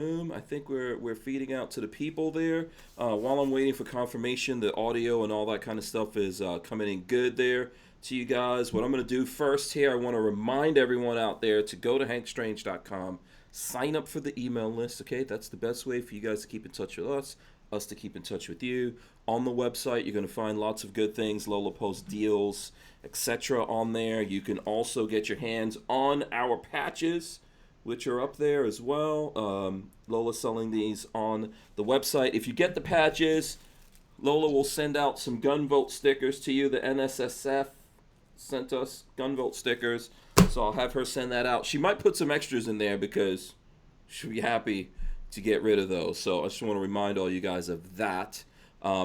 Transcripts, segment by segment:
I think we're feeding out to the people there. While I'm waiting for confirmation, the audio and all that kind of stuff is coming in good there to you guys. What I'm going to do first here, I want to remind everyone out there to go to hankstrange.com, sign up for the email list. Okay, that's the best way for you guys to keep in touch with us to keep in touch with you. On the website, you're going to find lots of good things. Lola posts deals, etc. on there. You can also get your hands on our patches, which are up there as well. Lola's selling these on the website. If you get the patches, Lola will send out some gun vote stickers to you. The NSSF sent us gun vote stickers, so I'll have her send that out. She might put some extras in there because she'll be happy to get rid of those. So I just want to remind all you guys of that.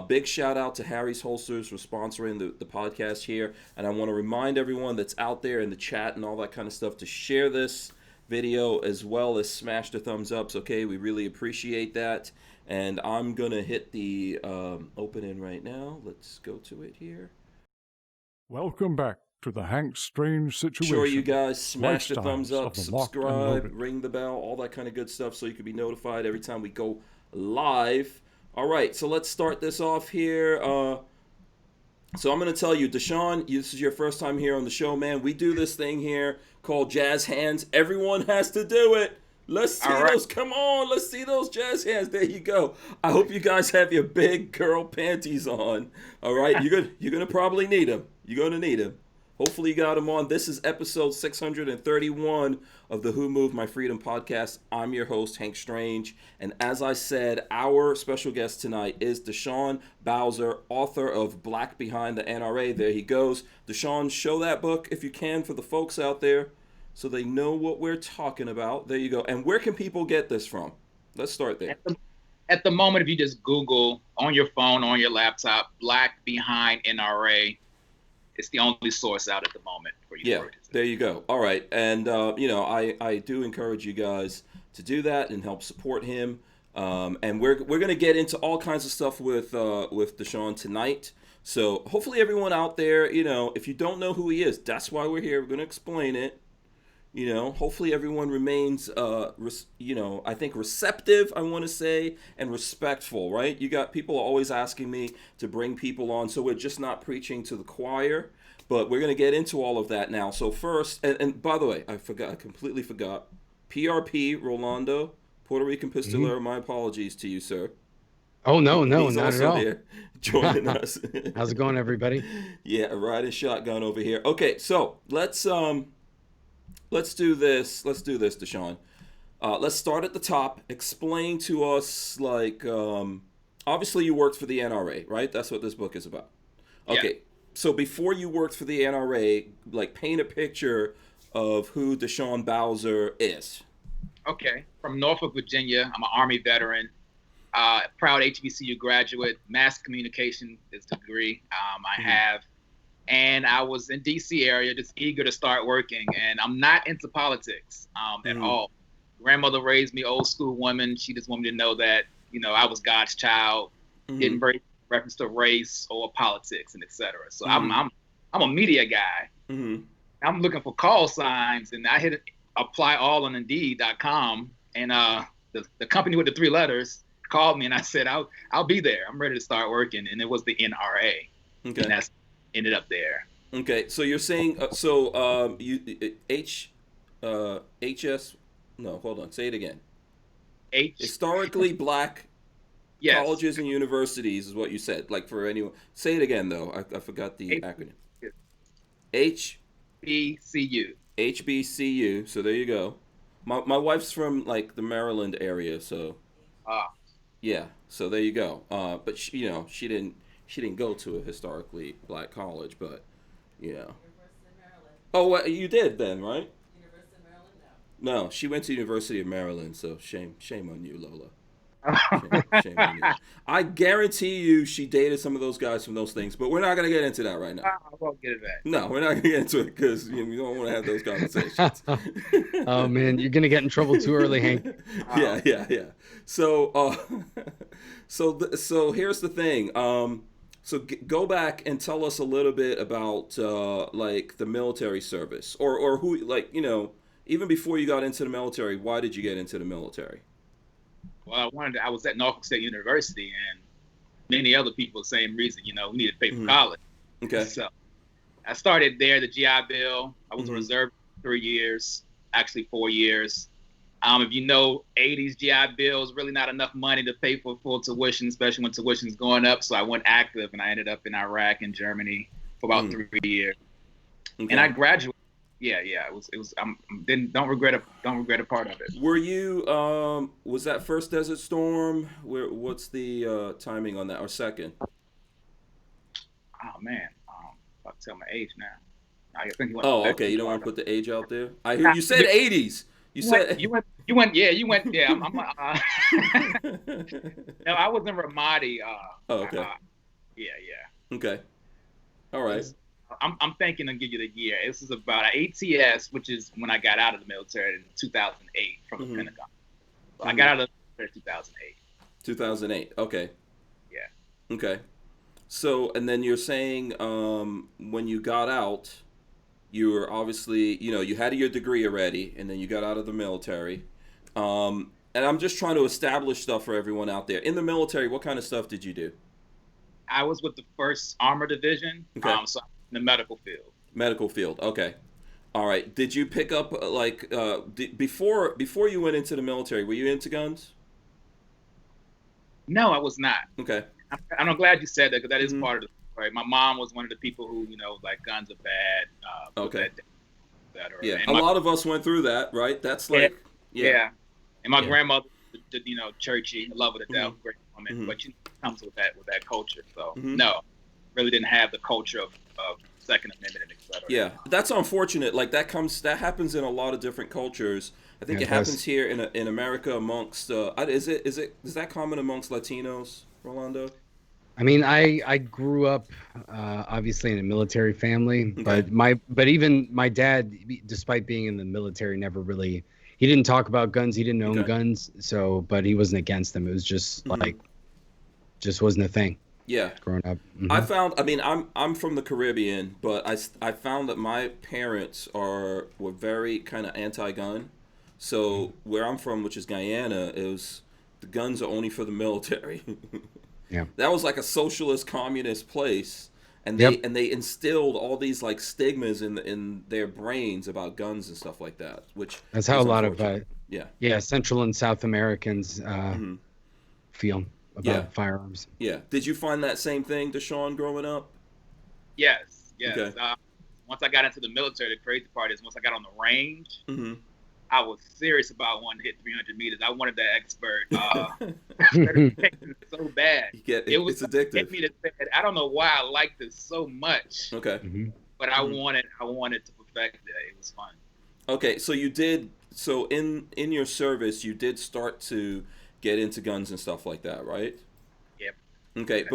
Big shout out to Harry's Holsters for sponsoring the podcast here. And I want to remind everyone that's out there in the chat and all that kind of stuff to share this video as well as smash the thumbs ups. Okay, we really appreciate that. And I'm going to hit the open in right now. Let's go to it here. Welcome back to the Hank Strange Situation. Sure, you guys smash the thumbs Lifestyles up, of the Locked and subscribe, Loaded. ring the bell, all that kind of good stuff so you can be notified every time we go live. All right, so let's start this off here. So I'm going to tell you, Deshawn, this is your first time here on the show, man. We do this thing here called Jazz Hands. Everyone has to do it. Let's see those. Come on, let's see those jazz hands. There you go. I hope you guys have your big girl panties on. All right, you're gonna probably need them. You're gonna need them. Hopefully you got them on. This is episode 631 of the Who Moved My Freedom podcast. I'm your host, Hank Strange. And as I said, our special guest tonight is Deshawn Bowser, author of Black Behind the NRA. There he goes. Deshawn, show that book if you can for the folks out there so they know what we're talking about. There you go. And where can people get this from? Let's start there. At the moment, if you just Google on your phone, on your laptop, Black Behind NRA, it's the only source out at the moment for you. Yeah, there you go. All right. And, I do encourage you guys to do that and help support him. And we're going to get into all kinds of stuff with Deshawn tonight. So hopefully everyone out there, if you don't know who he is, that's why we're here. We're going to explain it. Hopefully everyone remains, I think receptive, I want to say, and respectful, right? You got people always asking me to bring people on, so we're just not preaching to the choir, but we're going to get into all of that now. So first, and by the way, I completely forgot, PRP, Rolando, Puerto Rican Pistolero, my apologies to you, sir. Oh, no, He's not at also all. there joining us. How's it going, everybody? Yeah, riding shotgun over here. Okay, so let's do this, Deshawn. Let's start at the top. Explain to us, obviously you worked for the NRA, right? That's what this book is about. Okay, yeah. So before you worked for the NRA, paint a picture of who Deshawn Bowser is. Okay, from Norfolk, Virginia. I'm an Army veteran, proud HBCU graduate, mass communication is the degree I have. And I was in D.C. area, just eager to start working. And I'm not into politics at all. Grandmother raised me old school woman. She just wanted me to know that, I was God's child, didn't break reference to race or politics and et cetera. So I'm a media guy. I'm looking for call signs, and I hit apply all on Indeed.com. And the company with the 3 letters called me, and I said, I'll be there. I'm ready to start working. And it was the NRA. Okay. And that's ended up there. Okay, so you're saying HS? No, hold on. Say it again. Historically black colleges and universities is what you said. For anyone, say it again though. I forgot the acronym. HBCU. HBCU. So there you go. My wife's from the Maryland area, so. Yeah. So there you go. But she didn't go to a historically black college, but, University of Maryland. Oh, well, you did then, right? University of Maryland, No, she went to University of Maryland, so shame on you, Lola. Shame on you. I guarantee you she dated some of those guys from those things, but we're not going to get into that right now. I won't get it back. No, we're not going to get into it because we don't want to have those conversations. Oh, man, you're going to get in trouble too early, Hank. Yeah. So, so here's the thing. So go back and tell us a little bit about the military service or who even before you got into the military. Why did you get into the military? Well, I was at Norfolk State University, and many other people, same reason. We needed to pay for college. Okay. So I started there, the GI Bill. I was a Mhm. reserve for 3 years, actually 4 years. If you know, 80s GI Bill is really not enough money to pay for full tuition, especially when tuition's going up. So I went active, and I ended up in Iraq and Germany for about 3 years. Okay. And I graduated. Yeah. It was. Don't regret a part of it. Were you was that first Desert Storm? What's the timing on that, or second? Oh man, about to tell my age now. I think you went. Oh, okay. You don't want to put the age out there. I hear you said 80s. You went. Yeah, you went. Yeah, no, I was in Ramadi. Oh, okay. Yeah. Okay. All right. I'm thinking I'll give you the year. This is about an ATS, which is when I got out of the military in 2008 from the Pentagon. So I got out of the military in 2008. 2008. Okay. Yeah. Okay. So, and then you're saying when you got out, you were obviously, you had your degree already, and then you got out of the military. And I'm just trying to establish stuff for everyone out there. In the military, what kind of stuff did you do? I was with the 1st Armor Division, Okay. so in the medical field. Medical field. Okay. All right. Did you pick up before you went into the military? Were you into guns? No, I was not. Okay. I'm glad you said that, because that is part of the story. My mom was one of the people who, like, guns are bad. Okay. Etc. Yeah. And A lot of us went through that, right? That's like. Yeah. And my Yeah. grandmother, churchy, I love her to death, great woman, Mhm. but she comes with that culture. So Mhm. no, really didn't have the culture of Second Amendment and etc. Yeah, that's unfortunate. Like that happens in a lot of different cultures. I think Yeah, it it does. happens here in America amongst. Is that common amongst Latinos, Rolando? I mean, I grew up obviously in a military family, Okay. but even my dad, despite being in the military, never really, he didn't talk about guns. He didn't own Okay. guns, but he wasn't against them. It was just Mhm. just wasn't a thing Yeah. growing up. I mean, I'm from the Caribbean, but I found that my parents were very kind of anti-gun. So where I'm from, which is Guyana, the guns are only for the military. Yeah. That was like a socialist communist place, and Yep. they instilled all these like stigmas in their brains about guns and stuff like that, which That's how a is lot of unfortunate. Yeah. Central and South Americans Mhm. feel about Yeah. firearms. Yeah. Did you find that same thing, Deshawn, growing up? Yes. Okay. Once I got into the military, the crazy part is once I got on the range, Mm-hmm. I was serious about wanting to hit 300 meters. I wanted that expert so bad. It's addictive. Hit me to say, I don't know why I liked it so much, Okay. but I wanted to perfect it. It was fun. Okay. So you did. So in your service, you did start to get into guns and stuff like that, right? Yep. Okay.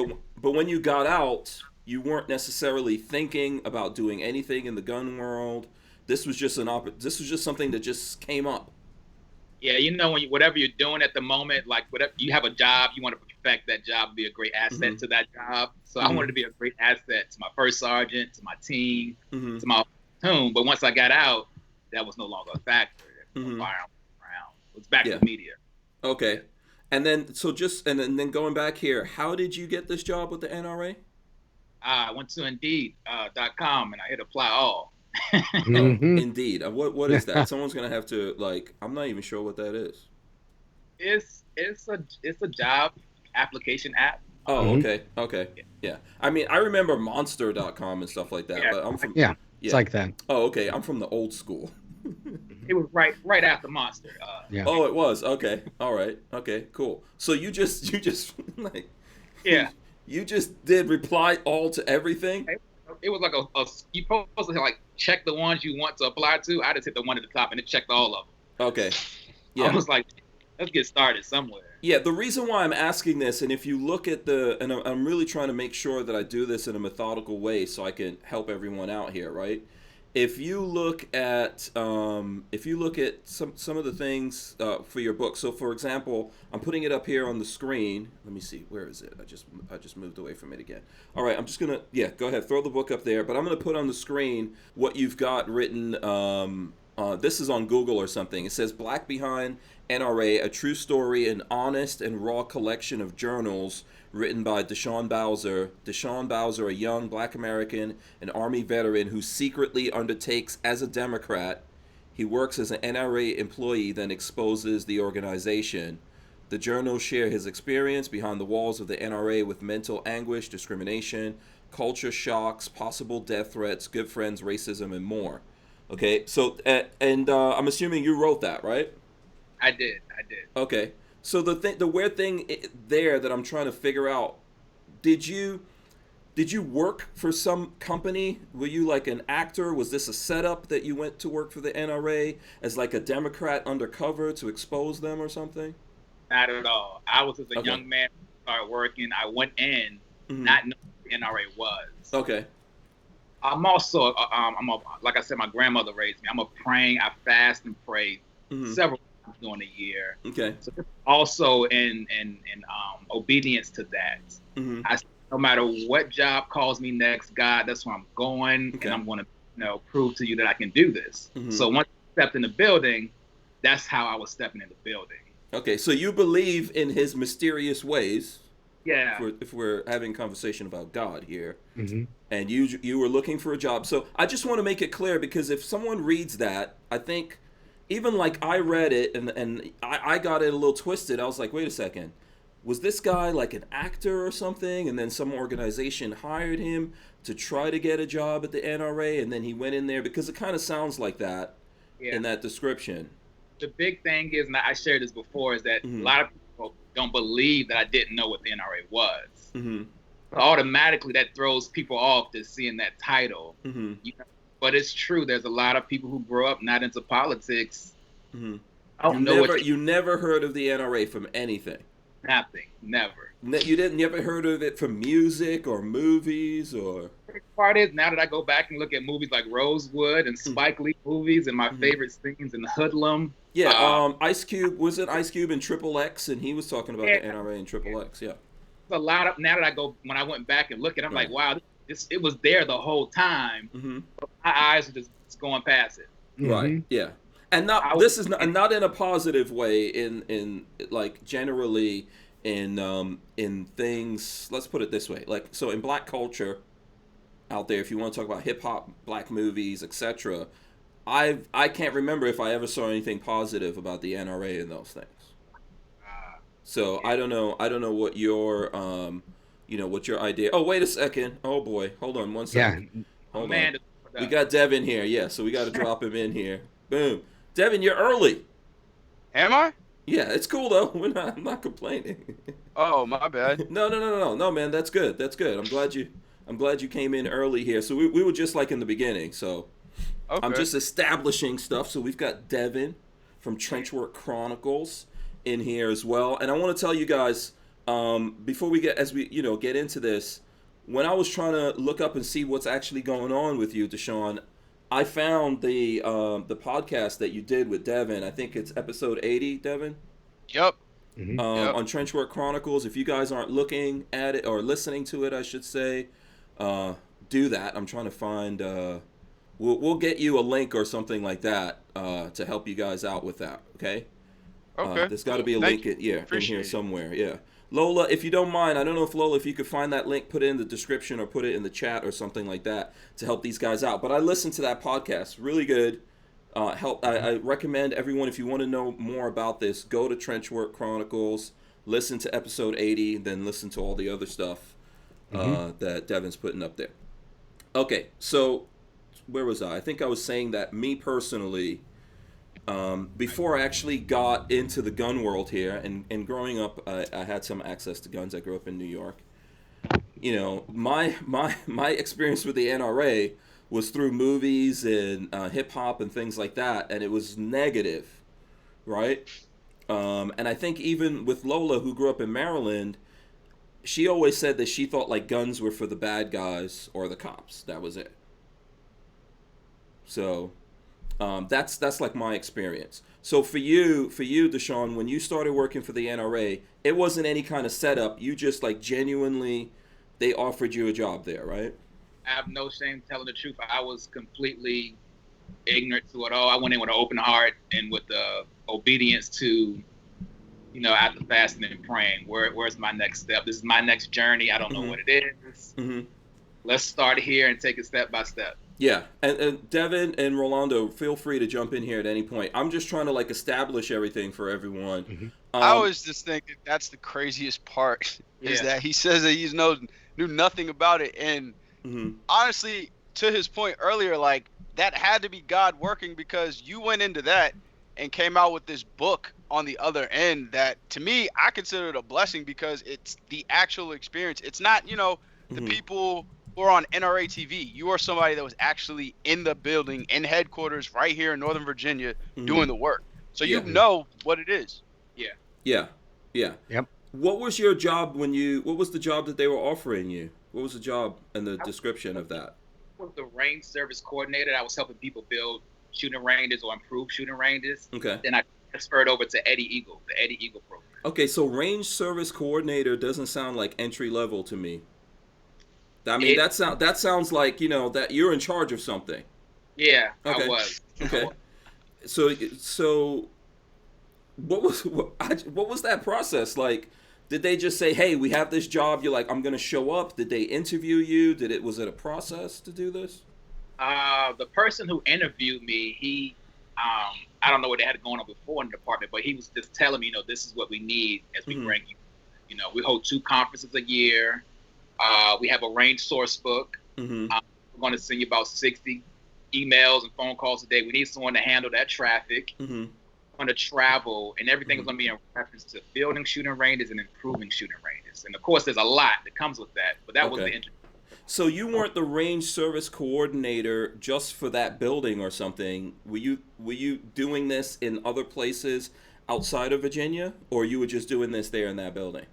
But when you got out, you weren't necessarily thinking about doing anything in the gun world. This was just something that just came up. Yeah, when whatever you're doing at the moment, like whatever you have a job, you want to perfect that job, be a great asset to that job. So I wanted to be a great asset to my first sergeant, to my team, to my platoon. But once I got out, that was no longer a factor. Firearms around. It was back to the media. Okay, and then then going back here, how did you get this job with the NRA? I went to Indeed.com and I hit apply all. Indeed. What is that? Someone's gonna have to I'm not even sure what that is. It's a job application app. Oh, okay. Yeah. I mean, I remember Monster.com and stuff like that, but I'm from It's like that. Oh, okay. I'm from the old school. It was right after Monster. Oh, it was. Okay. All right. Okay. Cool. So you just like you just did reply all to everything. It was like you supposed to check the ones you want to apply to. I just hit the one at the top and it checked all of them. Okay. Yeah. I was like, let's get started somewhere. Yeah, the reason why I'm asking this, and if you look at and I'm really trying to make sure that I do this in a methodical way so I can help everyone out here, right? If you look at some of the things for your book, so for example, I'm putting it up here on the screen. Let me see, where is it? I just moved away from it again. All right, I'm just gonna go ahead, throw the book up there, but I'm gonna put on the screen what you've got written. This is on Google or something. It says Black Behind NRA, a true story, an honest and raw collection of journals written by Deshawn Bowser. Deshawn Bowser, a young black American, an Army veteran who secretly undertakes as a Democrat. He works as an NRA employee, then exposes the organization. The journals share his experience behind the walls of the NRA with mental anguish, discrimination, culture shocks, possible death threats, good friends, racism, and more. Okay, so, I'm assuming you wrote that, right? I did. Okay, so the weird thing there that I'm trying to figure out, did you work for some company? Were you like an actor? Was this a setup that you went to work for the NRA as like a Democrat undercover to expose them or something? Not at all. I was just a Okay. young man, started working. I went in not knowing what the NRA was. Okay. I'm also, like I said, my grandmother raised me. I'm a praying. I fast and pray several times during the year. Okay. So also in obedience to that, no matter what job calls me next, God, that's where I'm going, and I'm going to, prove to you that I can do this. So once I stepped in the building, that's how I was stepping in the building. Okay, so you believe in his mysterious ways. Yeah. If we're having a conversation about God here, Mm-hmm. and you were looking for a job. So I just want to make it clear, because if someone reads that, I think, even like I read it and I got it a little twisted. I was like, wait a second. Was this guy like an actor or something, and then some organization hired him to try to get a job at the NRA, and then he went in there? Because it kind of sounds like that in that description. The big thing is, and I shared this before, is that a lot of people don't believe that I didn't know what the NRA was. Automatically, that throws people off to seeing that title. But it's true. There's a lot of people who grow up not into politics. I don't know you never heard of the NRA from anything. Nothing. Never. You never heard of it from music or movies or. The part is, now that I go back and look at movies like Rosewood and Spike Lee movies, and my favorite scenes in Hoodlum. Yeah, Ice Cube, was it Ice Cube and Triple X, and he was talking about the NRA and Triple X. Yeah. A lot of, now that when I went back and look at it, I'm like, wow, it was there the whole time. But my eyes are just going past it. Right. Yeah. And this is not in a positive way. In like generally in things. Let's put it this way. Like, so in black culture out there, if you want to talk about hip hop, black movies, etc., I can't remember if I ever saw anything positive about the NRA and those things. So I don't know what your what your idea. Oh, wait a second. Oh boy, hold on one second. Yeah. Hold on. We got Devin here. Yeah, so we got to drop him in here. Boom. Devin, you're early. Am I? Yeah, it's cool though. I'm not complaining. Oh, my bad. No, man. That's good. That's good. I'm glad you came in early here. So we were just like in the beginning. So Okay. I'm just establishing stuff. So we've got Devin from Trenchwork Chronicles in here as well. And I want to tell you guys, before we get into this, when I was trying to look up and see what's actually going on with you, Deshawn, I found the podcast that you did with Devin. I think it's episode 80, Devin. Yep. On Trenchwork Chronicles. If you guys aren't looking at it or listening to it, I should say, do that. I'm trying to find. We'll get you a link or something like that to help you guys out with that. Okay. Okay. There's got to be a link in here somewhere. Yeah. Lola, if you don't mind, I don't know if Lola, if you could find that link, put it in the description or put it in the chat or something like that to help these guys out. But I listened to that podcast, really good. I recommend everyone, if you want to know more about this, go to Trenchwork Chronicles, listen to episode 80, then listen to all the other stuff that Devin's putting up there. Okay, so where was I? I think I was saying that me personally, before I actually got into the gun world here, and growing up, I had some access to guns. I grew up in New York. You know, my experience with the NRA was through movies and hip hop and things like that, and it was negative, right? And I think even with Lola, who grew up in Maryland, she always said that she thought like guns were for the bad guys or the cops. That was it. So that's like my experience. So for you, Deshawn, when you started working for the NRA, it wasn't any kind of setup. You just like genuinely, they offered you a job there, right? I have no shame telling the truth. I was completely ignorant to it all. I went in with an open heart and with the obedience to, after fasting and praying, where's my next step? This is my next journey. I don't know what it is. Let's start here and take it step by step. Yeah, and Devin and Rolando, feel free to jump in here at any point. I'm just trying to establish everything for everyone. I was just thinking that's the craziest part is that he says that he knew nothing about it, and honestly, to his point earlier, that had to be God working, because you went into that and came out with this book on the other end that, to me, I consider it a blessing, because it's the actual experience. It's not, the people who are on NRA TV. You are somebody that was actually in the building, in headquarters, right here in Northern Virginia, doing the work. So you know what it is. Yeah. Yep. What was your job what was the job that they were offering you? What was the job and the description of that? I was the range service coordinator. I was helping people build shooting ranges or improve shooting ranges. Okay. Then I transferred over to the Eddie Eagle program. Okay, so range service coordinator doesn't sound like entry level to me. I mean, that sounds like, that you're in charge of something. Yeah, okay. I was. Okay. So what was that process like? Did they just say, "Hey, we have this job"? You're like, "I'm going to show up." Did they interview you? Was it a process to do this? The person who interviewed me, he, I don't know what they had going on before in the department, but he was just telling me, this is what we need as we bring you. We hold 2 conferences a year. We have a range source book. We're going to send you about 60 emails and phone calls a day. We need someone to handle that traffic. Going to travel, and everything is going to be in reference to building shooting ranges and improving shooting ranges. And of course, there's a lot that comes with that, but that was the interview. So you weren't the range service coordinator just for that building or something. Were you doing this in other places outside of Virginia, or you were just doing this there in that building?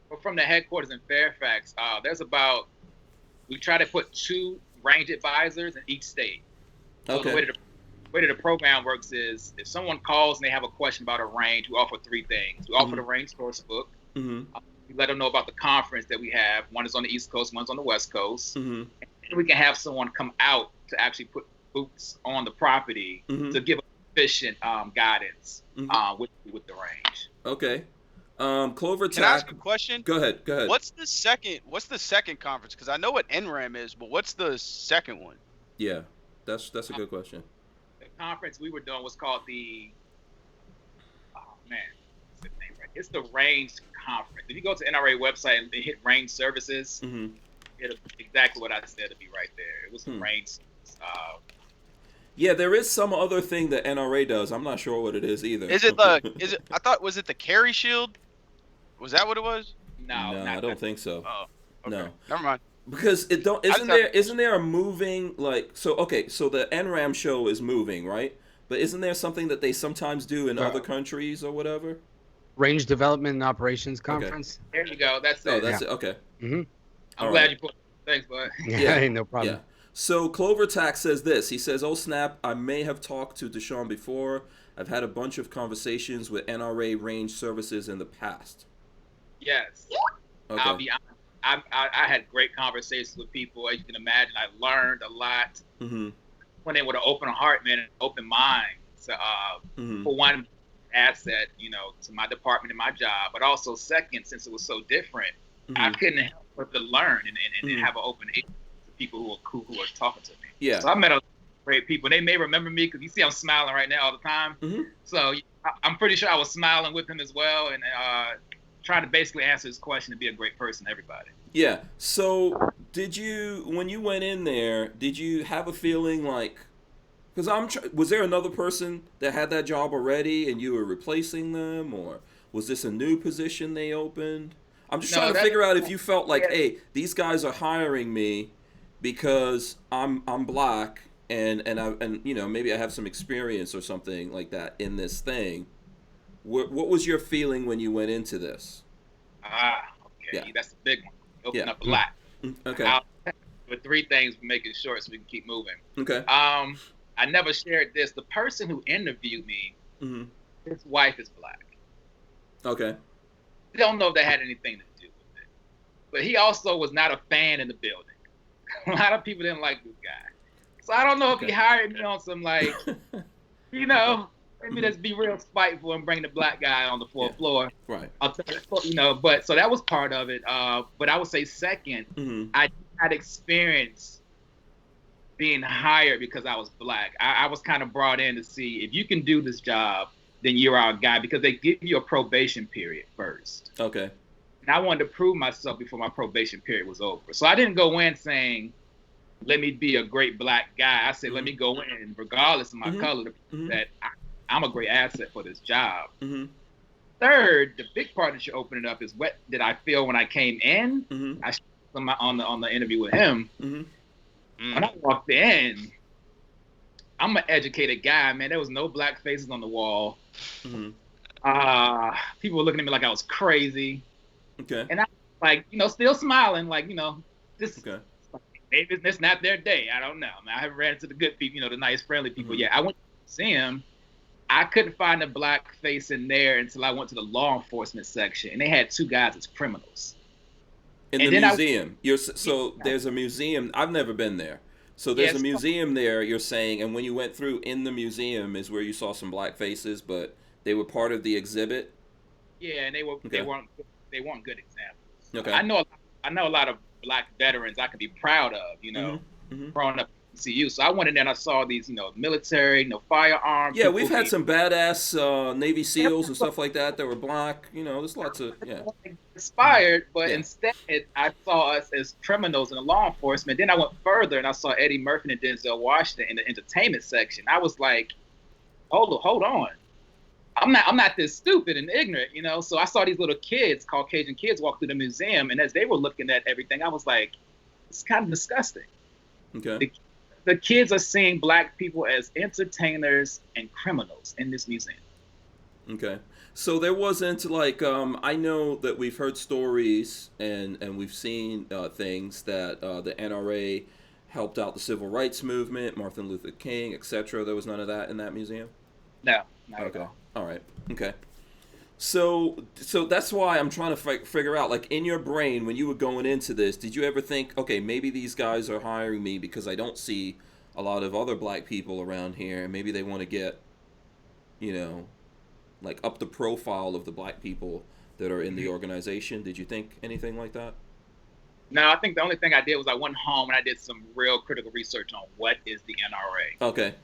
Well, from the headquarters in Fairfax, we try to put 2 range advisors in each state. So the way the program works is, if someone calls and they have a question about a range, we offer 3 things. We offer the range source book. We let them know about the conference that we have. One is on the East Coast, one's on the West Coast. And we can have someone come out to actually put boots on the property to give efficient guidance with the range. Okay. Clover Can I ask a question? Go ahead. What's the second conference? Because I know what NRAM is, but what's the second one? Yeah, that's a good question. The conference we were doing was called it's the range conference. If you go to NRA website and hit range services, it'll exactly what I said to be right there. It was the range. Yeah, there is some other thing that NRA does. I'm not sure what it is either. Was it the carry shield? Was that what it was? No, I don't think so. Oh, okay. No. Never mind. Because isn't there a moving, so the NRAM show is moving, right? But isn't there something that they sometimes do in other countries or whatever? Range Development and Operations Conference. There you go. That's it. Oh, that's it. Okay. I'm glad you put. Thanks, bud. Yeah, no problem. Yeah. So Clover Tax says this. He says, "Oh snap! I may have talked to Deshawn before. I've had a bunch of conversations with NRA range services in the past." Yes. Okay. I'll be honest. I had great conversations with people. As you can imagine, I learned a lot. Went in with an open heart, man, and an open mind. So, for one, asset, to my department and my job, but also second, since it was so different, I couldn't help but to learn and have an open ear to people who are talking to me. Yeah. So I met a lot of great people. They may remember me because you see I'm smiling right now all the time. So I'm pretty sure I was smiling with him as well, and trying to basically answer his question and be a great person to everybody. Yeah. So when you went in there, did you have a feeling like, because was there another person that had that job already and you were replacing them, or was this a new position they opened? I'm just trying to figure out if you felt like, hey, these guys are hiring me because I'm black and maybe I have some experience or something like that in this thing. What was your feeling when you went into this? Okay, that's the big one. Open up a lot. Okay. With 3 things, we're making short so we can keep moving. Okay. I never shared this. The person who interviewed me, his wife is black. Okay. I don't know if that had anything to do with it. But he also was not a fan in the building. A lot of people didn't like this guy. So I don't know if Okay. he hired me on some like, you know, maybe let's be real spiteful and bring the black guy on the fourth floor. Right. I'll tell you, you know, but so that was part of it. But I would say second, I had experience being hired because I was black. I was kind of brought in to see if you can do this job, then you're our guy, because they give you a probation period first. Okay. And I wanted to prove myself before my probation period was over. So I didn't go in saying, let me be a great black guy. I said, let me go in, regardless of my color, to prove that I'm a great asset for this job. Third, the big part that you're opening up is, what did I feel when I came in? I on the interview with him. When I walked in, I'm an educated guy, man. There was no black faces on the wall. People were looking at me like I was crazy. Okay. And I was like, you know, still smiling, like, you know, this. Okay. Maybe it's not their day. I don't know. I haven't ran into the good people, you know, the nice, friendly people yet. I went to see him. I couldn't find a black face in there until I went to the law enforcement section, and they had two guys as criminals. In the museum. So there's a museum. I've never been there. So there's a museum there, you're saying, and when you went through in the museum is where you saw some black faces, but they were part of the exhibit? Yeah, and they weren't good examples. Okay. I know a lot of black veterans I could be proud of, you know, growing up in CU. So I went in there and I saw these, you know, military, firearms. Yeah, we've had some badass Navy SEALs and stuff like that were black. You know, there's lots of, inspired, but instead I saw us as criminals in the law enforcement. Then I went further and I saw Eddie Murphy and Denzel Washington in the entertainment section. I was like, hold on. I'm not this stupid and ignorant, you know? So I saw these little kids, Caucasian kids, walk through the museum, and as they were looking at everything, I was like, it's kind of disgusting. Okay. The kids are seeing black people as entertainers and criminals in this museum. Okay. So there wasn't like, I know that we've heard stories and we've seen things that the NRA helped out the civil rights movement, Martin Luther King, etc. There was none of that in that museum? No, not at all. All right. Okay. So that's why I'm trying to figure out, like, in your brain, when you were going into this, did you ever think, okay, maybe these guys are hiring me because I don't see a lot of other black people around here, and maybe they want to get, you know, like, up the profile of the black people that are in the organization? Did you think anything like that? No, I think the only thing I did was I went home and I did some real critical research on what is the NRA. Okay.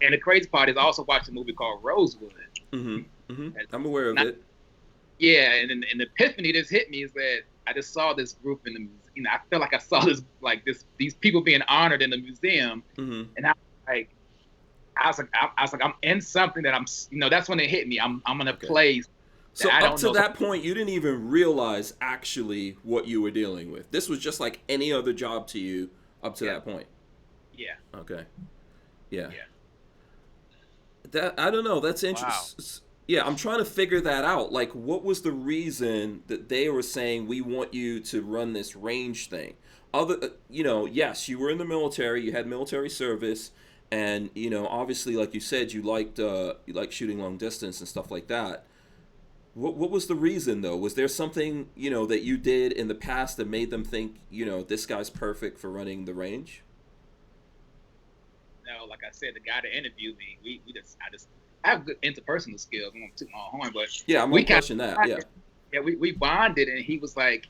And the crazy part is I also watched a movie called Rosewood. I'm aware of it. Yeah, and an epiphany just hit me is that I just saw this group in the, you know, I felt like I saw these people being honored in the museum, and I was like, I'm in something that I'm, you know, that's when it hit me. I'm in a place. So up to that point, you didn't even realize actually what you were dealing with. This was just like any other job to you up to that point. Yeah. Okay. Yeah. That, I don't know. That's interesting. Wow. Yeah, I'm trying to figure that out. Like, what was the reason that they were saying, we want you to run this range thing? You know, yes, you were in the military, you had military service, and, you know, obviously, like you said, you liked shooting long distance and stuff like that. What was the reason, though? Was there something, you know, that you did in the past that made them think, you know, this guy's perfect for running the range? No, like I said, the guy that interviewed me, I have good interpersonal skills. I won't toot my own horn, but yeah, I'm not questioning that. Yeah. Yeah, we bonded, and he was like,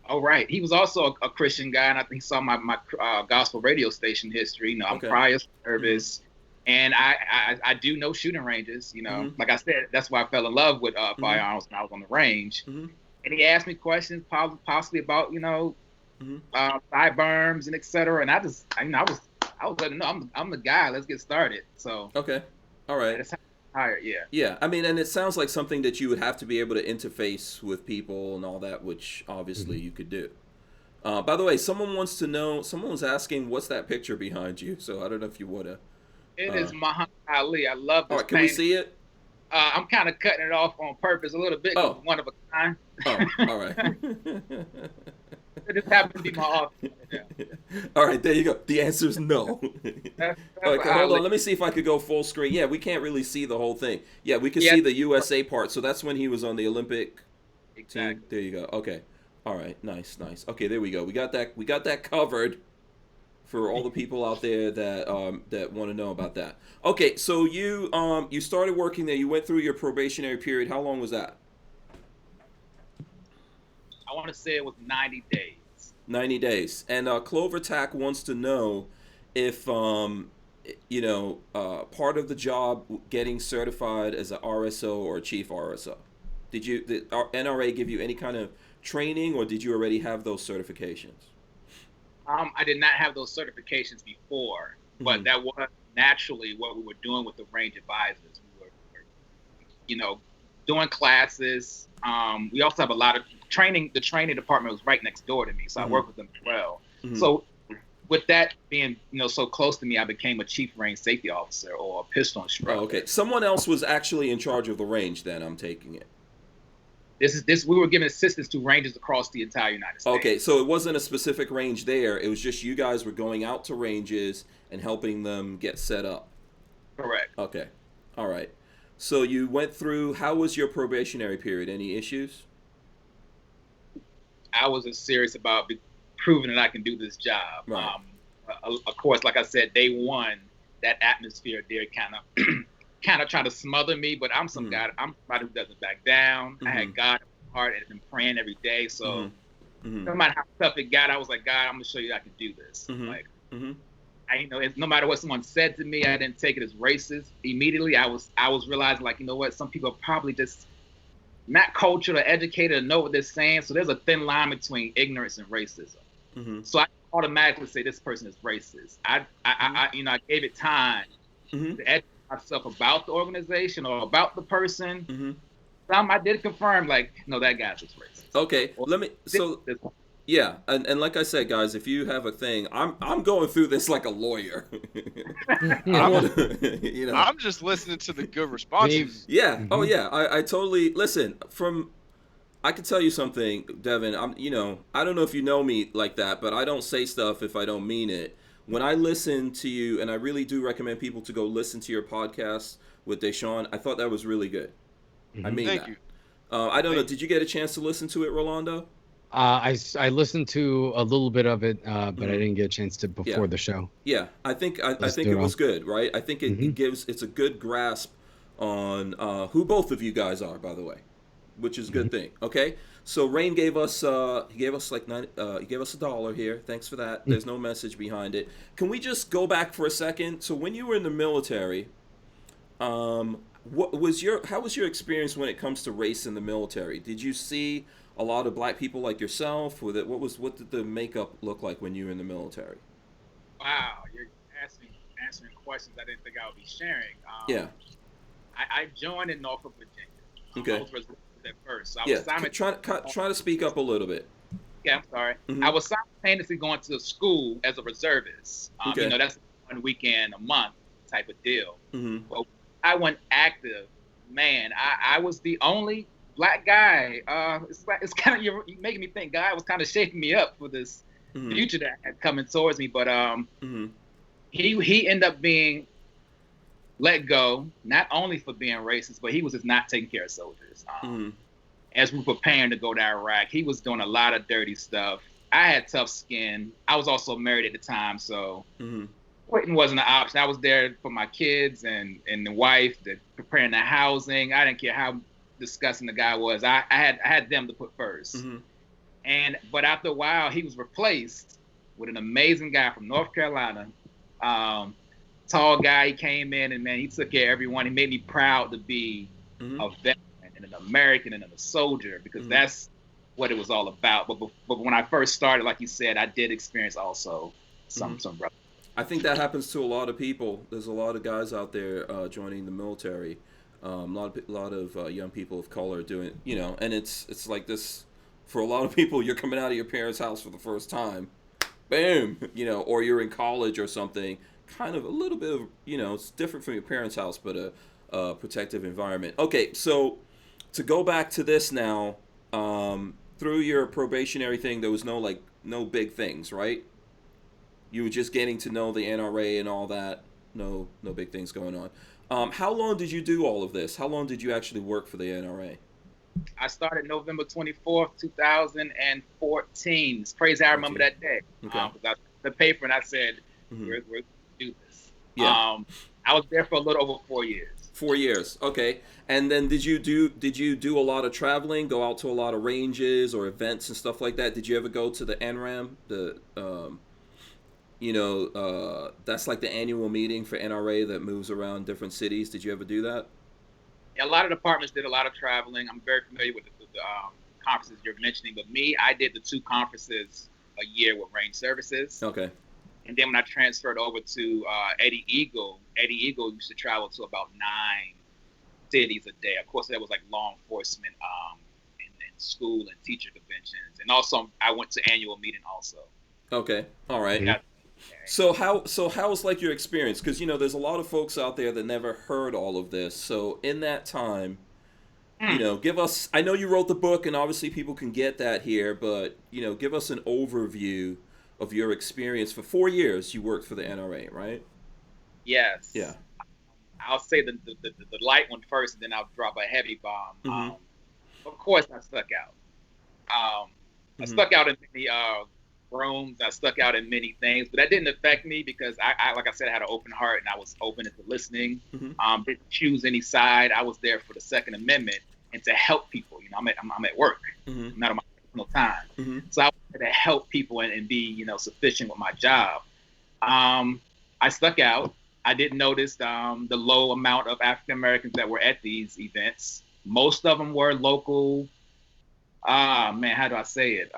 "All right." He was also a Christian guy, and I think he saw my gospel radio station history. You know, I'm prior service, and I do know shooting ranges. You know, like I said, that's why I fell in love with firearms when I was on the range. And he asked me questions, possibly about, you know, sidearms and etc. And I was letting him know I'm the guy. Let's get started. So okay. All right. That's hired, yeah. Yeah, I mean, and it sounds like something that you would have to be able to interface with people and all that, which obviously you could do. By the way, someone was asking, what's that picture behind you? So I don't know if you would have. It is Muhammad Ali. I love this. All right, can we see it? I'm kind of cutting it off on purpose a little bit. Oh. It's one of a kind. Oh, all right. It just happened to be my office. Yeah. All right, there you go. The answer is no. That's hold on. Let me see if I could go full screen. Yeah, we can't really see the whole thing. Yeah, we can see the USA part. So that's when he was on the Olympic team. There you go. Okay. All right. Nice. Okay, there we go. We got that covered. for all the people out there that that want to know about that. Okay, so you started working there. You went through your probationary period. How long was that? I want to say it was 90 days. 90 days. And Clover Tack wants to know if part of the job getting certified as an RSO or a chief RSO. Did the NRA give you any kind of training, or did you already have those certifications? I did not have those certifications before, but that was naturally what we were doing with the range advisors. We were doing classes. We also have a lot of training. The training department was right next door to me, so I worked with them as well. So with that being so close to me, I became a chief range safety officer or a pistol instructor. Oh, okay. Someone else was actually in charge of the range then, I'm taking it. We were giving assistance to ranges across the entire United States. Okay, so it wasn't a specific range there. It was just you guys were going out to ranges and helping them get set up. Correct. Okay. All right. So you went through, how was your probationary period? Any issues? I was serious about proving that I can do this job. Right. Of course, like I said, day one, that atmosphere there kind of trying to smother me, but I'm somebody who doesn't back down. I had God in my heart and been praying every day. So no matter how tough it got, I was like, God, I'm gonna show you I can do this. No matter what someone said to me, I didn't take it as racist. Immediately, I was realizing, like, you know what, some people are probably just not cultured or educated to know what they're saying. So there's a thin line between ignorance and racism. So I automatically say this person is racist. I gave it time to educate myself about the organization or about the person. I did confirm, like, no, that guy's just racist. Okay, yeah, and like I said, guys, if you have a thing, I'm going through this like a lawyer. I'm just listening to the good responses. Yeah. Oh yeah. I totally listen. I can tell you something, Devin. I don't know if you know me like that, but I don't say stuff if I don't mean it. When I listen to you, and I really do recommend people to go listen to your podcast with Deshawn, I thought that was really good. I mean, Thank you. I don't know. Did you get a chance to listen to it, Rolando? I listened to a little bit of it, but I didn't get a chance to before the show. Yeah, I think it was good, right? I think it's a good grasp on who both of you guys are, by the way, which is a good thing. Okay, so Rain gave us $1 here. Thanks for that. There's no message behind it. Can we just go back for a second? So when you were in the military, how was your experience when it comes to race in the military? Did you see a lot of black people like yourself? What did the makeup look like when you were in the military? Wow, you're answering questions I didn't think I would be sharing. I joined in Norfolk, Virginia. Okay. I was reserved at first. So I was try to speak up a little bit. Yeah, I'm sorry. I was simultaneously going to school as a reservist. That's 1 weekend a month type of deal. Well, I went active. Man, I was the only black guy. It's kind of you're making me think. God was kind of shaking me up for this future that had coming towards me. But he ended up being let go, not only for being racist, but he was just not taking care of soldiers. As we were preparing to go to Iraq, he was doing a lot of dirty stuff. I had tough skin. I was also married at the time, so quitting wasn't an option. I was there for my kids and the wife, preparing the housing. I didn't care how disgusting the guy was. I had them to put first. But after a while, he was replaced with an amazing guy from North Carolina. Tall guy. He came in and, man, he took care of everyone. He made me proud to be a veteran and an American and a soldier, because that's what it was all about. But when I first started, like you said, I did experience also some rough. I think that happens to a lot of people. There's a lot of guys out there joining the military. A lot of young people of color doing, and it's like this for a lot of people. You're coming out of your parents' house for the first time, boom, or you're in college or something. Kind of a little bit of, it's different from your parents' house, but a protective environment. Okay, so to go back to this now, through your probationary thing, there was no big things, right? You were just getting to know the NRA and all that. No big things going on. How long did you do all of this? How long did you actually work for the NRA? I started November 24th, 2014. It's crazy I remember that day. Okay. the paper and I said, Mm-hmm. we're going to do this. Yeah. I was there for a little over 4 years. 4 years, okay. And then did you do a lot of traveling? Go out to a lot of ranges or events and stuff like that? Did you ever go to the NRAM? That's like the annual meeting for NRA that moves around different cities. Did you ever do that? A lot of departments did a lot of traveling. I'm very familiar with the conferences you're mentioning, but I did the 2 conferences a year with Range Services. Okay. And then when I transferred over to Eddie Eagle used to travel to about 9 cities a day. Of course, that was like law enforcement and school and teacher conventions. And also, I went to annual meeting also. Okay. All right. Yeah. So how's like your experience? Because there's a lot of folks out there that never heard all of this. So in that time, give us. I know you wrote the book, and obviously people can get that here. But give us an overview of your experience. For 4 years, you worked for the NRA, right? Yes. Yeah. I'll say the light one first, and then I'll drop a heavy bomb. Mm-hmm. Of course, I stuck out. I stuck out in many rooms. I stuck out in many things, but that didn't affect me because I like I said, I had an open heart and I was open to listening. Mm-hmm. Didn't choose any side. I was there for the Second Amendment and to help people. I'm at work. Mm-hmm. I'm not on my personal time. Mm-hmm. So I wanted to help people and be sufficient with my job. I stuck out. I didn't notice the low amount of African Americans that were at these events. Most of them were local. How do I say it?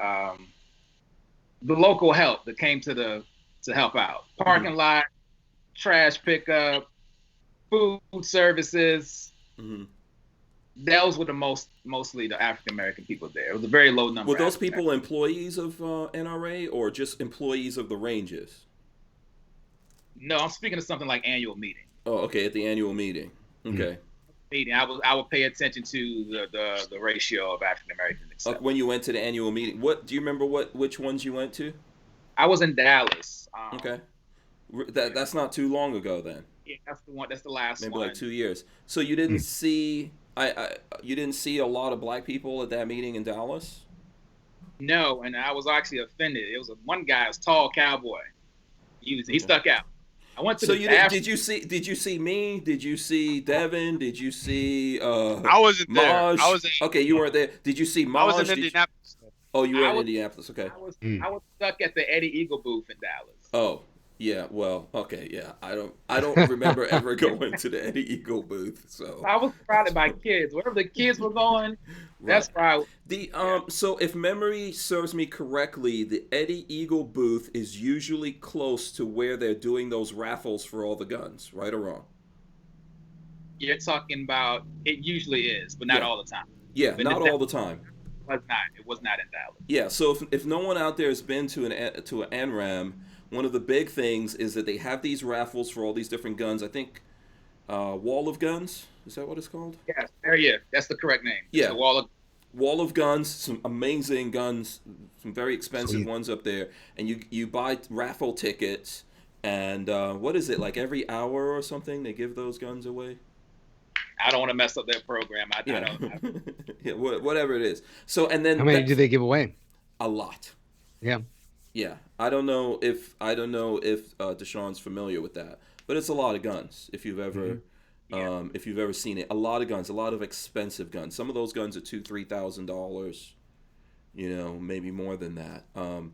The local help that came to help out. Parking lot, trash pickup, food services. Mm-hmm. Those were mostly the African American people there. It was a very low number. Were those people employees of NRA or just employees of the ranges? No, I'm speaking of something like annual meeting. Oh, okay, at the annual meeting. Okay. Meeting, I would pay attention to the ratio of African Americans. When you went to the annual meeting, do you remember which ones you went to? I was in Dallas. Okay, that's not too long ago then. Yeah, that's the one. That's the last Maybe one. like 2 years. So you didn't see you didn't see a lot of black people at that meeting in Dallas? No, and I was actually offended. It was one guy, a tall cowboy. He stuck out. I went to did you see me? Did you see Devin? Did you see I wasn't there. Maj? Okay, you weren't there. Did you see Maj? I was in Indianapolis. Oh, you were in Indianapolis. Okay. I was stuck at the Eddie Eagle booth in Dallas. Oh, yeah. Well, okay, yeah. I don't remember ever going to the Eddie Eagle booth. So I was surrounded by kids. Wherever the kids were going, that's right. So if memory serves me correctly, the Eddie Eagle booth is usually close to where they're doing those raffles for all the guns, right or wrong? You're talking about it usually is, but not all the time. Yeah, but not all the time. It was not in Dallas. Yeah, so if no one out there has been to an NRAM, one of the big things is that they have these raffles for all these different guns. I think Wall of Guns, is that what it's called? Yes, yeah, that's the correct name. Yeah, Wall of Guns, some amazing guns, some very expensive ones up there, and you buy raffle tickets, and what is it, like every hour or something they give those guns away? I don't want to mess up their program. I don't. Yeah, whatever it is. So and then how many do they give away? A lot. Yeah. Yeah, I don't know if Deshawn's familiar with that, but it's a lot of guns. If you've ever, if you've ever seen it, a lot of guns, a lot of expensive guns. Some of those guns are $2,000-$3,000, maybe more than that. And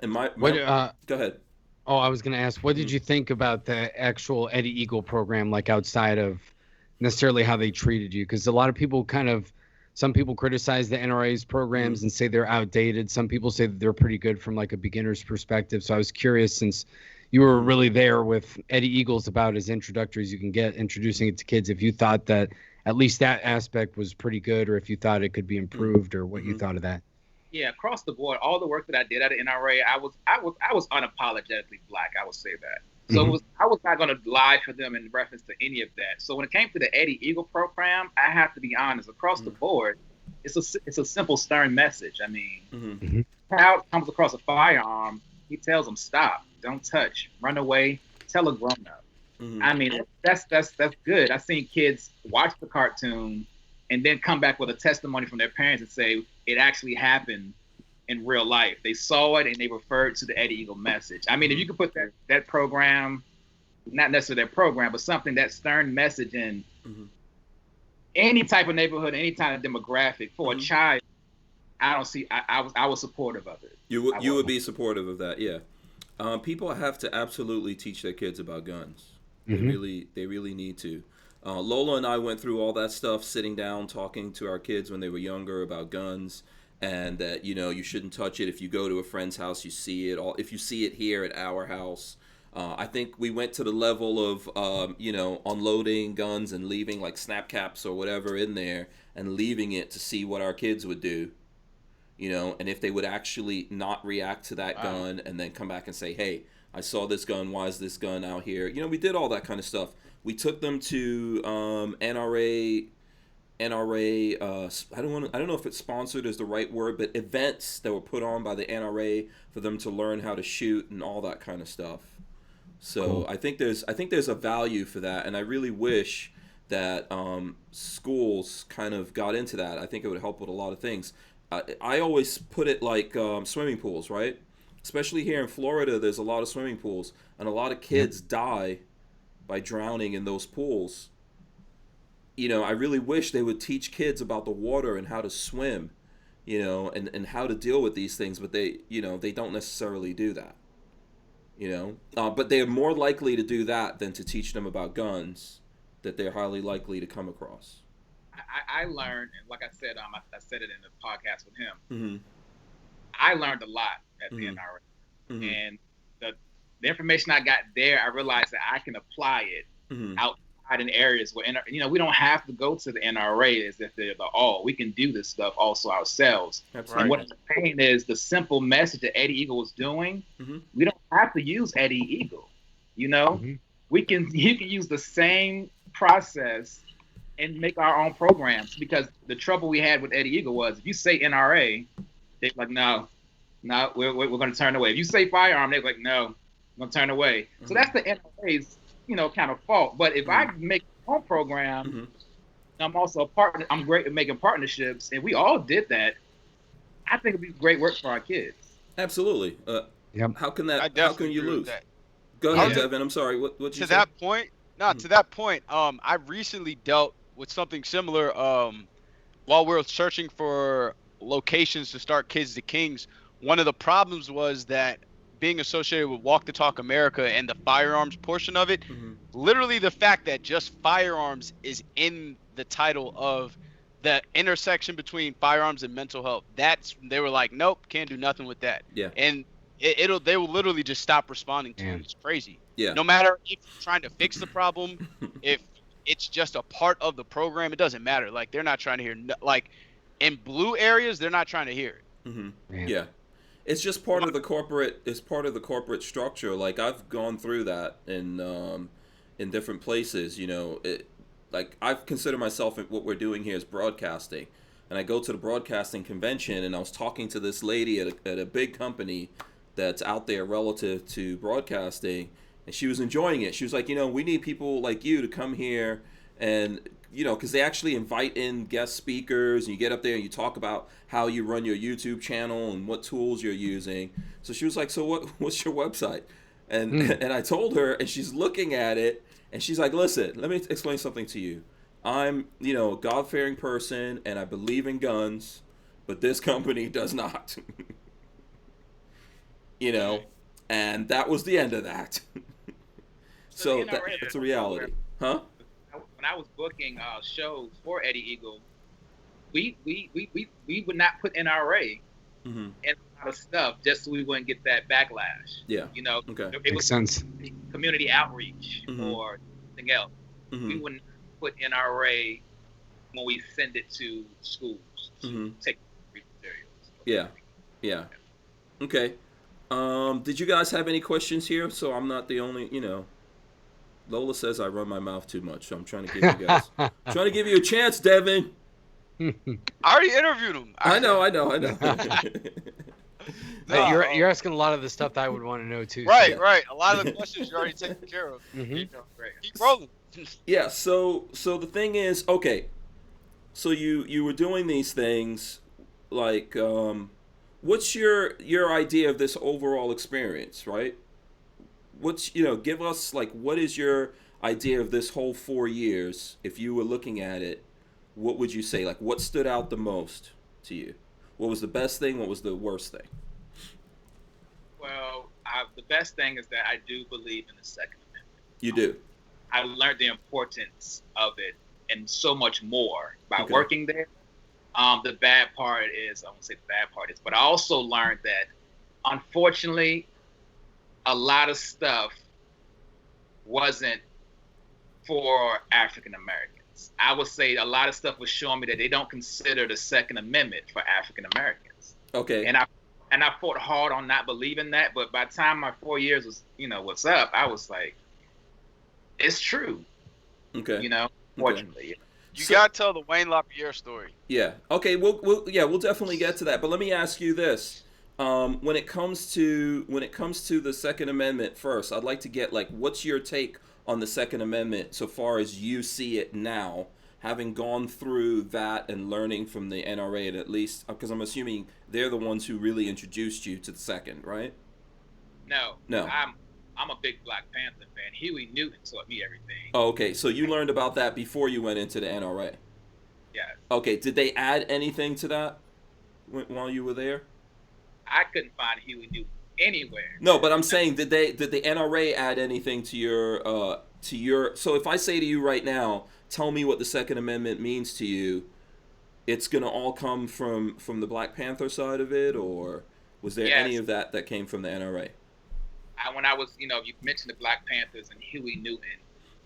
go ahead. Oh, I was going to ask, what did you think about the actual Eddie Eagle program, like outside of necessarily how they treated you? Because a lot of people some people criticize the NRA's programs and say they're outdated. Some people say that they're pretty good from like a beginner's perspective. So I was curious, since you were really there with Eddie Eagles about as introductory as you can get, introducing it to kids, if you thought that at least that aspect was pretty good, or if you thought it could be improved, or what you thought of that. Yeah, across the board, all the work that I did at the NRA, I was unapologetically black. I would say that. So I was not going to lie for them in reference to any of that. So when it came to the Eddie Eagle program, I have to be honest. Across the board, it's a simple, stern message. I mean, child comes across a firearm, he tells them stop, don't touch, run away, tell a grown up. I mean, that's good. I've seen kids watch the cartoon and then come back with a testimony from their parents and say it actually happened, in real life. They saw it and they referred to the Eddie Eagle message. I mean, if you could put that program, not necessarily that program, but something, that stern message in any type of neighborhood, any type of demographic for a child, I was supportive of it. You would be supportive of that, yeah. People have to absolutely teach their kids about guns. They really need to. Lola and I went through all that stuff, sitting down, talking to our kids when they were younger about guns, and that, you know, you shouldn't touch it. If you go to a friend's house, you see it. If you see it here at our house, I think we went to the level of, you know, unloading guns and leaving like snap caps or whatever in there and leaving it to see what our kids would do, you know, and if they would actually not react to that gun and then come back and say, hey, I saw this gun. Why is this gun out here? You know, we did all that kind of stuff. We took them to NRA. I don't know if it's sponsored is the right word, but events that were put on by the NRA for them to learn how to shoot and all that kind of stuff. So cool. I think there's a value for that, and I really wish that schools kind of got into that. I think it would help with a lot of things. I always put it like swimming pools, right? Especially here in Florida, there's a lot of swimming pools, and a lot of kids die by drowning in those pools. You know, I really wish they would teach kids about the water and how to swim, you know, and how to deal with these things, but they don't necessarily do that, you know. But they're more likely to do that than to teach them about guns that they're highly likely to come across. I learned, and like I said, I said it in the podcast with him, I learned a lot at the NRA. And the information I got there, I realized that I can apply it outside in areas where, you know, we don't have to go to the NRA as if they're the all. We can do this stuff also ourselves. That's right. And what I'm saying is the simple message that Eddie Eagle was doing, we don't have to use Eddie Eagle. You know, you can use the same process and make our own programs, because the trouble we had with Eddie Eagle was if you say NRA, they're like, no, we're going to turn away. If you say firearm, they're like, no, I'm going to turn away. So that's the NRA's, you know, kind of fault. But if I make my own program, I'm also a partner. I'm great at making partnerships, and we all did that. I think it'd be great work for our kids. Absolutely. How can you lose? That. Go ahead, Devin. I'm sorry. What you to say? that point? No, to that point. I recently dealt with something similar. While we were searching for locations to start Kids to Kings, one of the problems was that being associated with Walk the Talk America and the firearms portion of it, literally the fact that just firearms is in the title of the intersection between firearms and mental health. They were like, nope, can't do nothing with that. Yeah. And they will literally just stop responding to it. It's crazy. Yeah. No matter if you're trying to fix the problem, if it's just a part of the program, it doesn't matter. Like, they're not trying to hear, like in blue areas, they're not trying to hear it. Yeah. It's just part of the corporate. It's part of the corporate structure. Like, I've gone through that in different places. You know, like, I've considered myself what we're doing here is broadcasting, and I go to the broadcasting convention, and I was talking to this lady at a big company that's out there relative to broadcasting, and she was enjoying it. She was like, you know, we need people like you to come here, and you know, because they actually invite in guest speakers, and you get up there and you talk about how you run your YouTube channel and what tools you're using. So she was like, so what's your website? And and I told her, and she's looking at it, and she's like, listen, let me explain something to you. I'm, you know, a God-fearing person, and I believe in guns, but this company does not. You know, and that was the end of that. So that's a reality. Huh? When I was booking shows for Eddie Eagle, we would not put NRA in a lot of stuff just so we wouldn't get that backlash. Yeah. You know, it was sense. Community outreach or something else. We wouldn't put NRA when we send it to schools to take materials. Yeah. Yeah. Okay. Did you guys have any questions here? So I'm not the only, you know. Lola says I run my mouth too much, so I'm trying to give you a chance, Devin. I already interviewed him. I know. No, you're asking a lot of the stuff that I would want to know too. Right. A lot of the questions you're already taking care of. Keep rolling. Yeah. So the thing is, okay. So you were doing these things, like what's your idea of this overall experience, right? What's, give us, like, what is your idea of this whole 4 years? If you were looking at it, what would you say? Like, what stood out the most to you? What was the best thing? What was the worst thing? Well, the best thing is that I do believe in the Second Amendment. You do? I learned the importance of it and so much more by Okay. working there. The bad part is, I won't say the bad part is, but I also learned that, unfortunately, a lot of stuff wasn't for African Americans. I would say a lot of stuff was showing me that they don't consider the Second Amendment for African Americans. Okay. And I fought hard on not believing that, but by the time my 4 years was, what's up, I was like, it's true. Okay. Fortunately. You gotta tell the Wayne LaPierre story. Yeah. Okay. We'll definitely get to that. But let me ask you this: when it comes to the Second Amendment, first, I'd like to get, like, what's your take on the Second Amendment so far as you see it now, having gone through that and learning from the NRA, at least, because I'm assuming they're the ones who really introduced you to the second, right? No. I'm a big Black Panther fan. Huey Newton taught me everything. Oh, okay. So you learned about that before you went into the NRA. Yeah. Okay. Did they add anything to that while you were there? I couldn't find Huey Newton anywhere. No, but I'm saying, did the NRA add anything to your so if I say to you right now, tell me what the Second Amendment means to you, it's gonna all come from the Black Panther side of it, or was there any of that came from the NRA? When I was, you mentioned the Black Panthers and Huey Newton.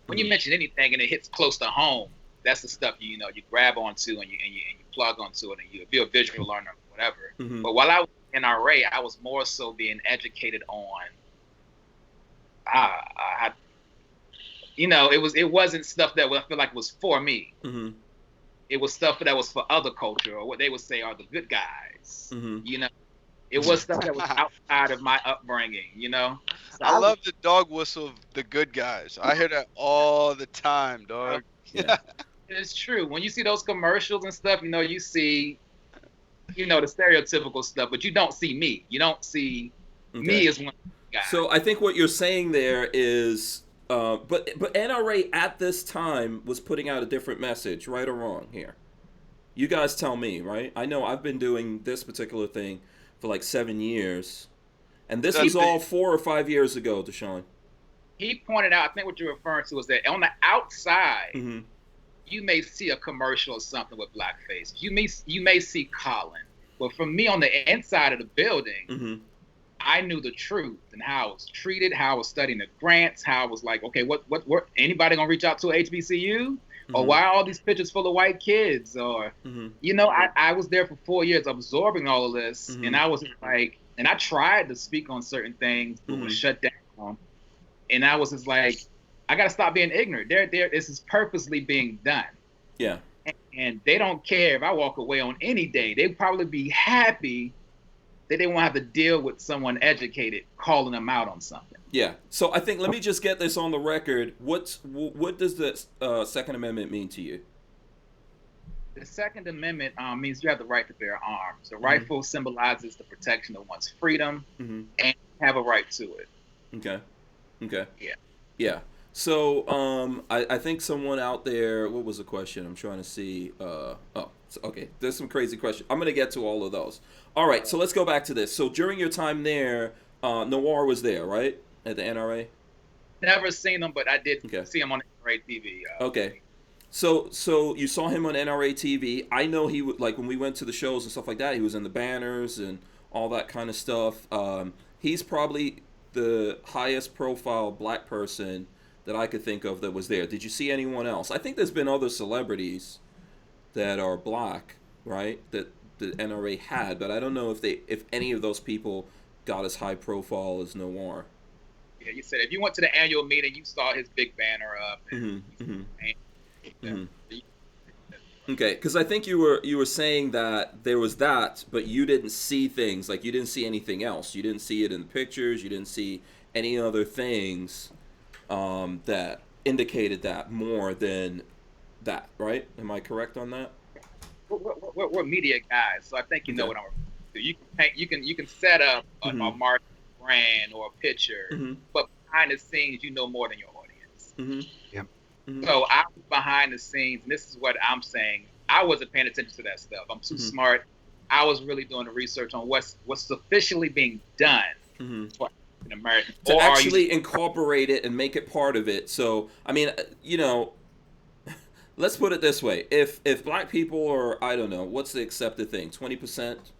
When you mention anything and it hits close to home, that's the stuff you grab onto and you plug onto it, and you be a visual learner, whatever. Mm-hmm. But while I was in NRA, I was more so being educated on. It wasn't stuff that I feel like was for me. Mm-hmm. It was stuff that was for other culture, or what they would say are the good guys. Mm-hmm. It was stuff that was outside of my upbringing, So I love the dog whistle of the good guys. I hear that all the time, dog. Yeah. It's true. When you see those commercials and stuff, you see, the stereotypical stuff, but you don't see me. You don't see me as one of the guys. So I think what you're saying there is, but NRA at this time was putting out a different message, right or wrong here? You guys tell me, right? I know I've been doing this particular thing for like 7 years, and this was all 4 or 5 years ago, Deshawn. He pointed out, I think what you're referring to is that on the outside, Mm-hmm. you may see a commercial or something with blackface. You may see Colin, but for me on the inside of the building, Mm-hmm. I knew the truth and how I was treated, how I was studying the grants, how I was like, okay, what anybody gonna reach out to a HBCU? Or Mm-hmm. why are all these pictures full of white kids? Or, Mm-hmm. I was there for 4 years absorbing all of this. Mm-hmm. And I was like, and I tried to speak on certain things, but was shut down. And I was just like, I got to stop being ignorant. This is purposely being done. Yeah. And they don't care if I walk away on any day. They'd probably be happy that they won't have to deal with someone educated calling them out on something. Yeah. So I think, let me just get this on the record. What does the Second Amendment mean to you? The Second Amendment means you have the right to bear arms. The rifle symbolizes the protection of one's freedom, and you have a right to it. Okay. Yeah. Yeah. So I think someone out there, what was the question? I'm trying to see. Okay. There's some crazy questions. I'm going to get to all of those. All right. So let's go back to this. So during your time there, Noir was there, right? At the NRA? Never seen him, but I did see him on NRA TV. Okay. So you saw him on NRA TV. I know he would, like, when we went to the shows and stuff like that, he was in the banners and all that kind of stuff. He's probably the highest profile black person that I could think of that was there. Did you see anyone else? I think there's been other celebrities that are black, right, that the NRA had, but I don't know if any of those people got as high profile as Noir. Yeah, you said if you went to the annual meeting, you saw his big banner up. Okay, because I think you were saying that there was that, but you didn't see things, like you didn't see anything else. You didn't see it in the pictures. You didn't see any other things that indicated that more than that, right? Am I correct on that? We're media guys, so I think you know what I'm. You can paint, you can set up a Mhm. marketing brand or a picture, Mhm. but behind the scenes, you know more than your audience. Mhm. Yep. Mhm. So I was behind the scenes, and this is what I'm saying. I wasn't paying attention to that stuff. I'm too Mhm. smart. I was really doing the research on what's officially being done Mhm. for African Americans, To or are you? actually incorporate it and make it part of it. So, I mean, let's put it this way: if black people are, I don't know, what's the accepted thing? 20%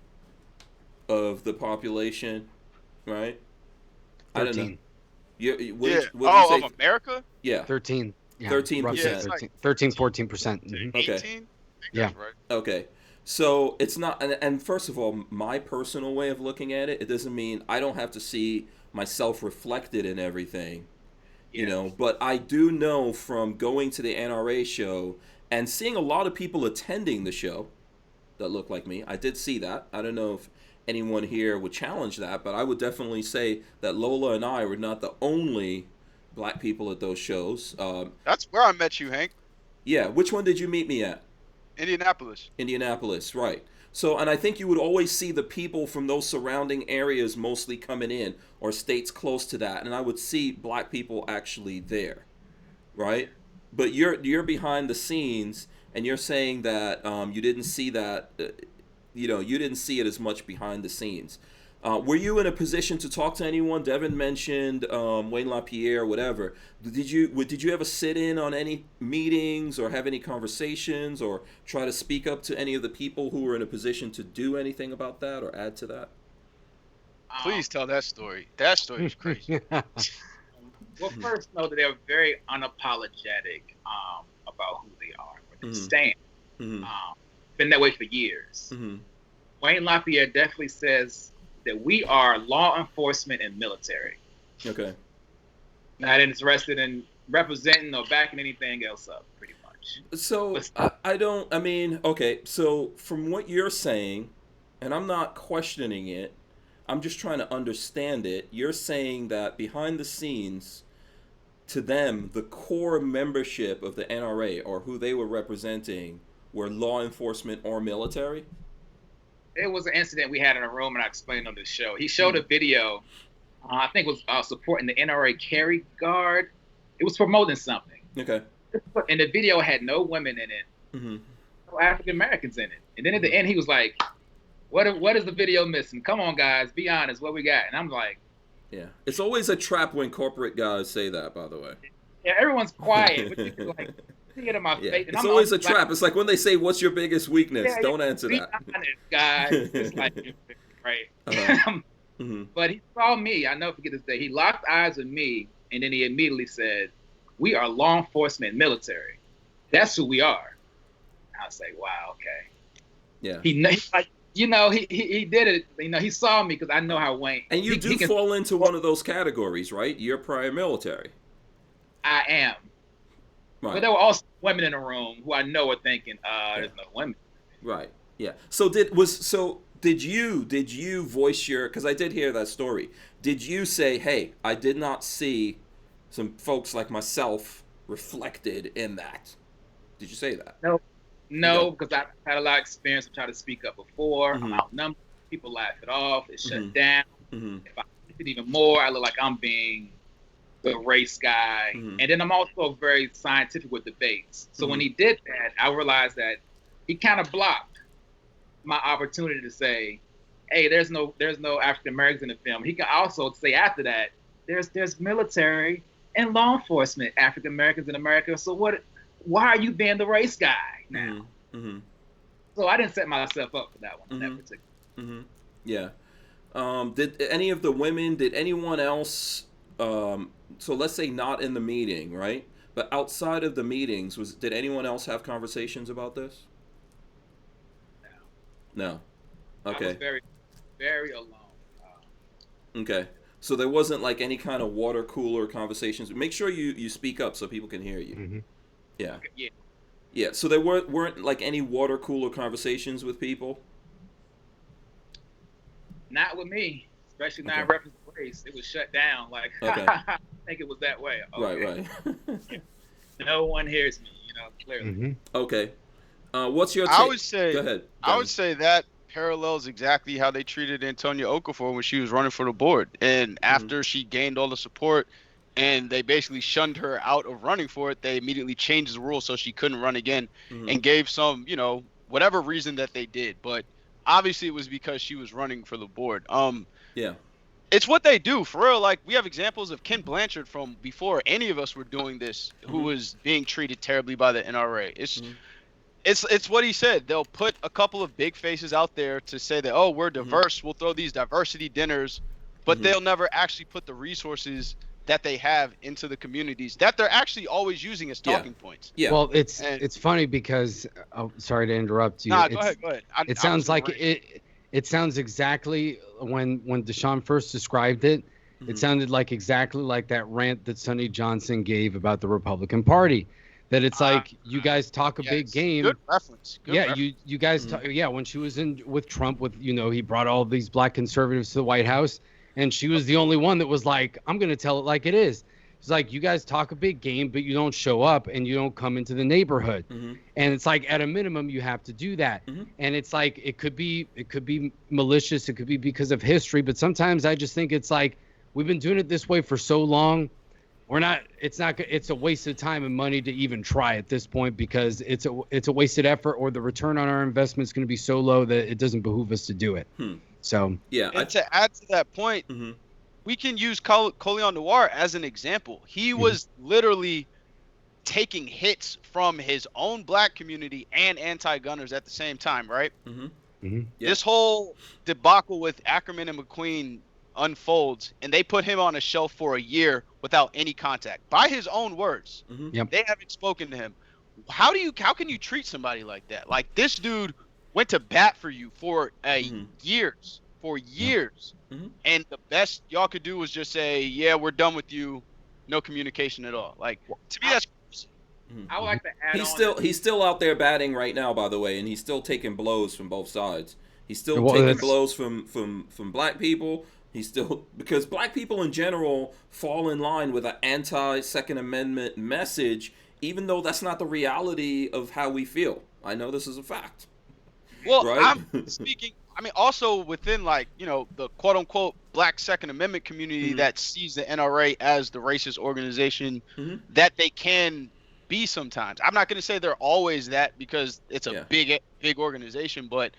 of the population, right? I don't know. 13. Yeah. What did you Oh, say? of America? Yeah, 13. Yeah. Roughly Yeah, 13%. it's like 13, 14%. to Mhm. Okay. 18. I think Yeah. that's right. Okay. So it's not, and first of all, my personal way of looking at it, it doesn't mean I don't have to see myself reflected in everything, Yeah. but I do know from going to the NRA show and seeing a lot of people attending the show that look like me. I did see that. I don't know if anyone here would challenge that, but I would definitely say that Lola and I were not the only black people at those shows. That's where I met you, Hank. Yeah, which one did you meet me at? Indianapolis. Indianapolis, right. So, and I think you would always see the people from those surrounding areas mostly coming in, or states close to that, and I would see black people actually there, right? But you're behind the scenes, and you're saying that you didn't see that, you didn't see it as much behind the scenes. Were you in a position to talk to anyone? Devin mentioned Wayne LaPierre, whatever. Did you ever sit in on any meetings or have any conversations or try to speak up to any of the people who were in a position to do anything about that or add to that? Please tell that story. That story is crazy. Well, Mhm. first know that they're very unapologetic about who they are, where they Mhm. stand. Mhm. Been that way for years. Mhm. Wayne LaPierre definitely says that we are law enforcement and military. Okay. Not interested in representing or backing anything else up, pretty much. So But I don't. I mean, okay. So from what you're saying, and I'm not questioning it, I'm just trying to understand it. You're saying that behind the scenes, to them, the core membership of the NRA or who they were representing were law enforcement or military. it was an incident we had in a room, and I explained on the show. He showed Hmm. a video. I think it was supporting the NRA carry guard. It was promoting something, Okay. and the video had no women in it, Hmm. no African Americans in it. And then at the end, he was like, what is the video missing? Come on, guys, be honest, what we got?" And I'm like, Yeah. It's always a trap when corporate guys say that. By the way. "Yeah, everyone's quiet, but you can like see it in my Yeah. face." And It's I'm always a like, trap. It's like when they say, "What's your biggest weakness?" "Yeah, Don't answer be that. honest, guys." It's like, right. Uh-huh. Hmm. But he saw me. I never forget this day. He locked eyes with me, and then he immediately said, "We are law enforcement military. That's who we are." I was like, "Wow, okay." Yeah. He like, he did it. He saw me because I know how Wayne. And you he do can, fall into one of those categories, right? You're prior military. I am. Right. But there were also women in the room who I know are thinking, there's no women. Right. Yeah. So did you voice your, because I did hear that story. Did you say, "Hey, I did not see some folks like myself reflected in that"? Did you say that? No, Okay. because I've had a lot of experience. I've tried to speak up before. I'm Mhm. outnumbered. People laugh it off. It's shut Mhm. down. Mhm. If I push it even more, I look like I'm being the race guy. Mhm. And then I'm also very scientific with debates. So when Mhm. he did that, I realized that he kind of blocked my opportunity to say, "Hey, there's no African Americans in the film." He can also say after that, there's military and law enforcement African Americans in America. So why are you being the race guy now? Mhm. Mhm. So I didn't set myself up for that one on that Mhm. particular. Mhm. Yeah. Did any of the women? Did anyone else? So let's say not in the meeting, right? But outside of the meetings, did anyone else have conversations about this? No. I was Okay. very, very alone. Okay. So there wasn't like any kind of water cooler conversations. Make sure you speak up so people can hear you. Mhm. Yeah. Yeah, Yeah. So there weren't like any water cooler conversations with people. not with me, especially not in Okay. reference to race. It was shut down. Like, Okay. I think it was that way. Okay. Right. Right. No one hears me, clearly. Mhm. Okay. What's your I take? would say Go ahead. I would Devin. say that parallels exactly how they treated Antonia Okafor when she was running for the board. And after she gained all the support and they basically shunned her out of running for it, they immediately changed the rules so she couldn't run again and gave some, whatever reason that they did. But obviously it was because she was running for the board. Yeah. It's what they do, for real. Like, we have examples of Ken Blanchard from before any of us were doing this, who was being treated terribly by the NRA. It's what he said. They'll put a couple of big faces out there to say that, oh, we're diverse. We'll throw these diversity dinners, but they'll never actually put the resources that they have into the communities that they're actually always using as talking points. Yeah. Well, it's funny because sorry to interrupt you. Nah, go ahead. It sounds like it sounds exactly when Deshawn first described it. It sounded like exactly like that rant that Sonny Johnson gave about the Republican Party. That it's like you guys talk a big game. Good reference. You guys talk, when she was in with Trump, with he brought all these black conservatives to the White House, and she was the only one that was like, I'm gonna tell it like it is. It's like, you guys talk a big game, but you don't show up and you don't come into the neighborhood. And it's like, at a minimum, you have to do that. And it's like, it could be malicious, it could be because of history, but sometimes I just think it's like, we've been doing it this way for so long. It's a waste of time and money to even try at this point, because it's a wasted effort, or the return on our investment is going to be so low that it doesn't behoove us to do it. So and to add to that point, we can use Colion Noir as an example. He was literally taking hits from his own black community and anti-gunners at the same time, right? This whole debacle with Ackerman and McQueen unfolds, and they put him on a shelf for a year without any contact, by his own words. They haven't spoken to him. How can you treat somebody like that? Like, this dude went to bat for you for years, and the best y'all could do was just say, yeah, we're done with you, no communication at all. Like, to me, that's crazy. I would like to add he's still out there batting right now, by the way, and he's still taking blows from both sides. He's still taking blows from black people. He's still, because black people in general fall in line with an anti-Second Amendment message, even though that's not the reality of how we feel. I know this is a fact. Well, right? I'm speaking, also within, like, the quote-unquote black Second Amendment community that sees the NRA as the racist organization that they can be sometimes. I'm not going to say they're always that, because it's a big organization, but,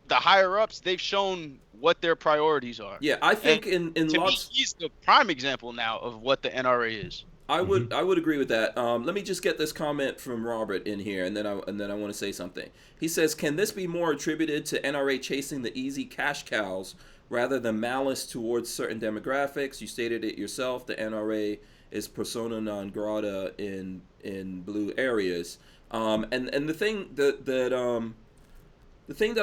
the higher-ups, they've shown what their priorities are. Yeah, I think in to lots... me, he's the prime example now of what the NRA is. I would agree with that. Let me just get this comment from Robert in here, and then I want to say something. He says, "Can this be more attributed to NRA chasing the easy cash cows rather than malice towards certain demographics? You stated it yourself. The NRA is persona non grata in blue areas." And the thing that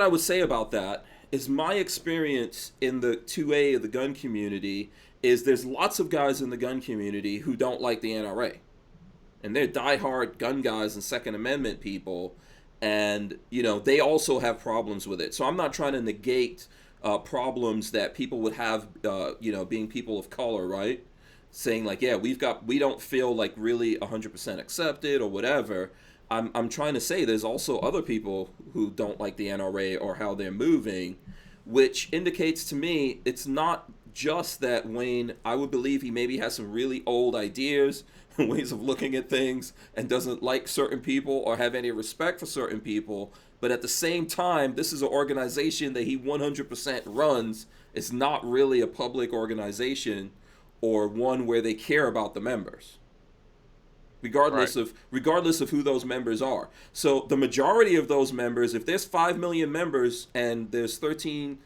I would say about that is, my experience in the 2A of the gun community is there's lots of guys in the gun community who don't like the NRA. And they're diehard gun guys and Second Amendment people. And, they also have problems with it. So I'm not trying to negate problems that people would have, being people of color, right? Saying like, yeah, we don't feel like really 100% accepted or whatever. I'm trying to say there's also other people who don't like the NRA or how they're moving, which indicates to me it's not just that Wayne, I would believe he maybe has some really old ideas and ways of looking at things and doesn't like certain people or have any respect for certain people. But at the same time, this is an organization that he 100% runs. It's not really a public organization or one where they care about the members. Regardless of who those members are. So the majority of those members, if there's 5 million members and there's 13%,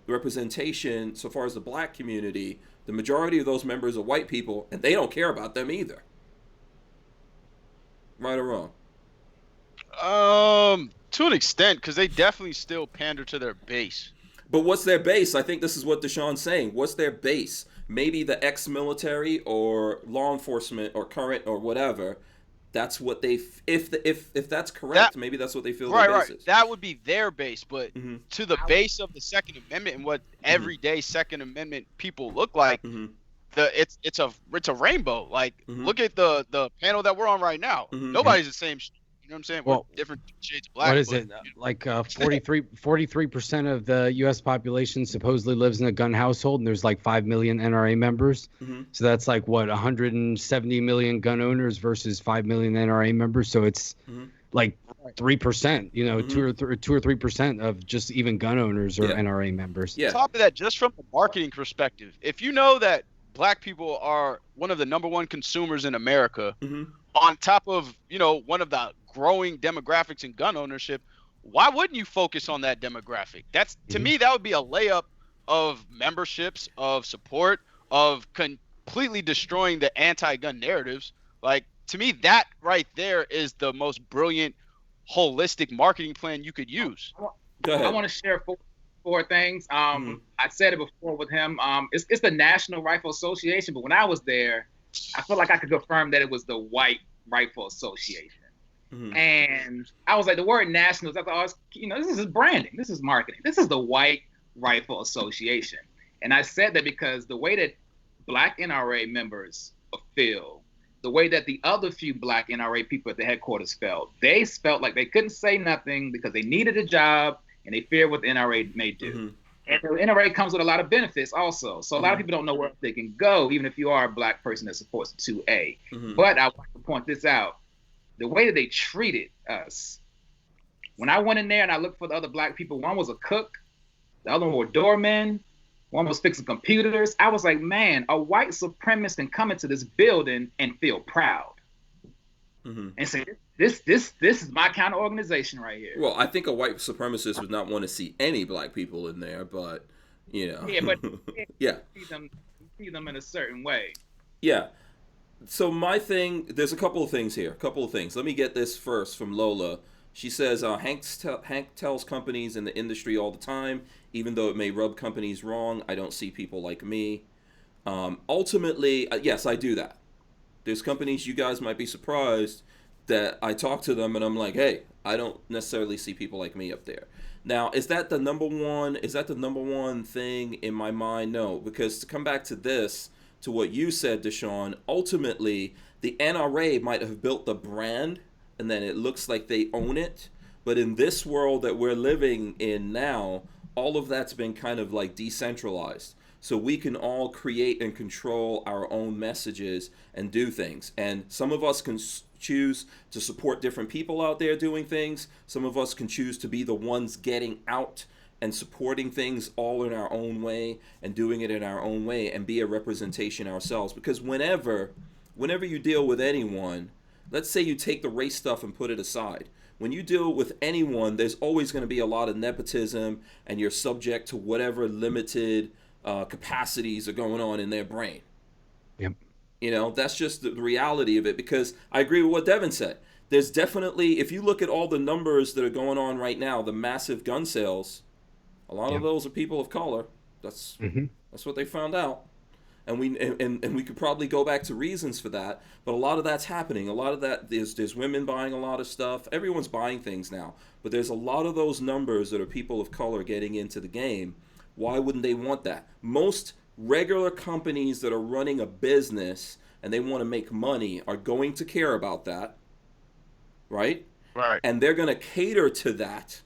representation so far as the black community, the majority of those members are white people, and they don't care about them either. Right or wrong? To an extent, because they definitely still pander to their base. But what's their base? I think this is what Deshawn's saying. What's their base? Maybe the ex-military or law enforcement or current or whatever. That's what they. If that's correct, maybe that's what they feel. Their base is. That would be their base, but to the base of the Second Amendment and what everyday Second Amendment people look like, it's a rainbow. Like, look at the panel that we're on right now. Nobody's the same. what I'm saying? Well, We're different shades of black. What is but, it? Like 43% of the U.S. population supposedly lives in a gun household, and there's like 5 million NRA members. Mm-hmm. So that's like what 170 million gun owners versus 5 million NRA members. So it's like 3%. You know, 2 or 3% of just even gun owners are NRA members. Yeah. On top of that, just from a marketing perspective, if you know that black people are one of the number one consumers in America, on top of, you know, one of the growing demographics in gun ownership, why wouldn't you focus on that demographic? That's, to me, that would be a layup of memberships, of support, of completely destroying the anti-gun narratives. Like, to me, that right there is the most brilliant, holistic marketing plan you could use. Go ahead. I want to share four things. I said it before with him. It's the National Rifle Association, but when I was there, I feel like I could confirm that it was the White Rifle Association. And I was like, the word nationals, I thought, this is branding, this is marketing, this is the White Rifle Association. And I said that because the way that Black NRA members feel, the way that the other few Black NRA people at the headquarters felt, they felt like they couldn't say nothing because they needed a job and they feared what the NRA may do. And the NRA comes with a lot of benefits also. So a lot of people don't know where they can go, even if you are a Black person that supports 2A. But I want to point this out. The way that they treated us. When I went in there and I looked for the other Black people, one was a cook, the other one were doormen, one was fixing computers. I was like, man, a white supremacist can come into this building and feel proud. And say, this is my kind of organization right here. Well, I think a white supremacist would not want to see any Black people in there, but, you know. Yeah, but yeah. See them in a certain way. Yeah. So my thing, there's a couple of things here. Let me get this first from Lola. She says, Hank tells companies in the industry all the time, even though it may rub companies wrong, I don't see people like me. Ultimately, yes, I do that. There's companies, you guys might be surprised, that I talk to them and I'm like, hey, I don't necessarily see people like me up there. Now, is that the number one thing in my mind? No, because to come back to this, to what you said, Deshawn, ultimately, the NRA might have built the brand and then it looks like they own it. But in this world that we're living in now, all of that's been kind of like decentralized. So we can all create and control our own messages and do things. And some of us can choose to support different people out there doing things. Some of us can choose to be the ones getting out and supporting things all in our own way and doing it in our own way and be a representation ourselves. Because whenever you deal with anyone, let's say you take the race stuff and put it aside. When you deal with anyone, there's always going to be a lot of nepotism and you're subject to whatever limited capacities are going on in their brain. Yep. You know, that's just the reality of it, because I agree with what Devin said. There's definitely, if you look at all the numbers that are going on right now, the massive gun sales, a lot of those are people of color. That's what they found out. And we could probably go back to reasons for that, but a lot of that's happening. A lot of that, there's women buying a lot of stuff. Everyone's buying things now. But there's a lot of those numbers that are people of color getting into the game. Why wouldn't they want that? Most regular companies that are running a business and they want to make money are going to care about that, right? Right. And they're going to cater to that.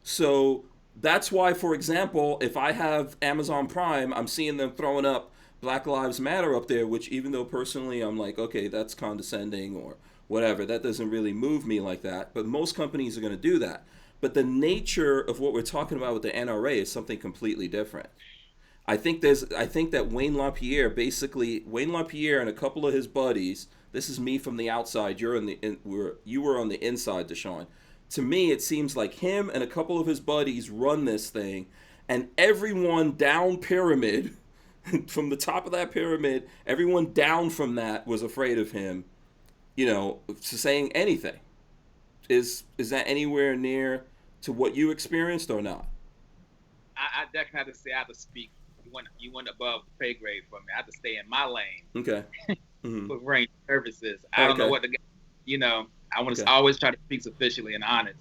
So that's why, for example, if I have Amazon Prime, I'm seeing them throwing up Black Lives Matter up there, which even though personally I'm like, okay, that's condescending or whatever, that doesn't really move me like that. But most companies are going to do that. But the nature of what we're talking about with the NRA is something completely different. I think that Wayne LaPierre and a couple of his buddies, this is me from the outside, you were on the inside, Deshawn. To me, it seems like him and a couple of his buddies run this thing, and everyone down pyramid, from the top of that pyramid, everyone down from that was afraid of him, saying anything. Is that anywhere near to what you experienced or not? I definitely have to say I have to speak. You went above the pay grade for me. I have to stay in my lane. Okay. With range services. I don't know what I want to always try to speak sufficiently and honest.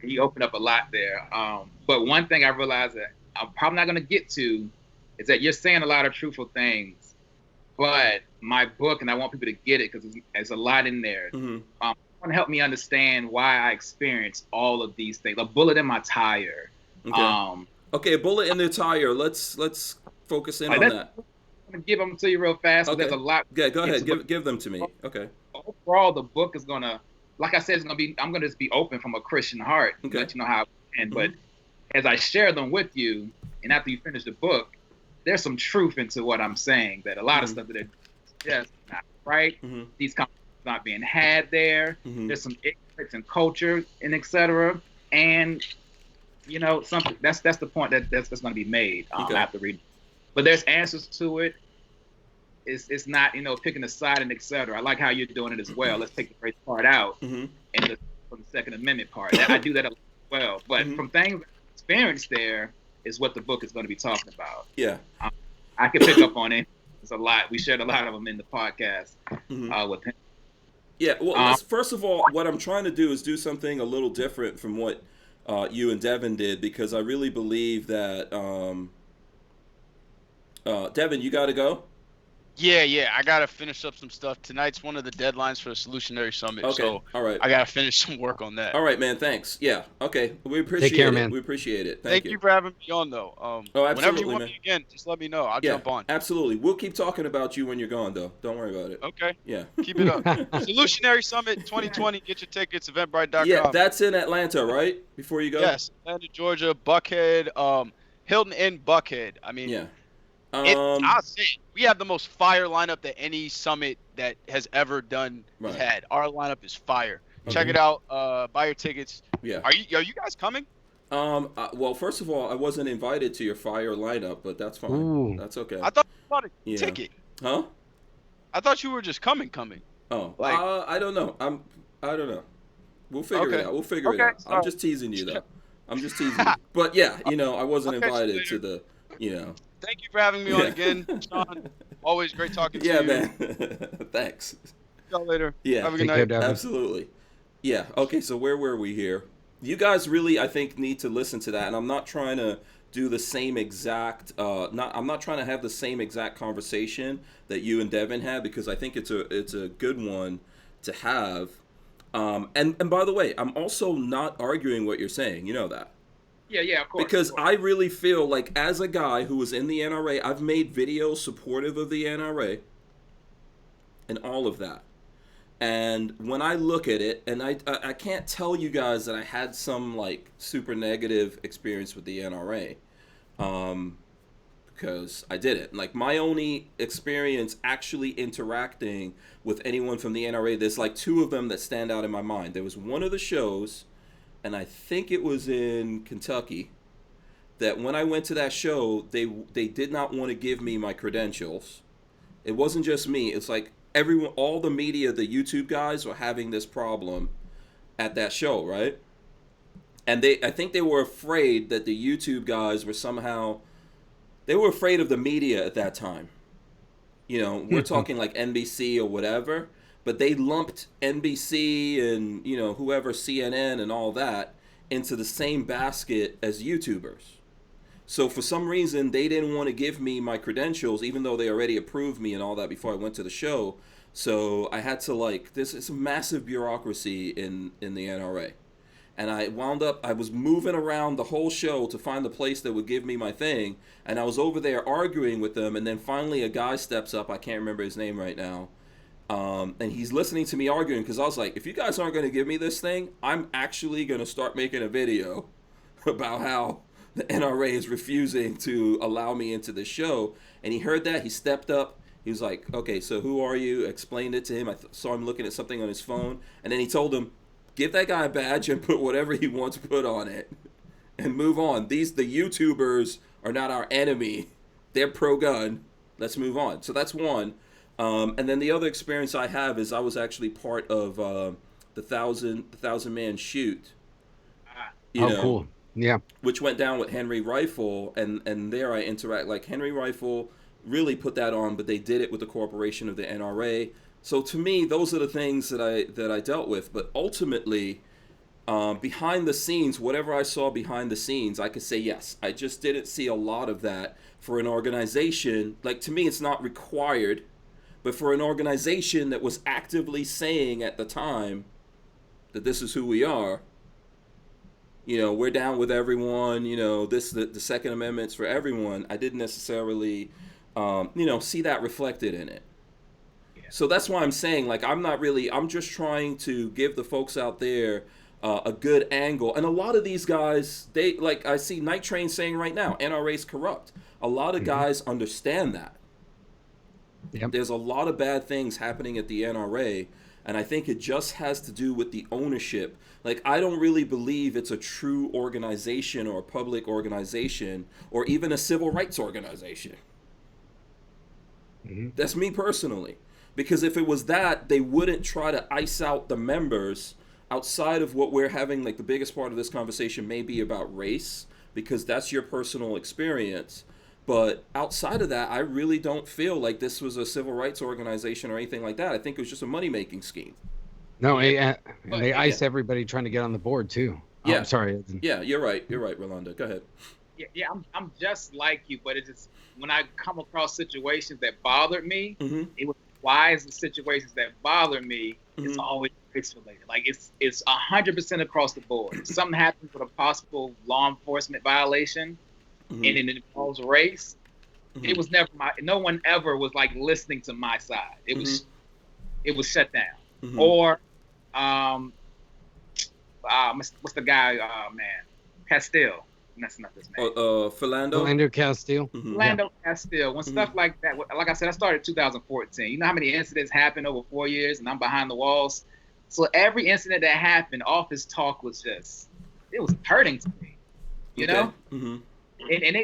He opened up a lot there. But one thing I realized that I'm probably not going to get to is that you're saying a lot of truthful things. But my book, and I want people to get it because there's a lot in there. I want to help me understand why I experienced all of these things. A bullet in my tire. Okay. Okay, a bullet in the tire. Let's focus in on that. I'm gonna give them to you real fast. Okay. There's a lot. Yeah, go ahead. Give them to me. Okay. Overall, the book is gonna, like I said, it's gonna be. I'm gonna just be open from a Christian heart. Okay. Let you know how. But as I share them with you, and after you finish the book, there's some truth into what I'm saying. That a lot of stuff that are just not right. These conversations not being had there. There's some ignorance and culture and etc. And you know, something that's the point that's going to be made after reading. But there's answers to it. It's not, you know, picking a side and etc. I like how you're doing it as well. Let's take the first part out and from the Second Amendment part. I do that as well. But from things experienced there is what the book is going to be talking about. Yeah. I can pick up on it. It's a lot. We shared a lot of them in the podcast with him. Yeah. Well, first of all, what I'm trying to do is do something a little different from what you and Devin did, because I really believe that Devin, you got to go. Yeah, I gotta finish up some stuff. Tonight's one of the deadlines for the Solutionary Summit, so all right. I gotta finish some work on that. All right, man. Thanks. Yeah. Okay. We appreciate Take care, it. man. We appreciate it. Thank you for having me on, though. Absolutely, whenever you want man. me again, just let me know. I'll jump on. Absolutely. We'll keep talking about you when you're gone, though. Don't worry about it. Okay. Yeah. Keep it up. Solutionary Summit 2020. Get your tickets. Eventbrite.com. Yeah, that's in Atlanta, right? Before you go. Yes, Atlanta, Georgia, Buckhead, Hilton Inn, Buckhead. I mean, yeah. I'll say it, we have the most fire lineup that any summit that has ever done has had. Our lineup is fire. Check it out. Buy your tickets. Yeah. Are you guys coming? Well, first of all, I wasn't invited to your fire lineup, but that's fine. Ooh. That's okay. I thought you bought a ticket. Huh? I thought you were just coming. Oh, Like, I don't know. I don't know. We'll figure it out. We'll figure it out. I'm just teasing you, though. I'm just teasing you. But yeah, you know, I wasn't invited to the, you know. Thank you for having me on again, Sean. Always great talking to you. Yeah, man. Thanks. See y'all later. Yeah. Have a good night. Absolutely. Yeah. Okay. So where were we here? You guys really, I think, need to listen to that. And I'm not trying to do the same exact. I'm not trying to have the same exact conversation that you and Devin had, because I think it's a good one to have. And by the way, I'm also not arguing what you're saying. You know that. Yeah, of course. Because I really feel like, as a guy who was in the NRA, I've made videos supportive of the NRA and all of that. And when I look at it, and I can't tell you guys that I had some like super negative experience with the NRA, because I didn't. Like, my only experience actually interacting with anyone from the NRA, there's like two of them that stand out in my mind. There was one of the shows, and I think it was in Kentucky, that when I went to that show, they did not want to give me my credentials. It wasn't just me. It's like everyone, all the media, the YouTube guys were having this problem at that show, right? And I think they were afraid that the YouTube guys were somehow, they were afraid of the media at that time. You know, we're talking like NBC or whatever. But they lumped NBC and, you know, whoever, CNN and all that into the same basket as YouTubers. So for some reason, they didn't want to give me my credentials, even though they already approved me and all that before I went to the show. So I had to, like, this is a massive bureaucracy in the NRA. And I was moving around the whole show to find the place that would give me my thing. And I was over there arguing with them. And then finally a guy steps up. I can't remember his name right now. And he's listening to me arguing, because I was like, if you guys aren't going to give me this thing, I'm actually going to start making a video about how the NRA is refusing to allow me into the show. And he heard that. He stepped up. He was like, okay, so who are you? Explained it to him. I saw him looking at something on his phone. And then he told him, give that guy a badge and put whatever he wants put on it and move on. The YouTubers are not our enemy. They're pro-gun. Let's move on. So that's one. And then the other experience I have is I was actually part of the thousand man shoot. You know, cool. Yeah. Which went down with Henry Rifle, and there I interact. Like, Henry Rifle really put that on, but they did it with the corporation of the NRA. So to me, those are the things that I dealt with. But ultimately, behind the scenes, whatever I saw behind the scenes, I could say yes. I just didn't see a lot of that for an organization. Like, to me, it's not required. But for an organization that was actively saying at the time, that this is who we are. You know, we're down with everyone. You know, the Second Amendment's for everyone. I didn't necessarily, see that reflected in it. So that's why I'm saying, like, I'm just trying to give the folks out there a good angle. And a lot of these guys, I see Night Train saying right now, NRA's corrupt. A lot of guys understand that. Yep. There's a lot of bad things happening at the NRA, and I think it just has to do with the ownership. Like, I don't really believe it's a true organization or a public organization or even a civil rights organization. That's me personally. Because if it was that, they wouldn't try to ice out the members outside of what we're having. Like, the biggest part of this conversation may be about race, because that's your personal experience. But outside of that, I really don't feel like this was a civil rights organization or anything like that. I think it was just a money-making scheme. No, and they ice everybody trying to get on the board, too. Yeah. Oh, I'm sorry. Yeah, you're right. You're right, Rolando. Go ahead. Yeah, I'm just like you, but it's just when I come across situations that bothered me, it was why is the situations that bother me, it's always race related. Like it's 100% across the board. If something happens with a possible law enforcement violation and it involves race, it was never no one ever was like listening to my side. It was shut down. Or what's the guy, Castile. That's not this name. Philando Castile. Philando Castile. When stuff like that, like I said, I started in 2014. You know how many incidents happened over 4 years, and I'm behind the walls. So every incident that happened, office talk was just, it was hurting to me. You know? And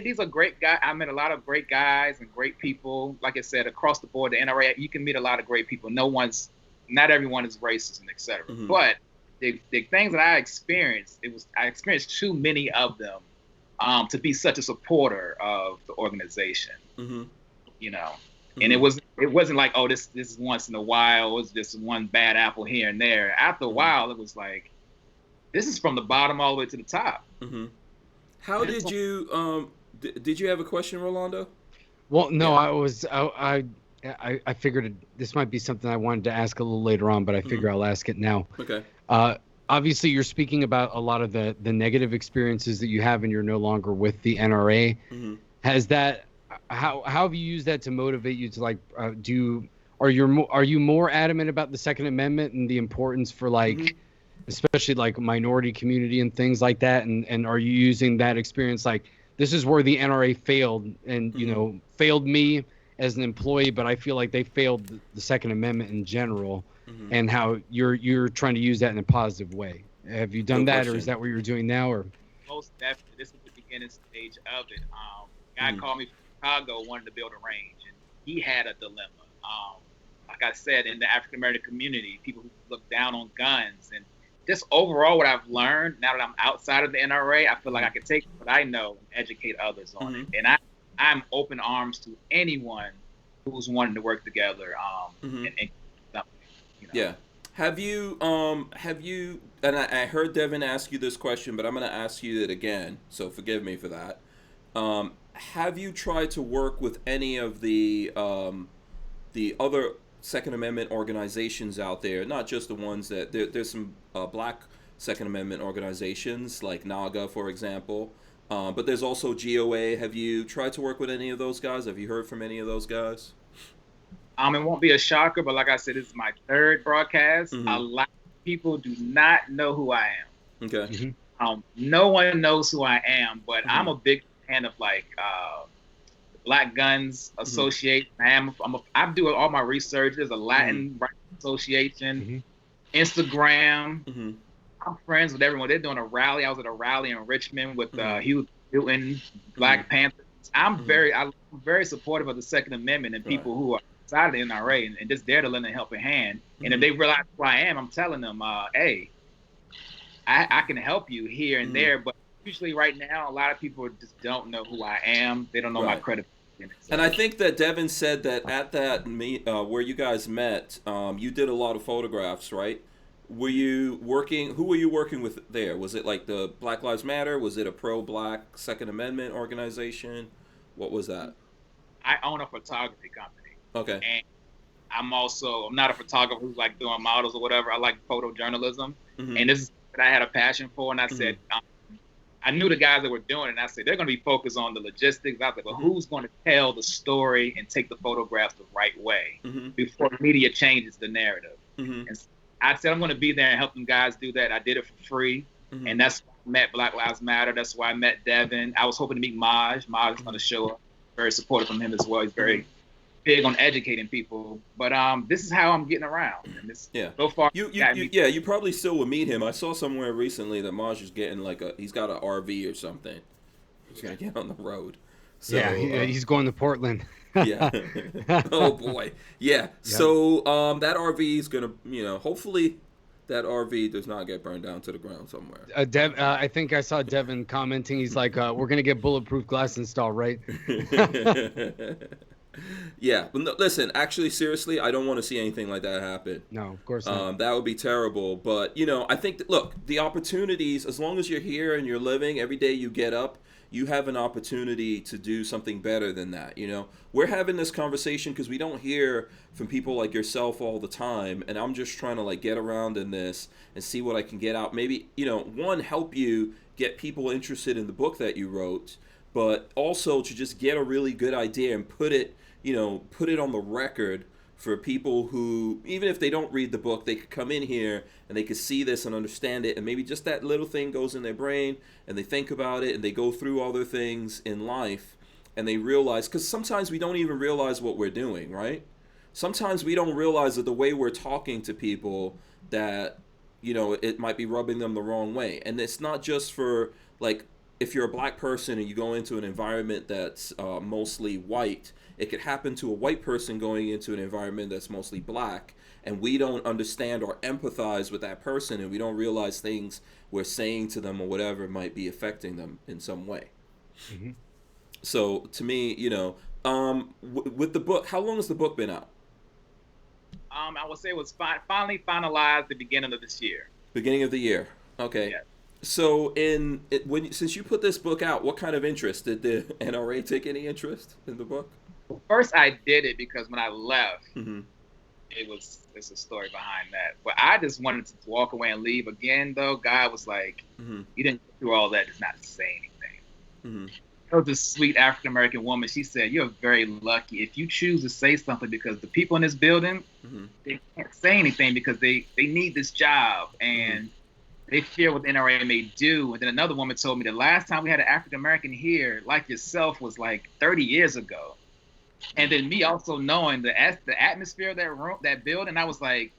these are great guys. I met a lot of great guys and great people. Like I said, across the board, the NRA, you can meet a lot of great people. Not everyone is racist and et cetera. But the things that I experienced, I experienced too many of them. To be such a supporter of the organization, you know, and it wasn't like, oh, this is once in a while, it was just one bad apple here and there. After a while, it was like, this is from the bottom all the way to the top. How did you did you have a question, Rolando? Well, no, I figured this might be something I wanted to ask a little later on, but I figure I'll ask it now. Okay. Obviously, you're speaking about a lot of the negative experiences that you have, and you're no longer with the NRA. Has that? How have you used that to motivate you to like? Are you more adamant about the Second Amendment and the importance for like, especially like minority community and things like that? And are you using that experience like this is where the NRA failed, and you know failed me as an employee, but I feel like they failed the Second Amendment in general. And how you're trying to use that in a positive way. Have you done that, or is that what you're doing now? Or most definitely, this is the beginning stage of it. A guy called me from Chicago, wanted to build a range, and he had a dilemma. Like I said, in the African American community, people who look down on guns, and just overall, what I've learned now that I'm outside of the NRA, I feel like I can take what I know and educate others on it. And I'm open arms to anyone who's wanting to work together. And yeah. Have you, and I heard Devin ask you this question, but I'm going to ask you it again, so forgive me for that. Have you tried to work with any of the other Second Amendment organizations out there, not just the ones that, there's some black Second Amendment organizations, like NAGA, for example, but there's also GOA. Have you tried to work with any of those guys? Have you heard from any of those guys? It won't be a shocker, but like I said, this is my third broadcast. A lot of people do not know who I am. Okay. No one knows who I am, but I'm a big fan of like Black Guns Association. I'm doing all my research. There's a Latin Rights Association, Instagram. I'm friends with everyone. They're doing a rally. I was at a rally in Richmond with Hugh Newton, Black Panthers. I'm very supportive of the Second Amendment and people who are outside of the NRA and just there to lend a helping hand. And if they realize who I am, I'm telling them, hey, I can help you here and there. But usually right now, a lot of people just don't know who I am. They don't know my credibility. And I think that Devin said that at that where you guys met, you did a lot of photographs, right? Who were you working with there? Was it like the Black Lives Matter? Was it a pro-Black Second Amendment organization? What was that? I own a photography company. Okay. And I'm not a photographer who's like doing models or whatever. I like photojournalism, Mm-hmm. and this is what I had a passion for. And I said, I knew the guys that were doing it, and I said they're going to be focused on the logistics. I was like, well, who's going to tell the story and take the photographs the right way before media changes the narrative? And I said I'm going to be there and help them guys do that. I did it for free, and that's why I met Black Lives Matter. That's why I met Devin. I was hoping to meet Maj. Maj is going to show up. Very supportive from him as well. He's very big on educating people, but this is how I'm getting around. And this, so far, you probably still will meet him. I saw somewhere recently that Maj is getting he's got an RV or something. He's gonna get on the road. So, he's going to Portland. Yeah. Oh boy. Yeah. Yep. So that RV is gonna, hopefully that RV does not get burned down to the ground somewhere. I think I saw Devin commenting. He's like, "We're gonna get bulletproof glass installed, right?" Yeah, but no, listen, actually, seriously, I don't want to see anything like that happen. No, of course not. That would be terrible. But, I think that, look, the opportunities, as long as you're here and you're living, every day you get up, you have an opportunity to do something better than that, We're having this conversation because we don't hear from people like yourself all the time, and I'm just trying to, get around in this and see what I can get out. Maybe, one, help you get people interested in the book that you wrote, but also to just get a really good idea and put it on the record for people who, even if they don't read the book, they could come in here and they could see this and understand it, and maybe just that little thing goes in their brain and they think about it and they go through other things in life and they realize, because sometimes we don't even realize what we're doing, right? Sometimes we don't realize that the way we're talking to people that, it might be rubbing them the wrong way. And it's not just for, if you're a black person and you go into an environment that's mostly white, it could happen to a white person going into an environment that's mostly black, and we don't understand or empathize with that person, and we don't realize things we're saying to them or whatever might be affecting them in some way. Mm-hmm. So to me, with the book, how long has the book been out? I would say it was finally finalized at the beginning of this year. Beginning of the year. Okay. Yeah. So since you put this book out, what kind of interest did the NRA take? Any interest in the book? First, I did it because when I left, it's a story behind that. But I just wanted to walk away and leave. Again, though, God was like, you didn't go through all that, just not to say anything. There was this sweet African-American woman. She said, you're very lucky if you choose to say something, because the people in this building, they can't say anything because they need this job. And they fear what the NRA may do. And then another woman told me the last time we had an African-American here, like yourself, was like 30 years ago. And then me also knowing the atmosphere of that room, that building, I was like,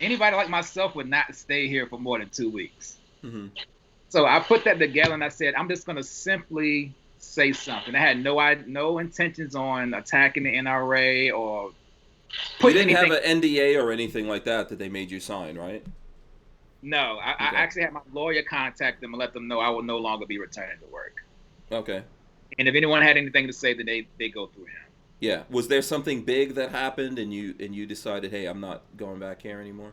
anybody like myself would not stay here for more than 2 weeks. So I put that together and I said, I'm just going to simply say something. I had no intentions on attacking the NRA or putting You didn't have an NDA or anything like that they made you sign, right? No, I actually had my lawyer contact them and let them know I will no longer be returning to work. Okay. And if anyone had anything to say, then they go through him. Yeah. Was there something big that happened and you decided, hey, I'm not going back here anymore?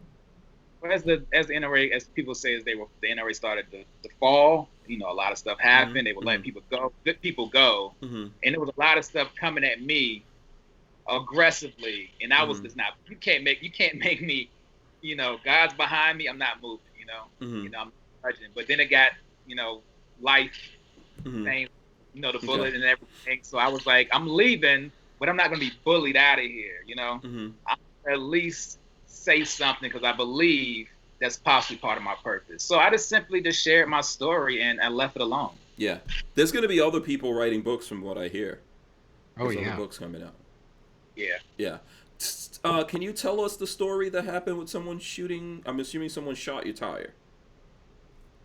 Well, as the NRA, as people say, the NRA started the fall, a lot of stuff happened. They were letting people go, good people go. And there was a lot of stuff coming at me aggressively. And I was just not, you can't make me, God's behind me, I'm not moving, I'm judging. But then it got, life, thing, the bullet and everything. So I was like, I'm leaving, but I'm not going to be bullied out of here, I'm at least say something because I believe that's possibly part of my purpose. So I just simply shared my story and I left it alone. Yeah. There's going to be other people writing books from what I hear. There's other books coming out. Yeah. Yeah. Can you tell us the story that happened with someone shooting? I'm assuming someone shot your tire.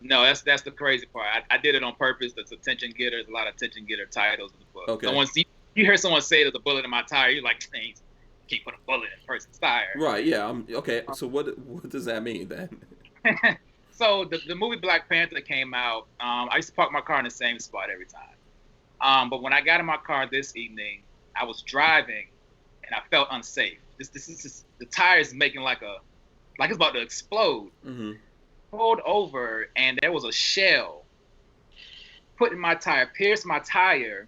No, that's the crazy part. I did it on purpose. That's attention getter. There's a lot of attention getter titles in the book. Okay. So you hear someone say there's a bullet in my tire, you're like, can't put a bullet in a person's tire. Right, yeah. Okay, so what does that mean then? So the movie Black Panther came out. I used to park my car in the same spot every time. But when I got in my car this evening, I was driving and I felt unsafe. This is just, the tire is making like it's about to explode. Pulled over and there was a shell put in my tire, pierced my tire,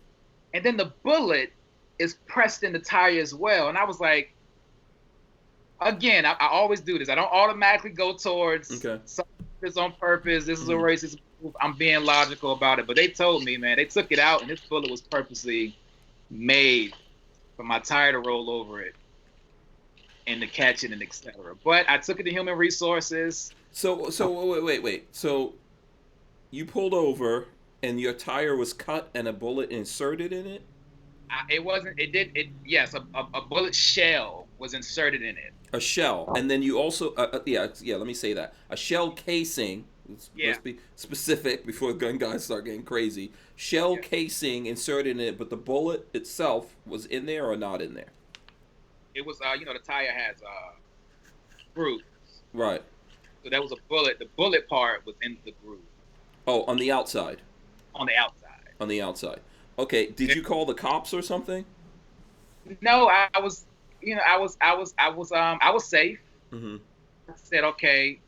and then the bullet is pressed in the tire as well. And I was like, again, I always do this. I don't automatically go towards Okay. something that's on purpose. This is a racist move. I'm being logical about it. But they told me, man, they took it out, and this bullet was purposely made for my tire to roll over it and to catch it and etc. But I took it to human resources. So wait. So you pulled over and your tire was cut and a bullet inserted in it? It wasn't. It did. It yes. A bullet shell was inserted in it. A shell, and then you also yeah. Let me say that a shell casing. Let's be specific before gun guys start getting crazy. Shell casing inserted in it, but the bullet itself was in there or not in there? It was. The tire has grooves. Right. So that was a bullet. The bullet part was in the groove. Oh, on the outside. On the outside. On the outside. Okay. Did you call the cops or something? No, I was safe. Mm-hmm. I said, okay,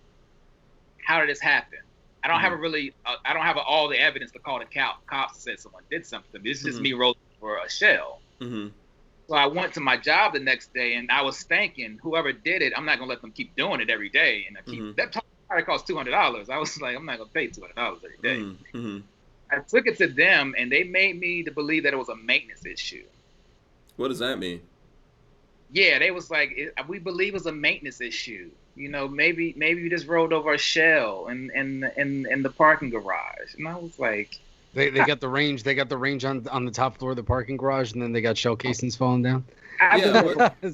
how did this happen? I don't have all the evidence to call the cops and said someone did something. This is just me rolling for a shell. Mm-hmm. So I went to my job the next day, and I was thinking, whoever did it, I'm not gonna let them keep doing it every day. And that tire cost $200. I was like, I'm not gonna pay $200 every day. Mm-hmm. I took it to them, and they made me to believe that it was a maintenance issue. What does that mean? Yeah, they was like, we believe it's a maintenance issue. Maybe you just rolled over a shell in the parking garage. And I was like, they got the range. They got the range on the top floor of the parking garage, and then they got shell casings falling down. Is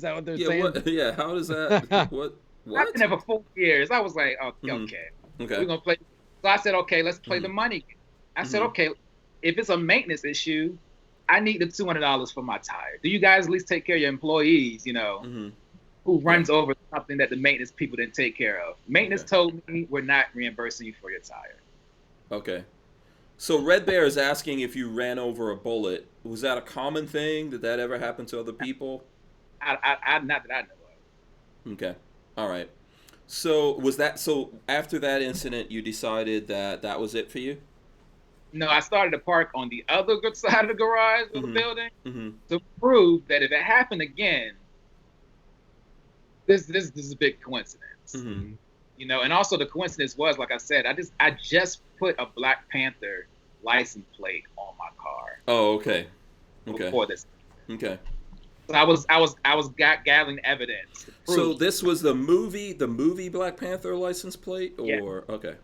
that what they're saying? How does that? What? I've been there for 4 years. I was like, okay, we're gonna play. So I said, okay, let's play the money. I said, okay, if it's a maintenance issue, I need the $200 for my tire. Do you guys at least take care of your employees? Who runs over something that the maintenance people didn't take care of? Maintenance told me we're not reimbursing you for your tire. Okay. So Red Bear is asking if you ran over a bullet. Was that a common thing? Did that ever happen to other people? Not that I know of. Okay. All right. So after that incident, you decided that was it for you? No, I started to park on the other side of the garage of the building to prove that if it happened again, this is a big coincidence. And also the coincidence was, like I said, I just put a Black Panther license plate on my car. Oh, okay. Before this. Okay. So I was gathering evidence. So this was the movie Black Panther license plate, or okay.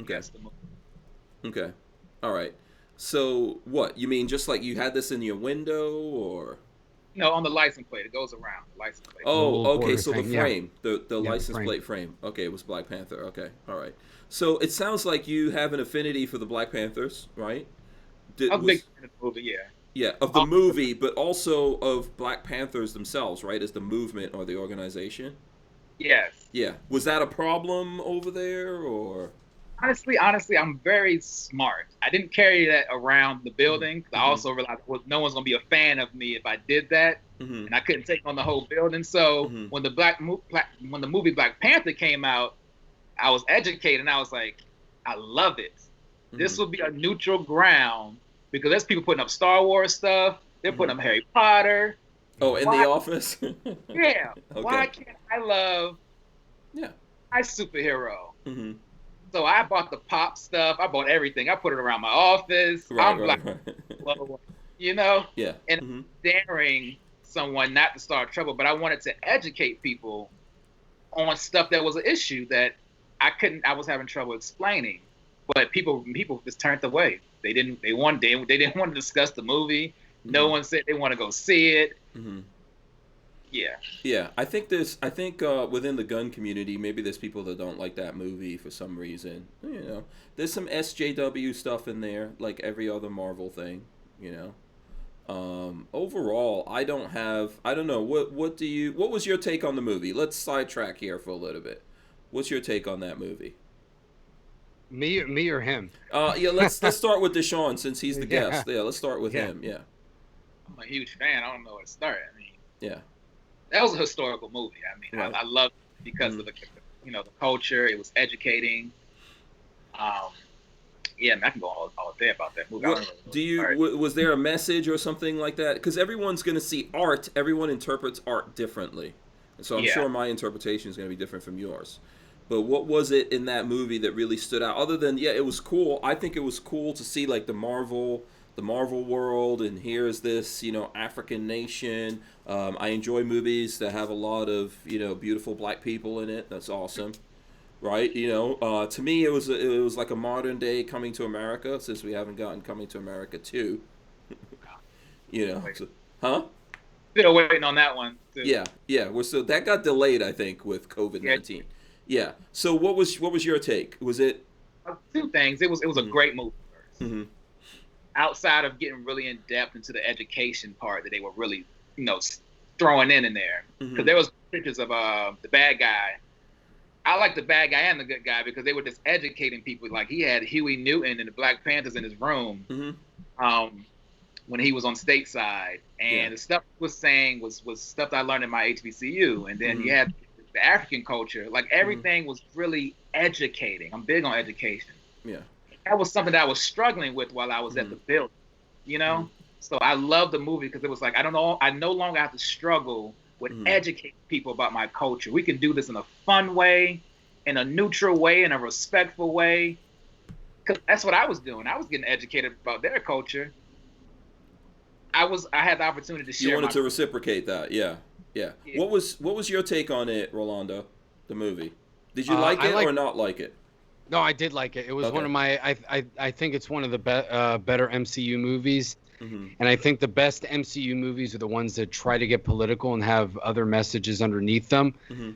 Yes, the movie. Okay. All right. So what? You mean just like you had this in your window, or? No, on the license plate. It goes around the license plate. Oh, okay. So the frame, the license frame. plate frame. Okay, it was Black Panther. Okay. All right. So it sounds like you have an affinity for the Black Panthers, right? I was big fan of the movie, yeah. Yeah, of the movie, but also of Black Panthers themselves, right? As the movement or the organization? Yes. Yeah. Was that a problem over there, or? Honestly, I'm very smart. I didn't carry that around the building. I also realized no one's going to be a fan of me if I did that. And I couldn't take on the whole building. So when the movie Black Panther came out, I was educated, and I was like, I love it. This will be a neutral ground, because there's people putting up Star Wars stuff. They're putting up Harry Potter. Oh, in the office? Yeah. Okay. Why can't I love my superhero? So I bought the pop stuff. I bought everything. I put it around my office. Right. Yeah. And Mhm. daring someone not to start trouble, but I wanted to educate people on stuff that was an issue that I was having trouble explaining. But people just turned away. They didn't want to discuss the movie. No one said they want to go see it. Yeah, I think within the gun community, maybe there's people that don't like that movie for some reason. There's some SJW stuff in there, like every other Marvel thing. Overall, I don't know. What was your take on the movie? Let's sidetrack here for a little bit. What's your take on that movie? Me or him? Let's start with Deshawn, since he's the guest. Yeah, let's start with him. Yeah. I'm a huge fan. I don't know where to start. Yeah. That was a historical movie. Right. I loved it because of the culture. It was educating. I can go all day about that movie. Was there a message or something like that? Because everyone's going to see art. Everyone interprets art differently. So I'm sure my interpretation is going to be different from yours. But what was it in that movie that really stood out? Other than, it was cool. I think it was cool to see like the Marvel world, and here's this, African nation. I enjoy movies that have a lot of, beautiful black people in it. That's awesome. Right? To me, it was like a modern day Coming to America, since we haven't gotten Coming to America 2. Huh? Still waiting on that one. Too. Yeah. That got delayed, I think, with COVID-19. Yeah. So what was your take? Was it two things? It was a great movie first. Mm-hmm. Outside of getting really in depth into the education part that they were really, throwing in there, because there was pictures of the bad guy. I like the bad guy and the good guy because they were just educating people. Like he had Huey Newton and the Black Panthers in his room when he was on stateside, and the stuff he was saying was stuff that I learned in my HBCU. And then you had the African culture. Like everything was really educating. I'm big on education. Yeah. That was something that I was struggling with while I was at the building, So I love the movie because it was like, I no longer have to struggle with educating people about my culture. We can do this in a fun way, in a neutral way, in a respectful way. Because that's what I was doing. I was getting educated about their culture. I had the opportunity to share. You wanted to reciprocate that, yeah. What was your take on it, Rolando? The movie? Did you like it or not like it? No, I did like it. It was one of my. I think it's one of the better MCU movies, and I think the best MCU movies are the ones that try to get political and have other messages underneath them.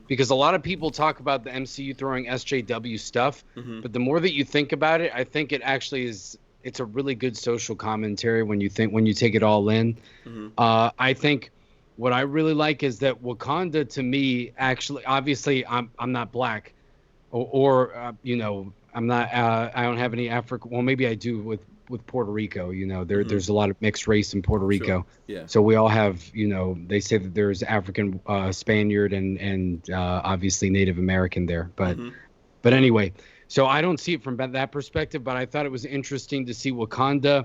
Because a lot of people talk about the MCU throwing SJW stuff, but the more that you think about it, I think it actually is. It's a really good social commentary when you take it all in. I think what I really like is that Wakanda, to me, actually, obviously, I'm not black. Or I'm not. I don't have any African. Well, maybe I do with Puerto Rico. There's a lot of mixed race in Puerto Rico. Sure. Yeah. So we all have. They say that there's African, Spaniard, and obviously Native American there. But anyway, so I don't see it from that perspective. But I thought it was interesting to see Wakanda.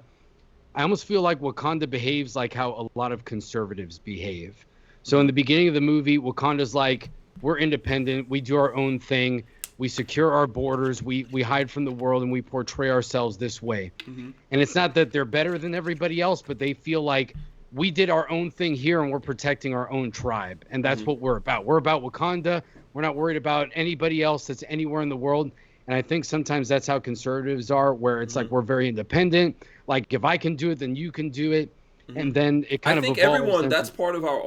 I almost feel like Wakanda behaves like how a lot of conservatives behave. So in the beginning of the movie, Wakanda's like, we're independent. We do our own thing. We secure our borders, we hide from the world, and we portray ourselves this way. And it's not that they're better than everybody else, but they feel like we did our own thing here and we're protecting our own tribe. And that's what we're about. We're about Wakanda. We're not worried about anybody else that's anywhere in the world. And I think sometimes that's how conservatives are, where it's like we're very independent. Like if I can do it, then you can do it. And then it kind of evolves. I think everyone, that's part of our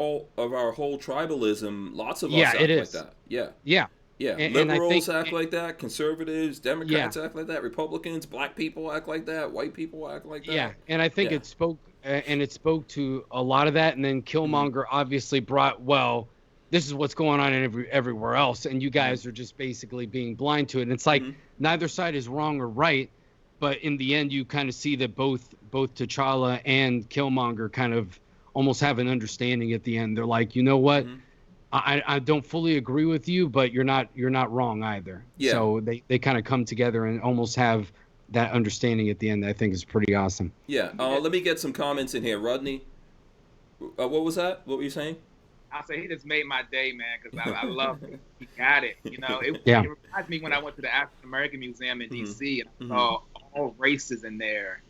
whole tribalism. Lots of us act like that. Yeah. And liberals act like that. Conservatives, Democrats act like that. Republicans, black people act like that. White people act like that. Yeah, and I think it spoke to a lot of that. And then Killmonger obviously brought, this is what's going on everywhere else, and you guys are just basically being blind to it. And it's like neither side is wrong or right, but in the end, you kind of see that both T'Challa and Killmonger kind of almost have an understanding at the end. They're like, you know what? I don't fully agree with you, but you're not wrong either. Yeah. So they kind of come together and almost have that understanding at the end. That I think is pretty awesome. Yeah. Let me get some comments in here. Rodney, what was that? What were you saying? I say he just made my day, man, because I love it. He got it. It reminds me when I went to the African American Museum in D.C. and I saw all races in there.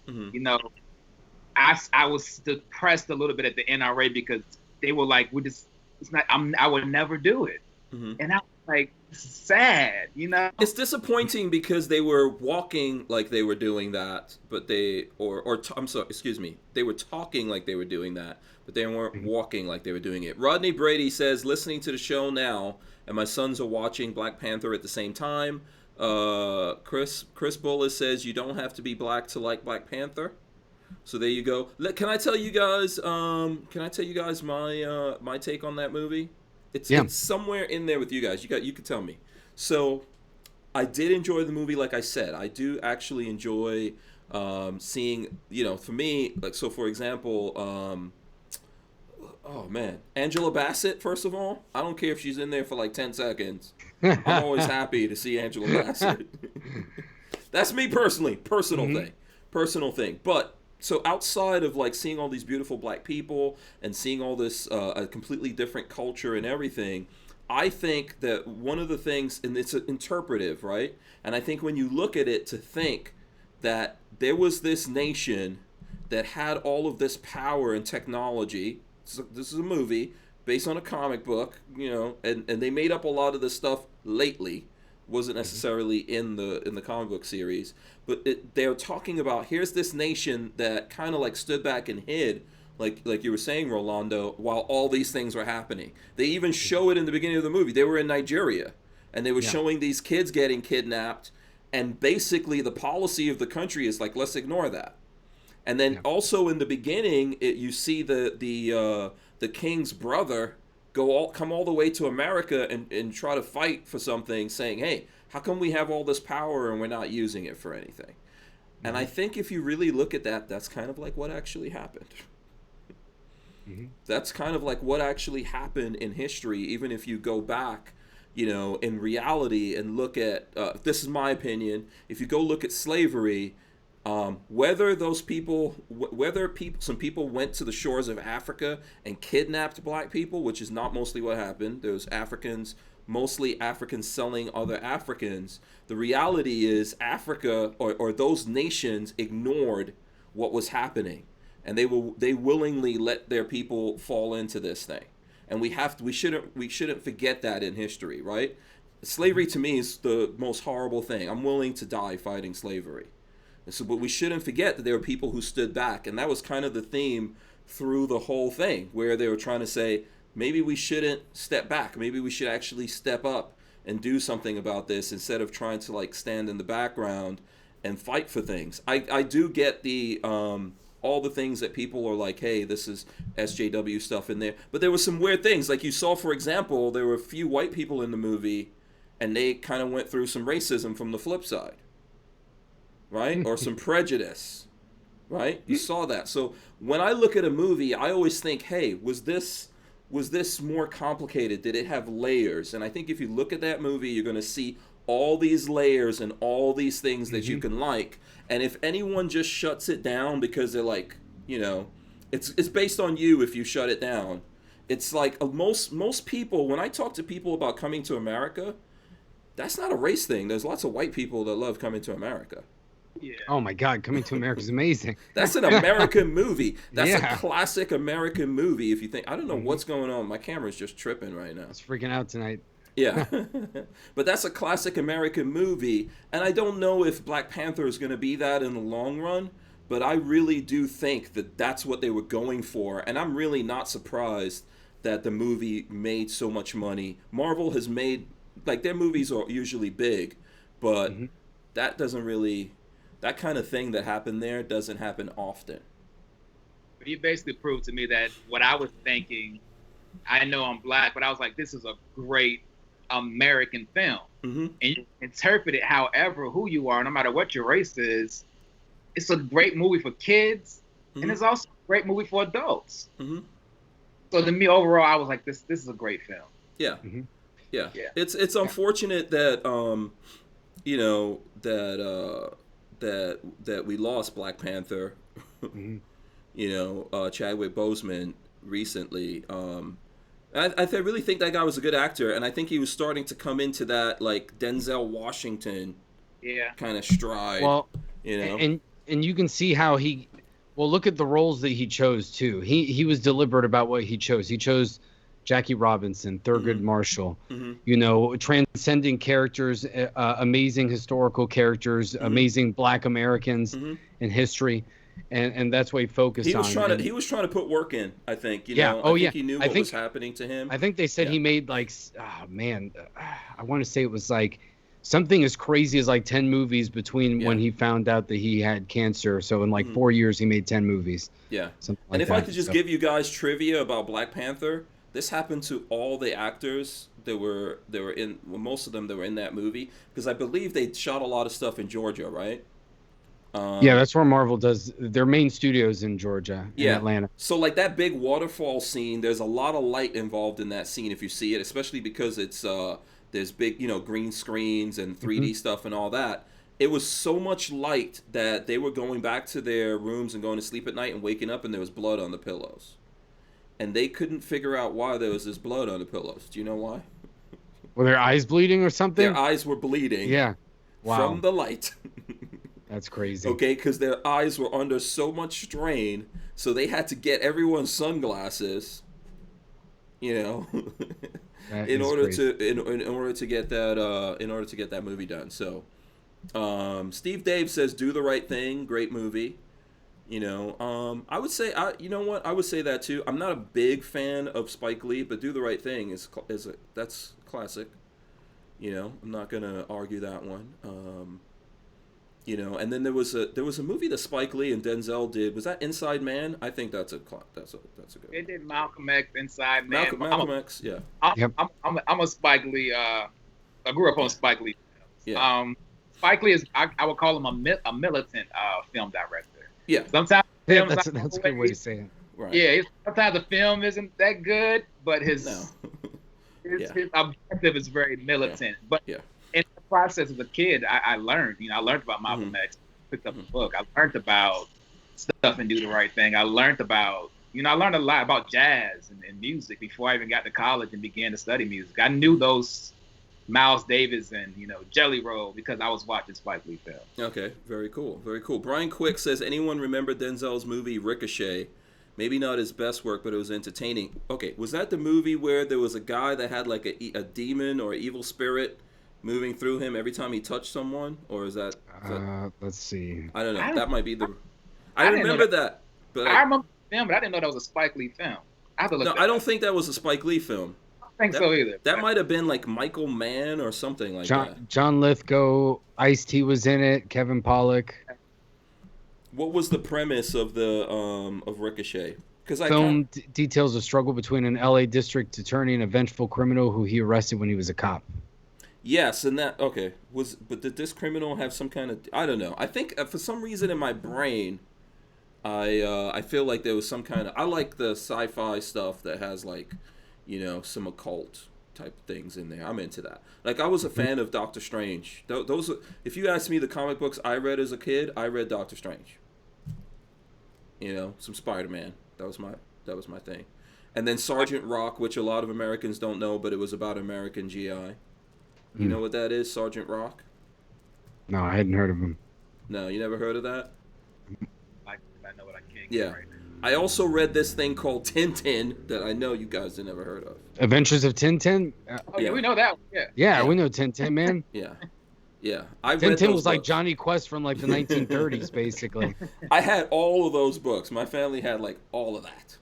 I was depressed a little bit at the NRA because they were like, I would never do it. And I was like, sad, It's disappointing because they were walking like they were doing that, but they were talking like they were doing that, but they weren't walking like they were doing it. Rodney Brady says, listening to the show now, and my sons are watching Black Panther at the same time. Chris Bullis says, you don't have to be black to like Black Panther. So there you go. Can I tell you guys? My take on that movie? It's somewhere in there with you guys. You can tell me. So I did enjoy the movie. Like I said, I do actually enjoy seeing. For me, like for example, Angela Bassett. First of all, I don't care if she's in there for like 10 seconds. I'm always happy to see Angela Bassett. That's me personally. Personal thing. But. So outside of like seeing all these beautiful black people and seeing all this a completely different culture and everything, I think that one of the things, and it's interpretive, right? And I think when you look at it, to think that there was this nation that had all of this power and technology. So this is a movie based on a comic book, and they made up a lot of this stuff lately. Wasn't necessarily in the comic book series, but they're talking about, here's this nation that kind of like stood back and hid, like you were saying, Rolando, while all these things were happening. They even show it in the beginning of the movie. They were in Nigeria, and they were showing these kids getting kidnapped, and basically the policy of the country is like, let's ignore that. And then also in the beginning, you see the king's brother come all the way to America and try to fight for something, saying, hey, how come we have all this power and we're not using it for anything? Mm-hmm. And I think if you really look at that, that's kind of like what actually happened. Mm-hmm. That's kind of like what actually happened in history, even if you go back, in reality and look at, this is my opinion, if you go look at slavery, whether some people went to the shores of Africa and kidnapped black people, which is not mostly what happened. There's mostly Africans selling other Africans. The reality is Africa or those nations ignored what was happening, and they willingly let their people fall into this thing. And we shouldn't forget that in history, right? Slavery to me is the most horrible thing. I'm willing to die fighting slavery. But we shouldn't forget that there were people who stood back, and that was kind of the theme through the whole thing, where they were trying to say, maybe we shouldn't step back. Maybe we should actually step up and do something about this instead of trying to like stand in the background and fight for things. I do get the all the things that people are like, hey, this is SJW stuff in there. But there were some weird things. Like you saw, for example, there were a few white people in the movie, and they kind of went through some racism from the flip side. Right? Or some prejudice, right? You saw that. So when I look at a movie, I always think, hey, was this more complicated? Did it have layers? And I think if you look at that movie, you're going to see all these layers and all these things that you can like. And if anyone just shuts it down because they're like, it's based on you if you shut it down. It's like most people, when I talk to people about coming to America, that's not a race thing. There's lots of white people that love coming to America. Yeah. Oh my God, Coming to America is amazing. That's an American movie. That's a classic American movie. If you think, I don't know what's going on. My camera's just tripping right now. It's freaking out tonight. Yeah. But that's a classic American movie. And I don't know if Black Panther is going to be that in the long run, but I really do think that that's what they were going for. And I'm really not surprised that the movie made so much money. Marvel has made, like, their movies are usually big, but that doesn't really... That kind of thing that happened there doesn't happen often. But you basically proved to me that what I was thinking, I know I'm black, but I was like, this is a great American film. And you interpret it however who you are, no matter what your race is. It's a great movie for kids, and it's also a great movie for adults. So to me, overall, I was like, this is a great film. Yeah. Yeah. It's unfortunate that that we lost Black Panther, Chadwick Boseman recently. I really think that guy was a good actor, and I think he was starting to come into that like Denzel Washington kind of stride. Well, and you can see how look at the roles that he chose too. He was deliberate about what he chose. He chose Jackie Robinson, Thurgood Marshall, transcending characters, amazing historical characters, amazing Black Americans in history, and that's what he focused on. He was trying to put work in, I think. I think he knew what was happening to him. I think they said he made like, I want to say it was like something as crazy as like 10 movies between when he found out that he had cancer. So in like 4 years, he made 10 movies. Yeah. And if I could just give you guys trivia about Black Panther. This happened to all the actors that were in, most of them that were in that movie, because I believe they shot a lot of stuff in Georgia, right? That's where Marvel does their main studios in Georgia, in Atlanta. So like that big waterfall scene, there's a lot of light involved in that scene if you see it, especially because it's there's big green screens and 3D stuff and all that. It was so much light that they were going back to their rooms and going to sleep at night and waking up and there was blood on the pillows. And they couldn't figure out why there was this blood on the pillows. Do you know why? Were their eyes bleeding or something? Their eyes were bleeding. Yeah. Wow. From the light. That's crazy. Okay, because their eyes were under so much strain, so they had to get everyone's sunglasses. You know, in order to get that movie done. So, Steve Dave says, "Do the Right Thing." Great movie. You know, I would say, you know what? I would say that too. I'm not a big fan of Spike Lee, but "Do the Right Thing" that's classic. You know, I'm not gonna argue that one. You know, and then there was a movie that Spike Lee and Denzel did. Was that Inside Man? I think that's a good. They did Malcolm X, Inside Man. Malcolm X, yeah. I'm a Spike Lee. I grew up on Spike Lee. Yeah. Spike Lee is I would call him a militant film director. Yeah. Sometimes that's a good way to say it. Right. Yeah. Sometimes the film isn't that good, but his objective is very militant. But in the process as a kid, I learned. I learned about Malcolm X. Picked up a book. I learned about stuff and Do the Right Thing. I learned about, I learned a lot about jazz and music before I even got to college and began to study music. I knew those Miles Davis and, Jelly Roll because I was watching Spike Lee films. Okay, very cool, very cool. Brian Quick says, anyone remember Denzel's movie Ricochet? Maybe not his best work, but it was entertaining. Okay, was that the movie where there was a guy that had like a demon or evil spirit moving through him every time he touched someone? Or is that... let's see. I don't know. That might be the... I remember that. But I remember the film, but I didn't know that was a Spike Lee film. I have to look. No, I don't think that was a Spike Lee film. I don't think so either. That might have been like Michael Mann or something like that. John Lithgow, Ice-T was in it, Kevin Pollak. What was the premise of the of Ricochet? Because film details a struggle between an LA district attorney and a vengeful criminal who he arrested when he was a cop. Yes, and that but did this criminal have some kind of, I don't know. I think for some reason in my brain, I feel like there was some kind of, I like the sci-fi stuff that has like, some occult type things in there. I'm into that. Like I was a fan of Doctor Strange. Those, if you ask me the comic books I read as a kid, I read Doctor Strange. Some Spider-Man. That was my thing. And then Sergeant Rock, which a lot of Americans don't know, but it was about American GI. You know what that is, Sergeant Rock? No, I hadn't heard of him. No, you never heard of that? I know what I can't get right now. I also read this thing called Tintin that I know you guys have never heard of. Adventures of Tintin? Yeah, we know that one. Yeah. Yeah, we know Tintin, man. Yeah. Tintin was like Johnny Quest from like the 1930s, basically. I had all of those books. My family had like all of that.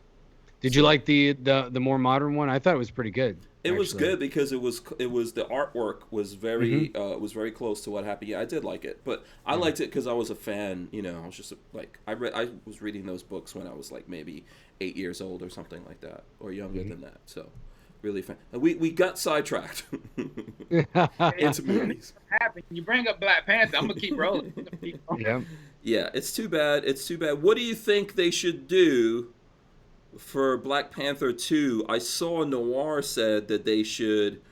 Did you like the more modern one? I thought it was pretty good. It was good because it was the artwork was very was very close to what happened. Yeah, I did like it, but I liked it because I was a fan. I was just like I was reading those books when I was like maybe 8 years old or something like that, or younger than that. So really fan. We got sidetracked into movies. You bring up Black Panther, I'm gonna keep rolling. Yeah, it's too bad. It's too bad. What do you think they should do for Black Panther 2? I saw Noir said that they should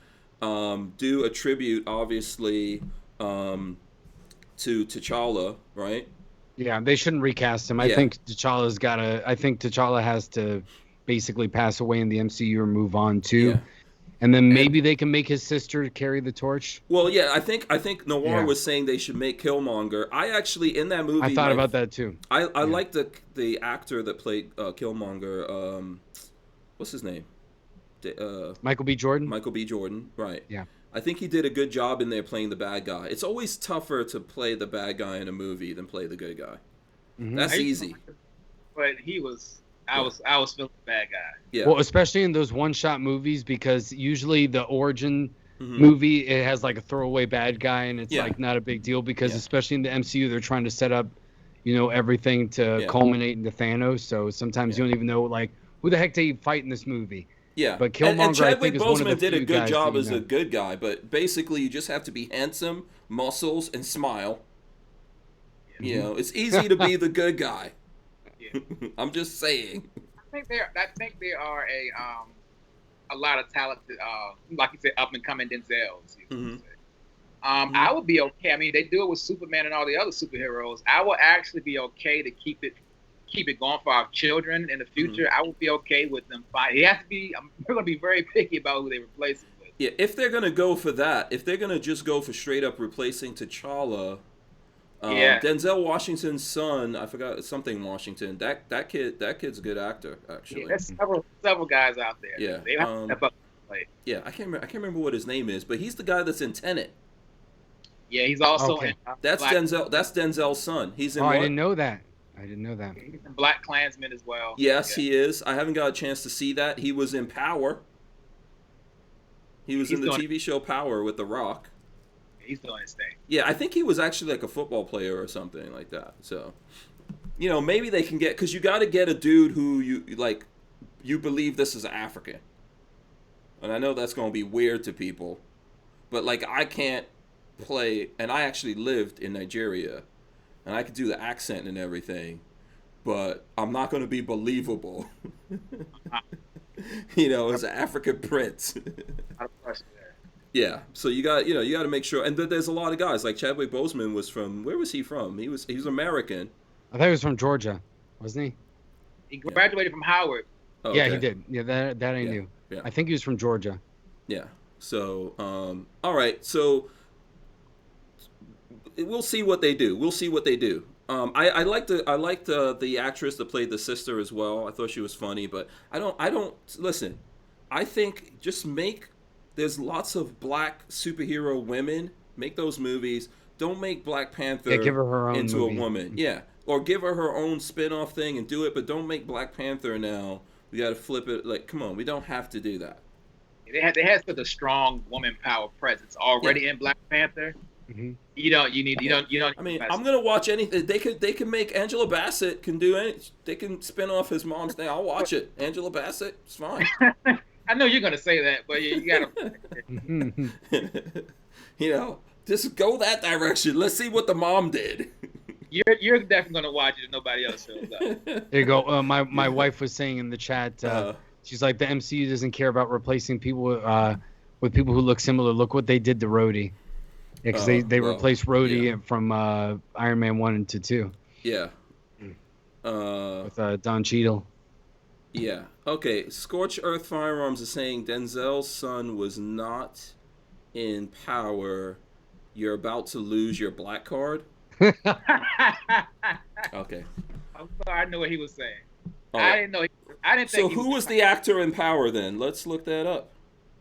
do a tribute, obviously, to T'Challa, right? Yeah, they shouldn't recast him. I think T'Challa has to basically pass away in the MCU or move on too. Yeah. And then maybe they can make his sister carry the torch. Well, yeah, I think Noir was saying they should make Killmonger. I actually, in that movie, I thought about that too. I like the actor that played Killmonger. What's his name? Michael B. Jordan. Michael B. Jordan, right? Yeah. I think he did a good job in there playing the bad guy. It's always tougher to play the bad guy in a movie than play the good guy. Mm-hmm. That's easy. But he was. I was feeling the bad guy. Yeah. Well, especially in those one-shot movies, because usually the origin movie, it has like a throwaway bad guy, and it's like not a big deal because especially in the MCU, they're trying to set up, everything to culminate into Thanos. So sometimes you don't even know like who the heck did he fight in this movie. Yeah, but Killmonger, and Chadwick I think, is one of the did a few good guys job that, as a good guy, but basically you just have to be handsome, muscles, and smile. It's easy to be the good guy. I'm just saying. I think there are a lot of talented, like you said, up and coming Denzels. I would be okay. I mean, they do it with Superman and all the other superheroes. I would actually be okay to keep it going for our children in the future. I would be okay with them fighting. It has to be. We're going to be very picky about who they replace it with. Yeah, if they're gonna go for that, if they're gonna just go for straight up replacing T'Challa, Denzel Washington's son, I forgot something Washington. That kid's a good actor actually. Yeah, there's several guys out there. Yeah, They have to step up and play. yeah, I can't remember what his name is, but he's the guy that's in Tenet. Yeah, he's also Okay. in That's Denzel. That's Denzel's son. He's in. Oh, what? I didn't know that. He's in Black Klansman as well. Yes, Yeah. he is. I haven't got a chance to see that. He was in Power. He was in the TV show Power with The Rock. He's doing his thing. Yeah, I think he was actually like a football player or something like that. So, maybe they can get, because you got to get a dude who you believe this is African. And I know that's going to be weird to people, but like I can't play, and I actually lived in Nigeria, and I could do the accent and everything, but I'm not going to be believable. As an African prince. Yeah, so you got to make sure, and there's a lot of guys like Chadwick Boseman was from, where was he from? He was American. I thought he was from Georgia, wasn't he? He graduated from Howard. Oh, Yeah, okay. he did. Yeah, that I knew. Yeah. I think he was from Georgia. Yeah. So, all right. So we'll see what they do. I liked the actress that played the sister as well. I thought she was funny, but I don't listen. I think there's lots of black superhero women. Make those movies. Don't make Black Panther Give her own into movie. a woman. Yeah. Or give her own spin-off thing and do it, but don't make Black Panther now. We got to flip it. Like, come on, we don't have to do that. They had such a strong woman power presence already in Black Panther. Mm-hmm. You don't. I mean, I'm gonna watch anything. They can make Angela Bassett can do any. They can spin off his mom's thing. I'll watch it. Angela Bassett, it's fine. I know you're gonna say that, but you gotta. Just go that direction. Let's see what the mom did. You're definitely gonna watch it if nobody else shows up. There you go. My wife was saying in the chat, she's like, the MCU doesn't care about replacing people with people who look similar. Look what they did to Rhodey. Yeah, because they replaced Rhodey from Iron Man 1 and 2. Yeah. With Don Cheadle. Yeah. Okay. Scorched Earth Firearms is saying Denzel's son was not in Power. You're about to lose your black card. Okay. I'm sorry, I know what he was saying. Right. I didn't know. I didn't think. So who was the actor in Power then? Let's look that up.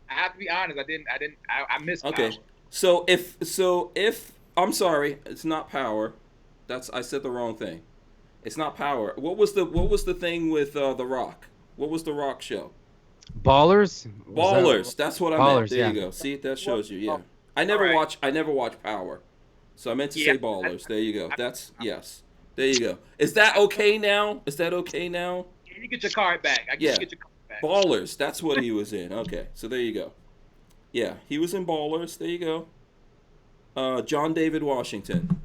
I have to be honest. I missed. Okay. Power. So if I'm sorry, it's not Power. I said the wrong thing. It's not Power. What was the thing with The Rock? What was The Rock show? Ballers. That's what I meant. There you go. See, that shows you. Yeah. I never watched Power. So I meant to say Ballers. There you go. Yes. There you go. Is that okay now? You get your card back. You get your card back. Ballers. That's what he was in. Okay. So there you go. Yeah, he was in Ballers. There you go. John David Washington.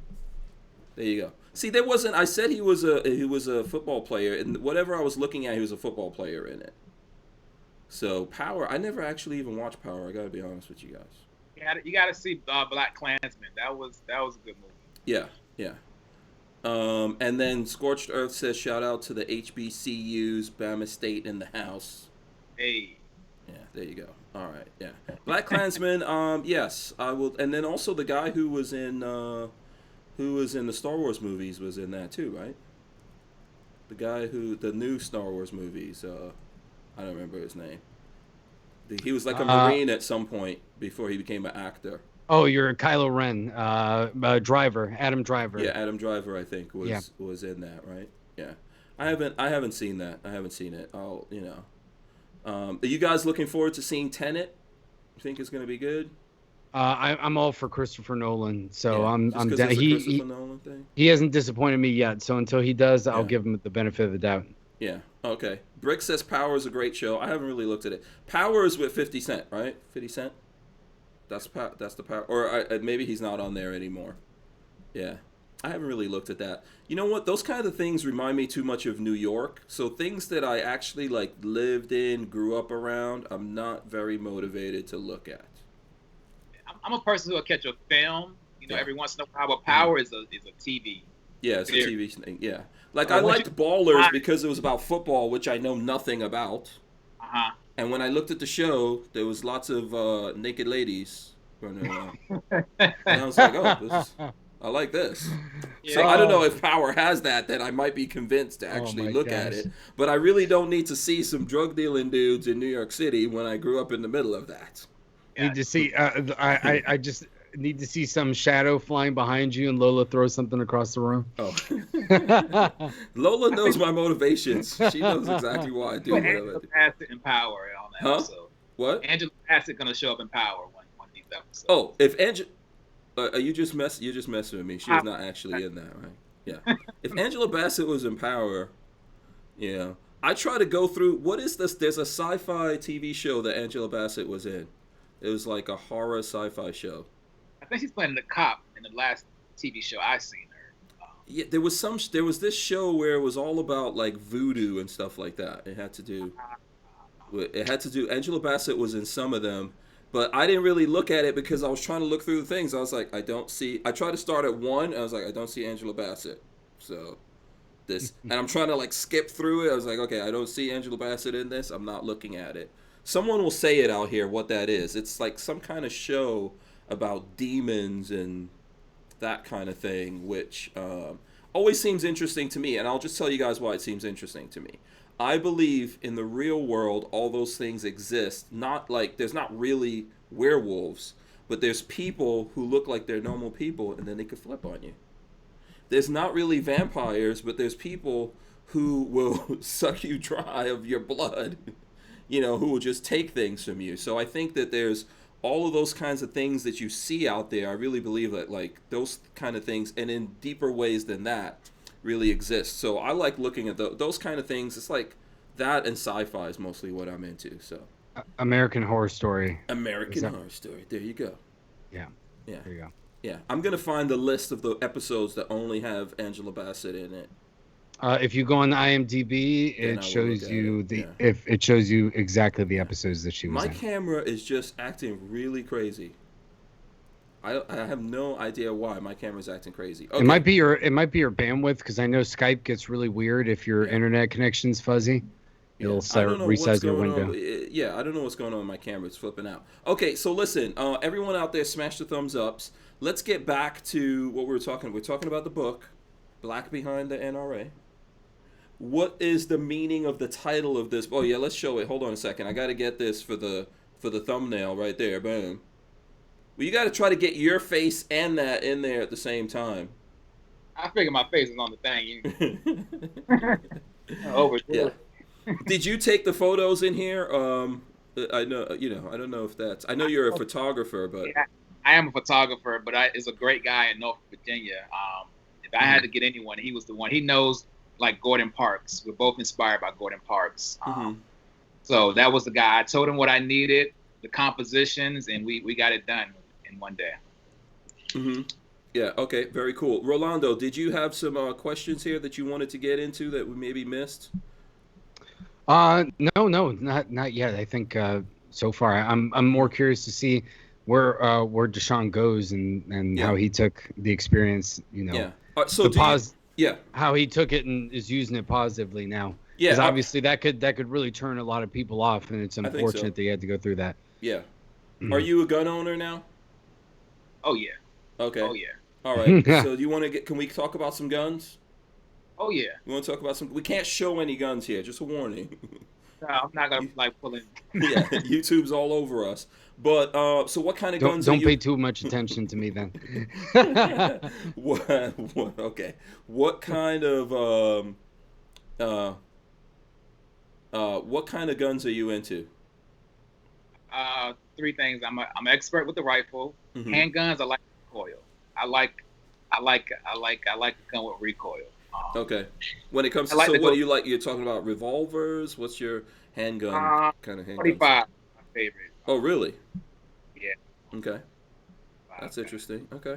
There you go. See, there wasn't. I said he was a football player, and whatever I was looking at, he was a football player in it. So Power, I never actually even watched Power. I gotta be honest with you guys. You gotta see Black Klansman. That was a good movie. Yeah. And then Scorched Earth says, shout out to the HBCUs, Bama State in the house. Hey. Yeah, there you go. All right, yeah. Black Klansman, yes, I will. And then also the guy who was in the Star Wars movies was in that too, right? The new Star Wars movies, I don't remember his name. He was like a Marine at some point before he became an actor. Oh, you're Kylo Ren, Driver, Adam Driver. Yeah, Adam Driver, I think was in that, right? Yeah, I haven't seen that. I haven't seen it. Are you guys looking forward to seeing Tenet? You think it's gonna be good? I'm all for Christopher Nolan, so Yeah, I'm just 'cause down. it's a Christopher Nolan thing? He hasn't disappointed me yet, so until he does, I'll give him the benefit of the doubt. Yeah. Okay. Brick says Power is a great show. I haven't really looked at it. Power is with 50 Cent, right? 50 Cent. That's the Power. Or maybe he's not on there anymore. Yeah. I haven't really looked at that. You know what? Those kind of things remind me too much of New York. So things that I actually lived in, grew up around, I'm not very motivated to look at. I'm a person who will catch a film, every once in a while. But Power is a TV. Yeah, it's a TV thing. Yeah. I liked Ballers because it was about football, which I know nothing about. And when I looked at the show, there was lots of naked ladies running around, and I was like, "Oh, I like this." So Yeah. I don't know if Power has that I might be convinced to actually my look at gosh. it. But I really don't need to see some drug dealing dudes in New York City when I grew up in the middle of that. Need to see. I just need to see some shadow flying behind you, and Lola throws something across the room. Oh, Lola knows my motivations. She knows exactly why I do But what I Angela do. Bassett in Power on that Huh? episode. What? Angela Bassett gonna show up in Power one of these episodes. Oh, if Angela, you just you're just messing with me. She was not actually in that, right? Yeah. If Angela Bassett was in Power, yeah. I try to go through what is this? There's a sci-fi TV show that Angela Bassett was in. It was like a horror sci-fi show. I think she's playing the cop in the last TV show I seen her. Yeah, there was this show where it was all about like voodoo and stuff like that. It had to do. Angela Bassett was in some of them, but I didn't really look at it because I was trying to look through the things. I was like, I tried to start at one. And I was like, I don't see Angela Bassett. So this, and I'm trying to like skip through it. I was like, okay, I don't see Angela Bassett in this. I'm not looking at it. Someone will say it out here what that is. It's like some kind of show about demons and that kind of thing, which always seems interesting to me. And I'll just tell you guys why it seems interesting to me. I believe in the real world, all those things exist. Not like there's not really werewolves, but there's people who look like they're normal people, and then they could flip on you. There's not really vampires, but there's people who will suck you dry of your blood, who will just take things from you. So I think that there's all of those kinds of things that you see out there. I really believe that like those kind of things, and in deeper ways than that, really exist. So I like looking at those kind of things. It's like that, and sci-fi is mostly what I'm into. So American Horror Story. American Horror Story. There you go. Yeah. Yeah. There you go. Yeah. I'm gonna find the list of the episodes that only have Angela Bassett in it. If you go on the IMDb, Then it I will shows look at you it, yeah. if it shows you exactly the episodes that she was My in. camera is just acting really crazy. I have no idea why my camera's acting crazy. Okay. It might be your bandwidth, because I know Skype gets really weird if your internet connection's fuzzy. It'll resize your window. I don't know what's going on with my camera. It's flipping out. Okay, so listen, everyone out there, smash the thumbs ups. Let's get back to what we were talking. We're talking about the book, Black Behind the NRA. What is the meaning of the title of this? Oh yeah, let's show it. Hold on a second. I got to get this for the thumbnail right there. Boom. Well, you got to try to get your face and that in there at the same time. I figure my face is on the thing. Over. Yeah. Did you take the photos in here? I know, I don't know if that's. I know you're a photographer, but Yeah, I am a photographer, but is a great guy in Norfolk, Virginia. If I had to get anyone, he was the one. He knows like Gordon Parks. We're both inspired by Gordon Parks. So that was the guy. I told him what I needed, the compositions, and we got it done in one day. Yeah. Okay. Very cool. Rolando, did you have some questions here that you wanted to get into that we maybe missed? No, not yet. I think so far I'm more curious to see where Deshawn goes and how he took the experience. Yeah. So how he took it and is using it positively now. Yeah. Because obviously that could really turn a lot of people off, and it's think so. unfortunate that you had to go through that. Yeah. Are you a gun owner now? Oh yeah. Okay. Oh yeah. All right. So do you want to can we talk about some guns? Oh yeah. We want to talk about some. We can't show any guns here. Just a warning. No, I'm not gonna like pull in. Yeah, YouTube's all over us. But so what kind of guns? Don't pay too much attention to me then. Okay. What kind of what kind of guns are you into? Three things. I'm an expert with the rifle. Handguns. I like recoil. I like a gun with recoil. Okay. When it comes to what do you like? You're talking about revolvers. What's your handgun kind of handgun? 45. My favorite. Oh really? Yeah. Okay. That's interesting. Okay.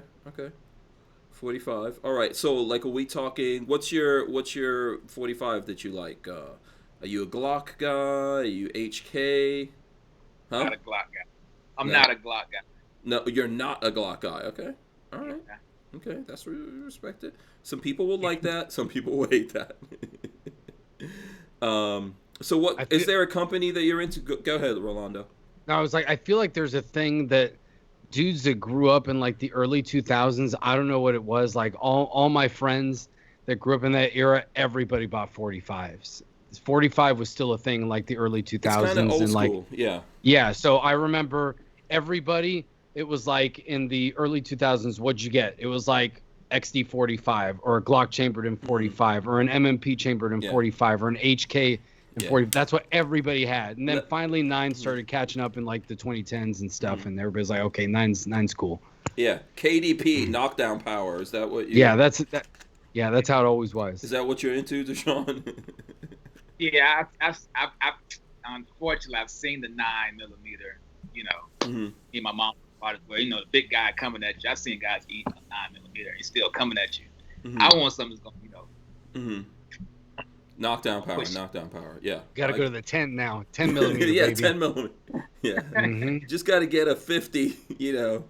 45. All right. So like, are we talking? What's your 45 that you like? Are you a Glock guy? Are you HK? Huh? Not a Glock guy. I'm not a Glock guy. No, you're not a Glock guy. Okay. All right. Okay, that's respected. Some people will like that. Some people will hate that. So what is there a company that you're into? Go ahead, Rolando. No, I was like, I feel like there's a thing that dudes that grew up in like the early 2000s, I don't know what it was. Like all my friends that grew up in that era, everybody bought 45s. 45 was still a thing in like the early 2000s. It's kind of old and school, like, yeah. So I remember everybody, it was like in the early 2000s, what'd you get? It was like XD 45 or a Glock chambered in 45 or an MMP chambered in 45 or an HK in 40. That's what everybody had. And then finally 9 started catching up in like the 2010s and stuff. And everybody's like, okay, 9's cool. Yeah. KDP, knockdown power. Is that what you... Yeah, that's how it always was. Is that what you're into, Deshawn? Yeah, I've unfortunately I've seen the 9mm. You know, me and my mom bought it. Well, you know, the big guy coming at you. I've seen guys eat a 9mm. He's still coming at you. I want something that's gonna, you know. Knockdown power. Yeah. Got to go to the 10 now. 10mm. Yeah, baby. 10mm. Yeah. Just got to get a 50. You know.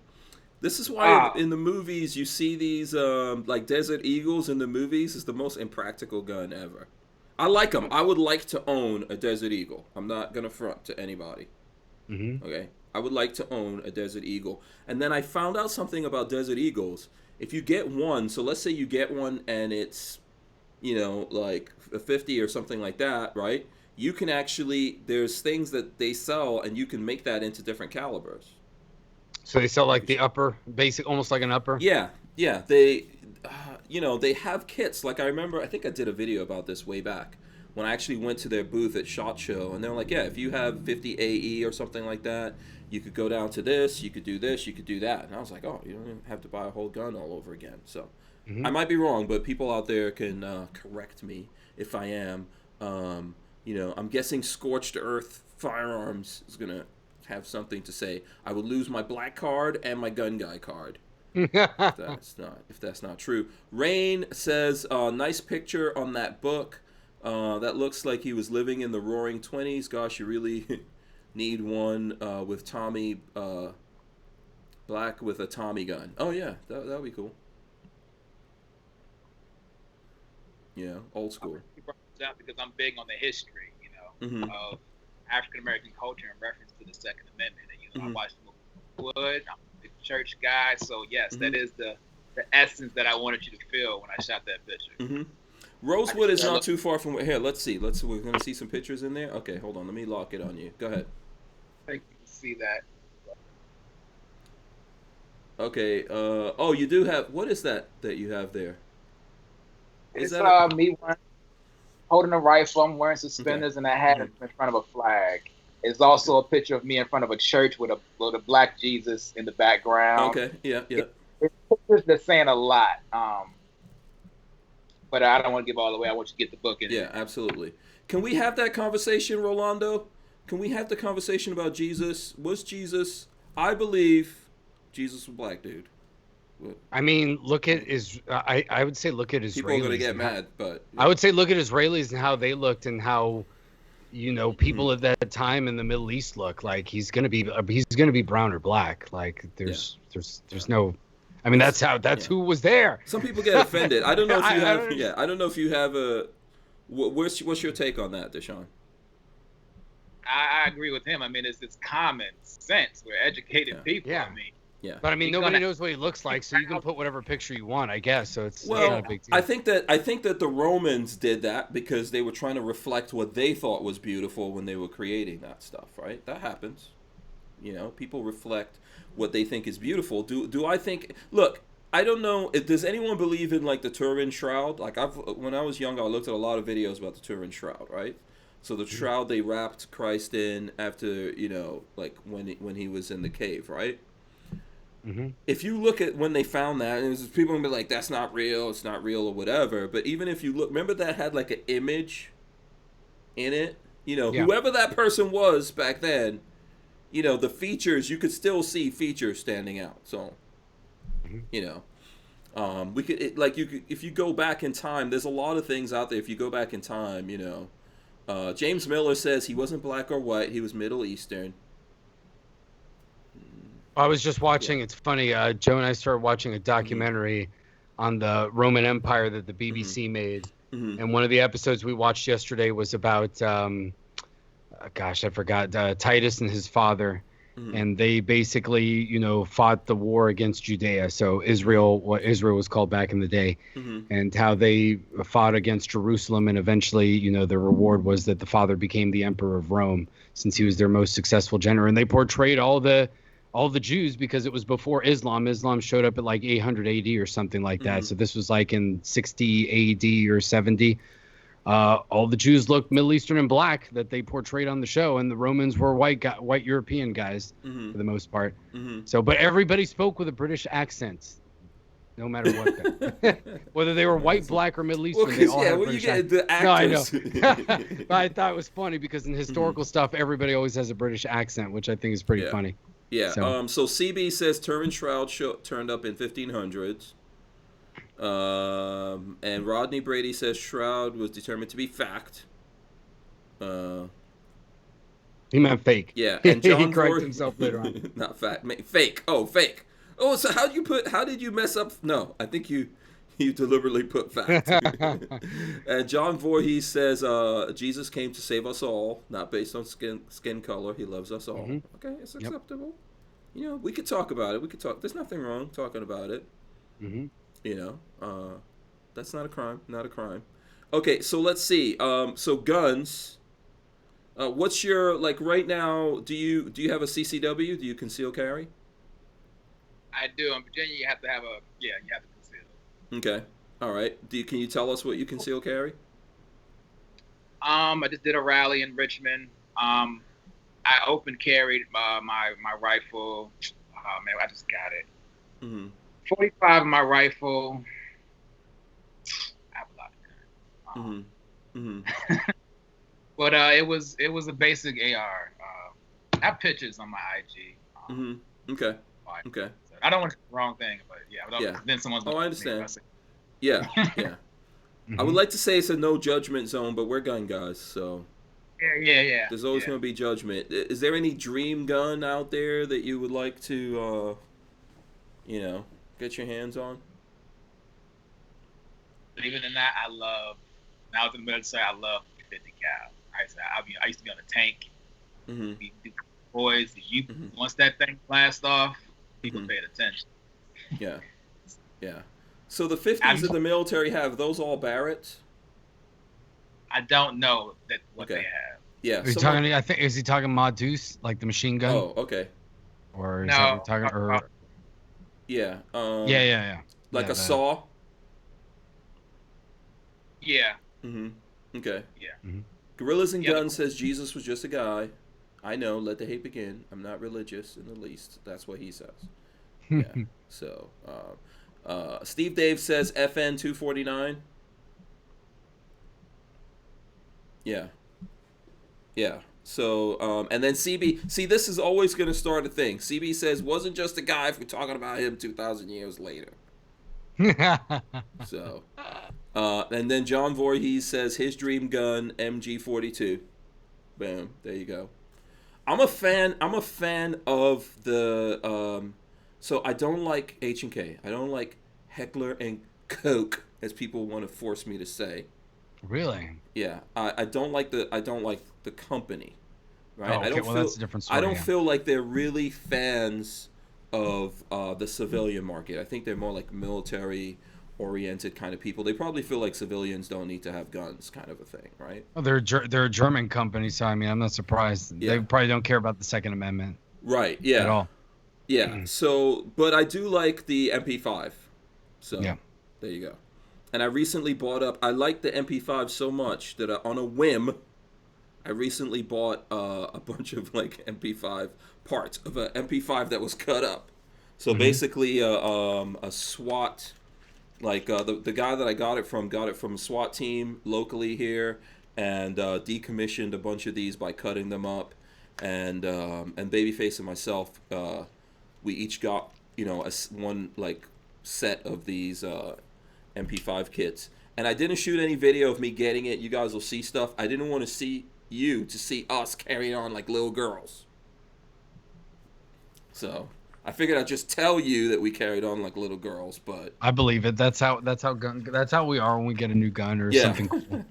This is why in the movies you see these like Desert Eagles in the movies. Is the most impractical gun ever. I like them. I would like to own a Desert Eagle. I'm not gonna front to anybody. Okay. I would like to own a Desert Eagle. And then I found out something about Desert Eagles. If you get one, so let's say you get one and it's, you know, like a 50 or something like that, right? You can actually, there's things that they sell and you can make that into different calibers. So they sell like the upper, basic, almost like an upper? Yeah. They, you know, they have kits. Like I remember, I think I did a video about this way back when I actually went to their booth at SHOT Show. And they're like, yeah, if you have 50 AE or something like that, you could go down to this, you could do this, you could do that. And I was like, oh, you don't even have to buy a whole gun all over again. So I might be wrong, but people out there can correct me if I am. You know, I'm guessing Scorched Earth Firearms is going to have something to say. I would lose my black card and my gun guy card. if that's not true. Rain says, nice picture on that book. That looks like he was living in the roaring 20s. Gosh, you really need one with Tommy Black with a Tommy gun. Oh yeah, that would be cool. Yeah, old school. He brought this up because I'm big on the history, you know, of African American culture in reference to the Second Amendment. And you know, I watched the movie Wood. I'm a big church guy, so yes, that is the essence that I wanted you to feel when I shot that picture. Rosewood is not too far from here. Let's see. We're gonna see some pictures in there. Okay, hold on. Let me lock it on you. Go ahead. I think you can see that. Okay. Oh, you do have. What is that you have there? It's me holding a rifle. I'm wearing suspenders, and I had it in front of a flag. It's also a picture of me in front of a church with a black Jesus in the background. Okay. Yeah. It's pictures that's saying a lot. But I don't want to give all the way. I want you to get the book in. Yeah, absolutely. Can we have that conversation, Rolando? Can we have the conversation about Jesus? Was Jesus? I believe Jesus was a black dude. I mean, look at I would say look at Israelis. People are gonna get mad, but I would say look at Israelis and how they looked and how, you know, people at that time in the Middle East look. Like he's gonna be brown or black. Like there's no. I mean, that's who was there. Some people get offended. I don't know if you have. I don't know if you have a. What's your take on that, Deshawn? I agree with him. I mean, it's common sense. We're educated people. Yeah. I mean, but I mean, nobody knows what he looks like, so you can put whatever picture you want, I guess. So it's not a big deal. I think that the Romans did that because they were trying to reflect what they thought was beautiful when they were creating that stuff. Right? That happens. You know, people reflect what they think is beautiful. Do I think? Look, I don't know. Does anyone believe in like the Turin shroud? Like when I was young, I looked at a lot of videos about the Turin shroud, right? So the shroud they wrapped Christ in after, you know, like when he was in the cave, right? If you look at when they found that, and people gonna be like, "That's not real. It's not real," or whatever. But even if you look, remember that had like an image in it. You know, whoever that person was back then. You know, the features, you could still see features standing out. So, you know, we could, if you go back in time, there's a lot of things out there. If you go back in time, you know, James Miller says he wasn't black or white. He was Middle Eastern. I was just watching, it's funny, Joe and I started watching a documentary on the Roman Empire that the BBC made. And one of the episodes we watched yesterday was about, gosh, I forgot, Titus and his father. And they basically, you know, fought the war against Judea. So Israel, what Israel was called back in the day, and how they fought against Jerusalem. And eventually, you know, the reward was that the father became the emperor of Rome, since he was their most successful general. And they portrayed all the Jews, because it was before Islam. Islam showed up at like 800 AD or something like that. So this was like in 60 AD or 70. All the Jews looked Middle Eastern and black that they portrayed on the show, and the Romans were white European guys for the most part. So, but everybody spoke with a British accent, no matter what. Whether they were white, black, or Middle Eastern, they all had a British accent. The actors. No, I know. But I thought it was funny because in historical stuff, everybody always has a British accent, which I think is pretty funny. Yeah. So CB says Turin Shroud turned up in 1500s. And Rodney Brady says Shroud was determined to be fact. He meant fake. Yeah, and John he corrected himself later on. Not fact, fake. Oh, fake. Oh, so how did you mess up? No, I think you deliberately put fact. And John Voorhees says Jesus came to save us all, not based on skin color. He loves us all. Okay, it's acceptable. You know, we could talk about it. There's nothing wrong talking about it. You know, that's not a crime. Not a crime. Okay, so let's see. So guns. What's your, like, right now? Do you have a CCW? Do you conceal carry? I do. In Virginia, you have to conceal. Okay. All right. Can you tell us what you conceal carry? I just did a rally in Richmond. I open carried my rifle. Oh man, I just got it. 45 of my rifle. I have a lot of guns. But it was a basic AR. I have pictures on my IG. Okay. Okay. I don't want to do the wrong thing, but yeah. Then someone's. Oh, I understand. Yeah. I would like to say it's a no judgment zone, but we're gun guys, so. Yeah. There's always going to be judgment. Is there any dream gun out there that you would like to, you know, get your hands on? Even in that, when I was in the military, I love 50 cal. I used to be on a tank. We do boys. Once that thing blasts off, people paid attention. Yeah. So the 50s in the military have those all Barretts? I don't know what they have. Yeah. Is he talking Modus, like the machine gun? Oh, okay. Or is that talking or? Yeah. Yeah. Like a saw. Yeah. Okay. Yeah. Gorillas and Guns says Jesus was just a guy. I know. Let the hate begin. I'm not religious in the least. That's what he says. Yeah. So, Steve Dave says FN 249. Yeah. So, and then CB. See, this is always going to start a thing. CB says wasn't just a guy if we're talking about him 2,000 years later. So, and then John Voorhees says his dream gun MG42. Boom. There you go. I'm a fan of the. So I don't like H&K. I don't like Heckler and Koch, as people want to force me to say. Really? Yeah. I don't like the company. Right. Oh, okay. That's a different story. I don't feel like they're really fans of the civilian market. I think they're more like military-oriented kind of people. They probably feel like civilians don't need to have guns, kind of a thing, right? Well, they're a German company, so I mean, I'm not surprised. Yeah. They probably don't care about the Second Amendment. Right. Yeah. At all. Yeah. So, but I do like the MP5. So, yeah. There you go. And I recently bought up. I like the MP5 so much that on a whim, I recently bought a bunch of like MP5 parts of an MP5 that was cut up. So basically, a SWAT, like the guy that I got it from a SWAT team locally here, and decommissioned a bunch of these by cutting them up, and Babyface and myself, we each got one like set of these MP5 kits, and I didn't shoot any video of me getting it. You guys will see stuff. I didn't want to see us carrying on like little girls. So I figured I'd just tell you that we carried on like little girls, but I believe it. That's how we are when we get a new gun or yeah. something cool.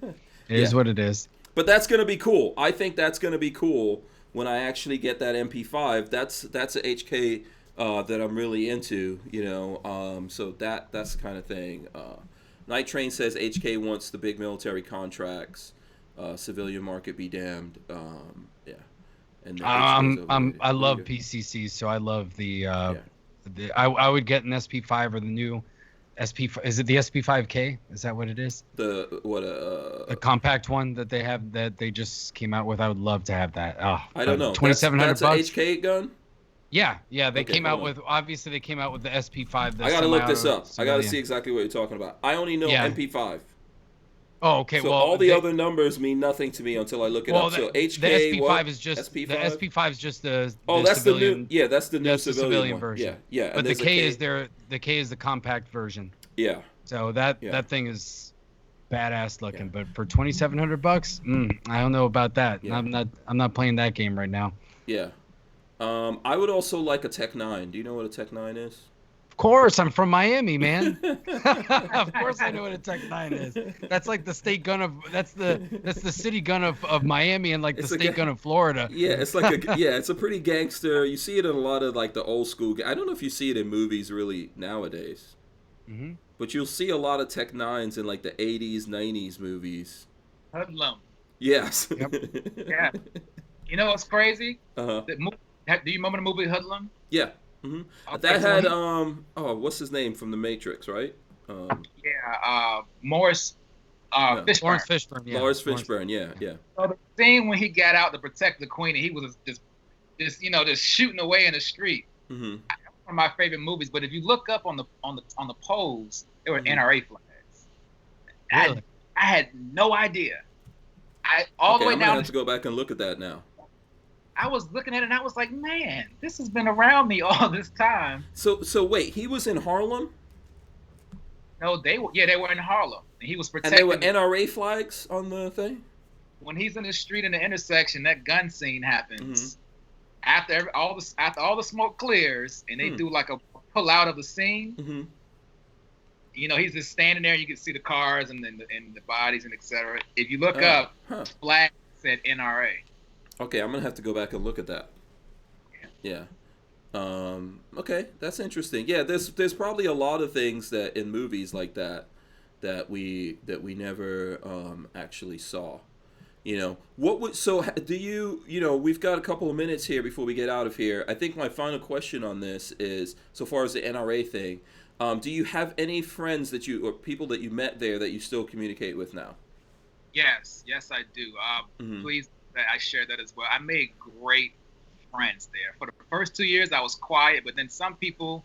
It is what it is. But that's gonna be cool. I think that's gonna be cool when I actually get that MP5. That's a HK that I'm really into, you know. So that's the kind of thing. Night Train says HK wants the big military contracts. Civilian market be damned. Yeah. And I love PCCs, so I love the I would get an SP5 or the new SP5. Is it the SP5K? Is that what it is? The compact one that they have that they just came out with. I would love to have that. Oh, I don't know. $2,700 That's an HK gun? Yeah. They came out with they came out with the SP5. I gotta look this up. I gotta see exactly what you're talking about. I only know MP5. Oh, okay. So all the other numbers mean nothing to me until I look it up. So HK, the SP5 what? is just SP5? the SP5 is just the that's civilian, the new. Yeah, that's the new civilian one. version. Yeah. But the K is the compact version. Yeah. So that thing is badass looking. But for $2,700, I don't know about that. Yeah. I'm not playing that game right now. Yeah. I would also like a Tech 9. Do you know what a Tech 9 is? Of course, I'm from Miami, man. Of course I know what a Tech 9 is. That's like the state gun of that's the city gun of Miami and like the state gun of Florida. Yeah, it's like it's a pretty gangster. You see it in a lot of like the old school. I don't know if you see it in movies really nowadays. Mm-hmm. But you'll see a lot of Tech 9s in like the 80s, 90s movies. Hoodlum. Yes. Yep. Yeah. You know what's crazy? Uh-huh. Do you remember the movie Hoodlum? Yeah. Mm-hmm. Okay, that had what's his name from The Matrix, right? Morris Fishburne. Lawrence Fishburne. Yeah. Lawrence Fishburne. Yeah. So the scene when he got out to protect the queen, and he was just shooting away in the street. Mm-hmm. One of my favorite movies. But if you look up on the poles, there were NRA flags. Really? I had no idea. All the way I'm down. gonna have to go back and look at that now. I was looking at it and I was like, man, this has been around me all this time. So wait, he was in Harlem? No, they were in Harlem. And he was protecting. And they were NRA flags on the thing? When he's in the street in the intersection, that gun scene happens. Mm-hmm. After all the smoke clears and they do like a pull out of the scene. Mm-hmm. You know, he's just standing there and you can see the cars and the bodies and etc. If you look up, flag said NRA. Okay, I'm gonna have to go back and look at that. Yeah. Okay, that's interesting. Yeah, there's probably a lot of things that in movies like that we never actually saw. You know, we've got a couple of minutes here before we get out of here. I think my final question on this is, so far as the NRA thing, do you have any friends or people that you met there that you still communicate with now? Yes, I do. Please. I share that as well. I made great friends there. For the first 2 years, I was quiet, but then some people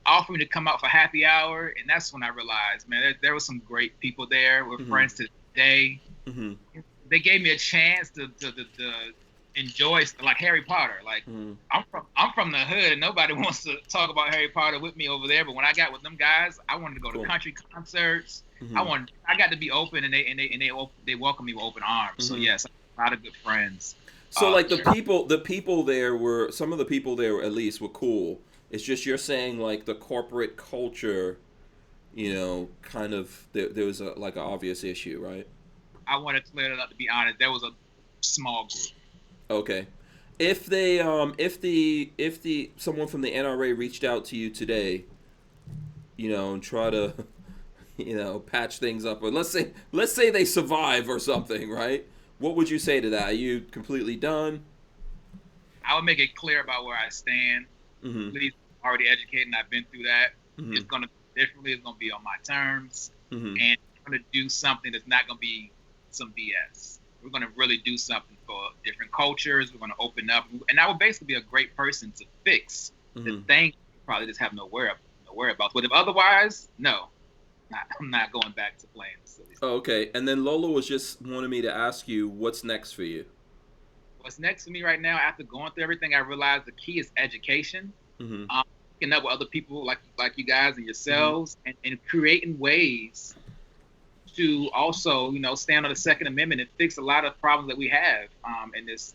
offered me to come out for happy hour, and that's when I realized, man, there were some great people there. We're friends to today. Mm-hmm. They gave me a chance to enjoy like Harry Potter. Like I'm from the hood, and nobody wants to talk about Harry Potter with me over there. But when I got with them guys, I wanted to go to country concerts. Mm-hmm. I got to be open, and they welcomed me with open arms. Mm-hmm. So yes. A lot of good friends. So like the people there were, some of the people there at least were cool. It's just you're saying like the corporate culture, you know, kind of there was like an obvious issue, right? I want to clear it up. To be honest, there was a small group. Okay, if they if someone from the NRA reached out to you today, you know, and try to, you know, patch things up, or let's say they survive or something, right? What would you say to that? Are you completely done? I would make it clear about where I stand. Mm-hmm. Please, I'm already educated and I've been through that. Mm-hmm. It's going to be differently. It's going to be on my terms. Mm-hmm. And we're going to do something that's not going to be some BS. We're going to really do something for different cultures. We're going to open up. And I would basically be a great person to fix the thing you probably just have no whereabouts. But if otherwise, no. I'm not going back to playing the silly stuff. Oh, okay. And then Lola was just wanting me to ask you, what's next for you? What's next for me right now, after going through everything, I realized the key is education. Mm-hmm. Picking up with other people like you guys and yourselves, and creating ways to also, you know, stand on the Second Amendment and fix a lot of problems that we have in this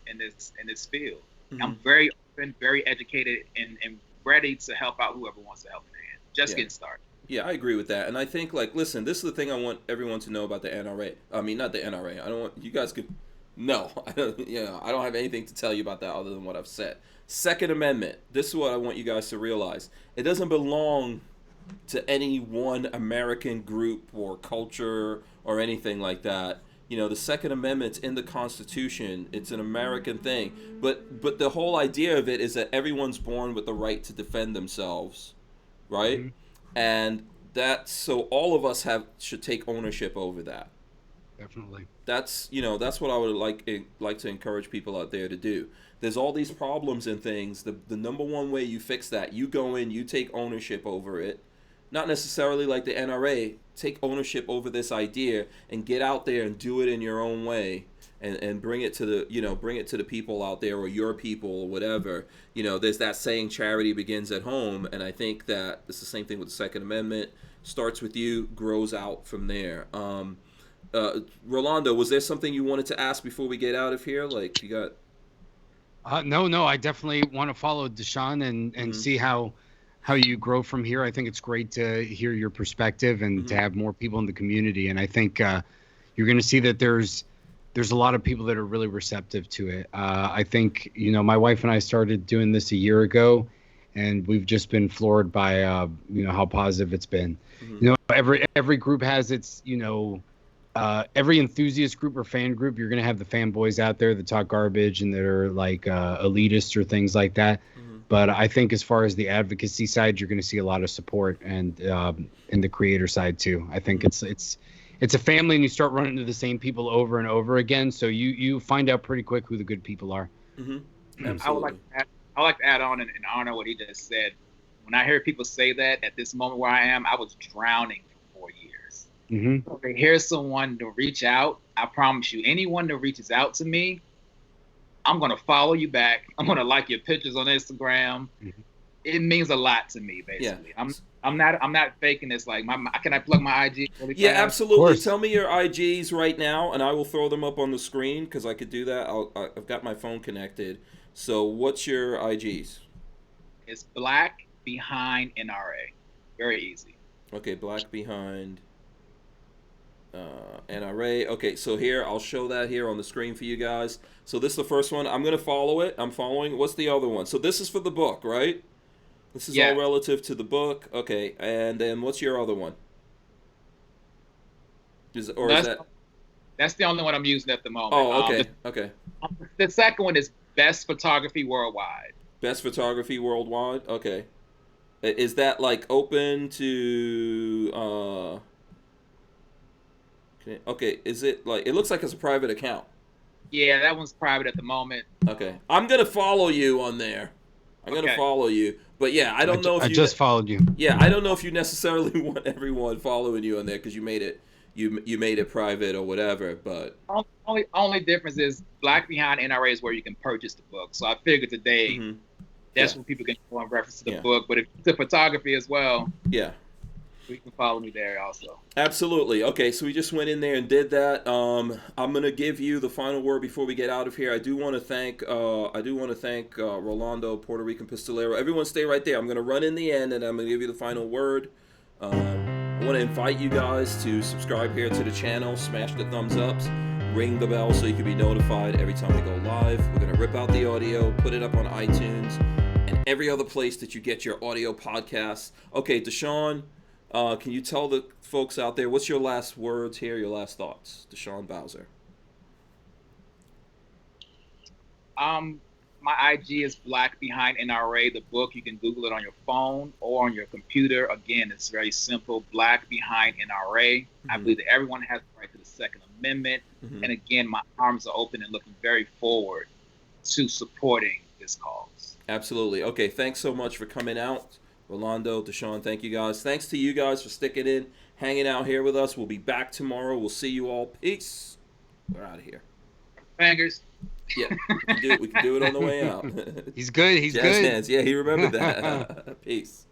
field. Mm-hmm. I'm very open, very educated, and ready to help out whoever wants to help in hand. Just getting started. Yeah, I agree with that. And I think, like, listen, this is the thing I want everyone to know about the NRA. I mean, not the NRA. I don't want you guys could. No, I don't. I don't have anything to tell you about that other than what I've said. Second Amendment. This is what I want you guys to realize. It doesn't belong to any one American group or culture or anything like that. The Second Amendment's in the Constitution. It's an American thing. But the whole idea of it is that everyone's born with the right to defend themselves, right? Mm-hmm. And that's so all of us should take ownership over that. Definitely. That's what I would like to encourage people out there to do. There's all these problems and things. The number one way you fix that, you go in, you take ownership over it. Not necessarily like the NRA. Take ownership over this idea and get out there and do it in your own way, and bring it to the people out there, or your people, or whatever. There's that saying, charity begins at home, and I think that it's the same thing with the Second Amendment. Starts with you, grows out from there. Rolando, was there something you wanted to ask before we get out of here? Like, you got? No, I definitely want to follow Deshawn and see how you grow from here. I think it's great to hear your perspective and to have more people in the community. And I think you're going to see that there's a lot of people that are really receptive to it. I think, my wife and I started doing this a year ago, and we've just been floored by, how positive it's been. Every group has its, every enthusiast group or fan group. You're going to have the fanboys out there that talk garbage and that are like elitist or things like that. But I think as far as the advocacy side, you're going to see a lot of support, and in the creator side too. I think it's a family, and you start running into the same people over and over again. So you find out pretty quick who the good people are. Absolutely. I would like to add on and honor what he just said. When I hear people say that at this moment where I am, I was drowning for 4 years. So to hear someone to reach out, I promise you, anyone that reaches out to me, I'm going to follow you back. I'm going to like your pictures on Instagram. It means a lot to me, basically. Yeah. I'm not faking this. Like, can I plug my IG really fast? Yeah, absolutely. Tell me your IGs right now, and I will throw them up on the screen because I could do that. I've got my phone connected. So what's your IGs? It's Black Behind NRA. Very easy. Okay, Black Behind NRA. Okay, so here, I'll show that here on the screen for you guys. So this is the first one. I'm going to follow it. I'm following. What's the other one? So this is for the book, right? This is all relative to the book. Okay, and then what's your other one? Is that's the only one I'm using at the moment. Oh, okay, okay. The second one is Best Photography Worldwide. Best Photography Worldwide? Okay. Is that, like, open to... Okay, is it, like... It looks like it's a private account. Yeah, that one's private at the moment. Okay. I'm going to follow you on there. I'm going to follow you. But, yeah, I don't know if you... I just followed you. Yeah, I don't know if you necessarily want everyone following you on there because you made it... You made it private or whatever, but only difference is Black Behind NRA is where you can purchase the book. So I figured today that's when people can go in reference to the book. But if it's photography as well, you can follow me there also. Absolutely. Okay, so we just went in there and did that. I'm gonna give you the final word before we get out of here. I do want to thank Rolando, Puerto Rican Pistolero. Everyone, stay right there. I'm gonna run in the end, and I'm gonna give you the final word. I want to invite you guys to subscribe here to the channel, smash the thumbs ups, ring the bell so you can be notified every time we go live. We're going to rip out the audio, put it up on iTunes, and every other place that you get your audio podcasts. Okay, Deshawn, can you tell the folks out there, what's your last words here, your last thoughts? Deshawn Bowser. My IG is Black Behind NRA. The book, you can Google it on your phone or on your computer. Again, it's very simple. Black Behind NRA. I believe that everyone has the right to the Second Amendment. And again, my arms are open and looking very forward to supporting this cause. Absolutely. Okay, thanks so much for coming out. Rolando, Deshawn, thank you guys. Thanks to you guys for sticking in, hanging out here with us. We'll be back tomorrow. We'll see you all. Peace. We're out of here. Fingers. Yeah, we can do it on the way out. He's good. He's Jazz good. hands. Yeah, he remembered that. Peace.